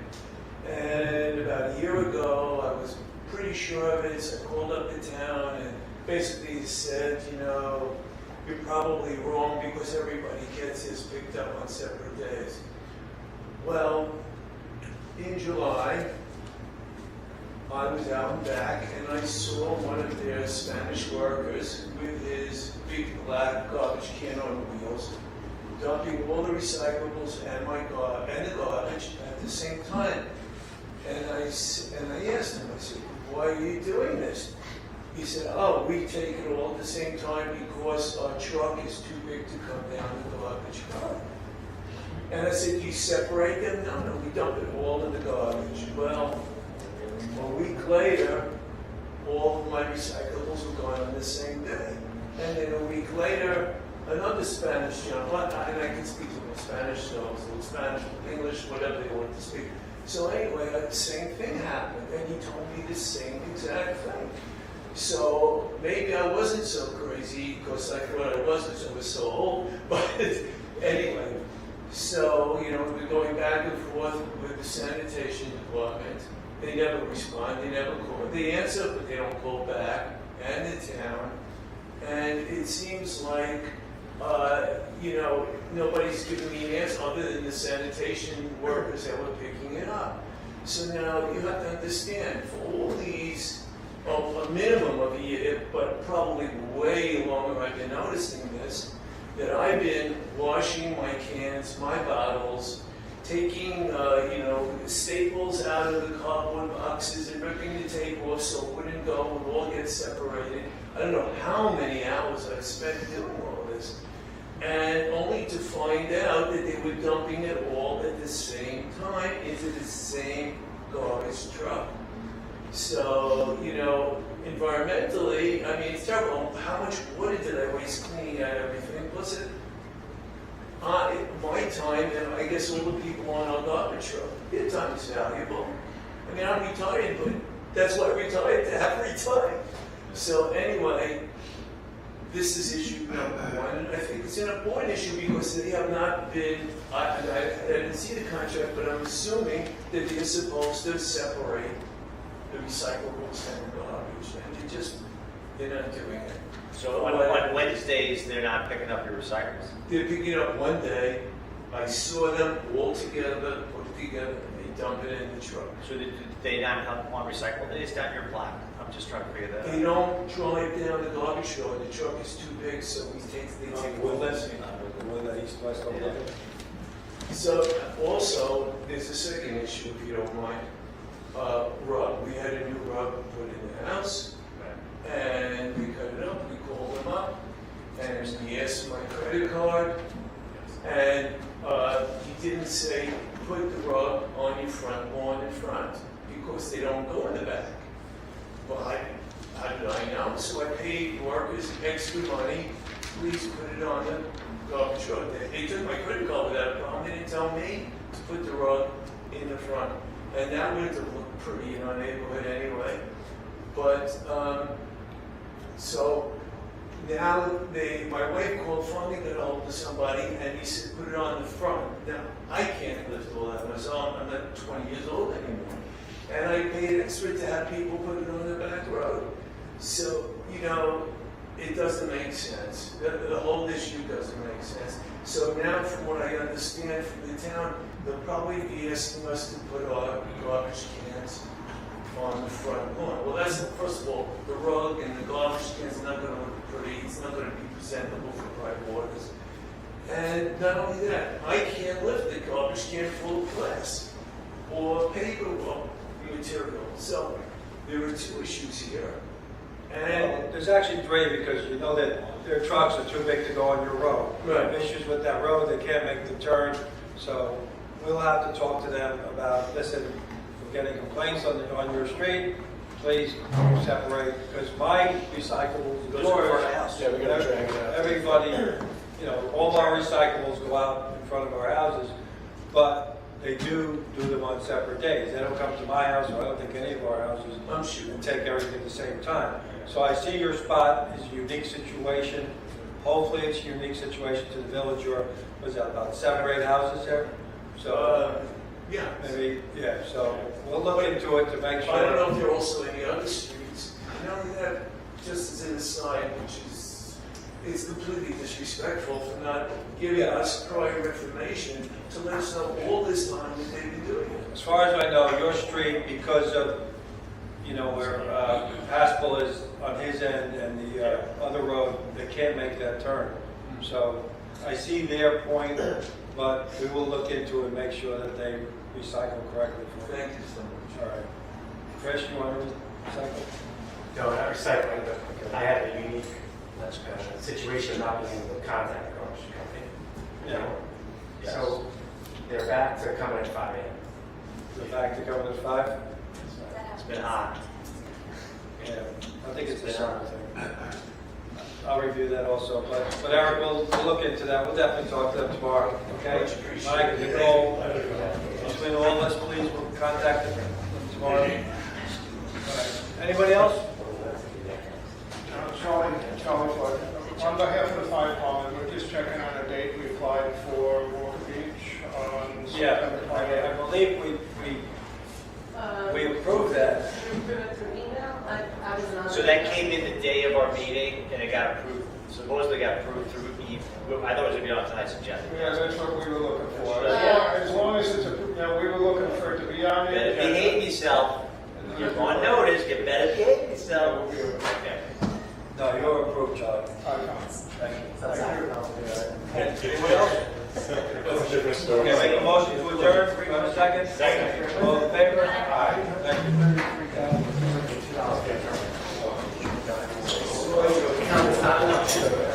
And about a year ago, I was pretty sure of it, so I called up the town and basically said, you know, you're probably wrong because everybody gets his picked up on separate days. Well, in July, I was out and back and I saw one of their Spanish workers with his big black garbage can on wheels, dumping all the recyclables and the garbage at the same time. And I asked him, I said, why are you doing this? He said, oh, we take it all at the same time because our truck is too big to come down the garbage car. And I said, do you separate them? No, we dump it all in the garbage. Well, a week later, all of my recyclables were gone on the same day. And then a week later, another Spanish gentleman, and I can speak to them in Spanish, so it's Spanish, English, whatever they want to speak. So anyway, the same thing happened, and he told me the same exact thing. So maybe I wasn't so crazy because I thought I was because I was so old. But anyway, so, you know, we're going back and forth with the sanitation department. They never respond, they never call. They answer, but they don't call back, and the town. And it seems like, you know, nobody's giving me an answer other than the sanitation workers that were picking it up. So now you have to understand, for all these, a minimum of a year, but probably way longer I've been noticing this, that I've been washing my cans, my bottles, taking, you know, staples out of the cardboard boxes and ripping the tape off so it wouldn't go and all get separated. I don't know how many hours I've spent doing all this. And only to find out that they were dumping it all at the same time into the same garbage truck. So, you know, environmentally, I mean, it's terrible. How much water did I waste cleaning out everything? Plus, my time, and I guess all the people on our garbage truck, their time is valuable. I mean, I'm retired, but that's why I retired, to have free time. So anyway, this is issue number one, and I think it's an important issue because they have not been, I didn't see the contract, but I'm assuming that they're supposed to separate the recyclables and the garbage, and they're not doing it. So on Wednesdays, they're not picking up your recyclables? They're picking up one day, I saw them all together, put together, and they dump it in the truck. So did they not have on recycle days down your block? I'm just trying to figure that out. They don't drive down the garbage truck, the truck is too big, so they take Woodlands, east, west, over. So also, there's a second issue, if you don't mind. Rug. We had a new rug put in the house, and we cut it up, we called them up, and he asked for my credit card, and he didn't say, put the rug on your front lawn in front, because they don't go in the back. Well, how did I know? So I paid workers extra money, please put it on the garbage truck. They took my credit card without a problem, they didn't tell me to put the rug in the front. And that would have looked pretty in our neighborhood anyway. But, so now my wife called, finally got a hold of somebody, and he said, put it on the front. Now, I can't lift all that myself, I'm not 20 years old anymore. And I paid extra to have people put it on the back road. So, you know, it doesn't make sense. The whole issue doesn't make sense. So now, from what I understand from the town, they'll probably be asking us to put our garbage cans on the front lawn. Well, that's, first of all, the rug and the garbage cans are not going to look pretty. It's not going to be presentable for private waters. And not only that, I can't lift the garbage can full of glass or paper or material. So there are two issues here. And Well, there's actually three, because you know that their trucks are too big to go on your road. Right. Issues with that road, they can't make the turn, so we'll have to talk to them about, listen, we're getting complaints on your street, please separate, because my recyclables, Goes in front of the house. yeah, we gotta drag it out. Everybody, you know, all our recyclables go out in front of our houses, but they do them on separate days. They don't come to my house, or I don't think any of our houses, I'm sure. and take everything at the same time. So I see your spot is a unique situation. Hopefully it's a unique situation to the village. Was that about 7 or 8 houses there? So yeah. maybe, yeah, so we'll look into it to make sure. I don't know if there are also any other streets. Not only that, just as an aside, which is, it's completely disrespectful for not giving us prior information to let us know all this time that they've been doing it. As far as I know, your street, because of, you know, where Haspel is on his end and the other road, they can't make that turn. So I see their point, but we will look into it and make sure that they recycle correctly. Thank you so much. All right. Chris, you want to recycle? No, not recycling, but I have a unique situation of not being able to contact the garbage company. Yeah. Yes. So they're back to coming at 5 a.m. The fact to coming at 5? It's been hot. Yeah, I think it's a summer thing. I'll review that also, but Eric, we'll look into that. We'll definitely talk to them tomorrow, okay? Mike, Nicole, between all of us, please, we'll contact them tomorrow. All right. Anybody else? Charlie Flood. On behalf of the fire department, we're just checking on a date. We applied for Walker Beach on September 28th. I believe we approved that. So that came in the day of our meeting, and it got approved, supposedly got approved through Eve. I thought it was going to be on tonight's agenda. Yeah, that's what we were looking for. Yeah. As long as it's approved, we were looking for it to be on Better it. behave yourself. You're on notice, you better behave yourself. Okay. No, you're approved, Charlie. Thank you. Anyone else? That's a different story. Okay, make a motion to adjourn. Do you have a second? Second. All in favor? Aye. Thank you.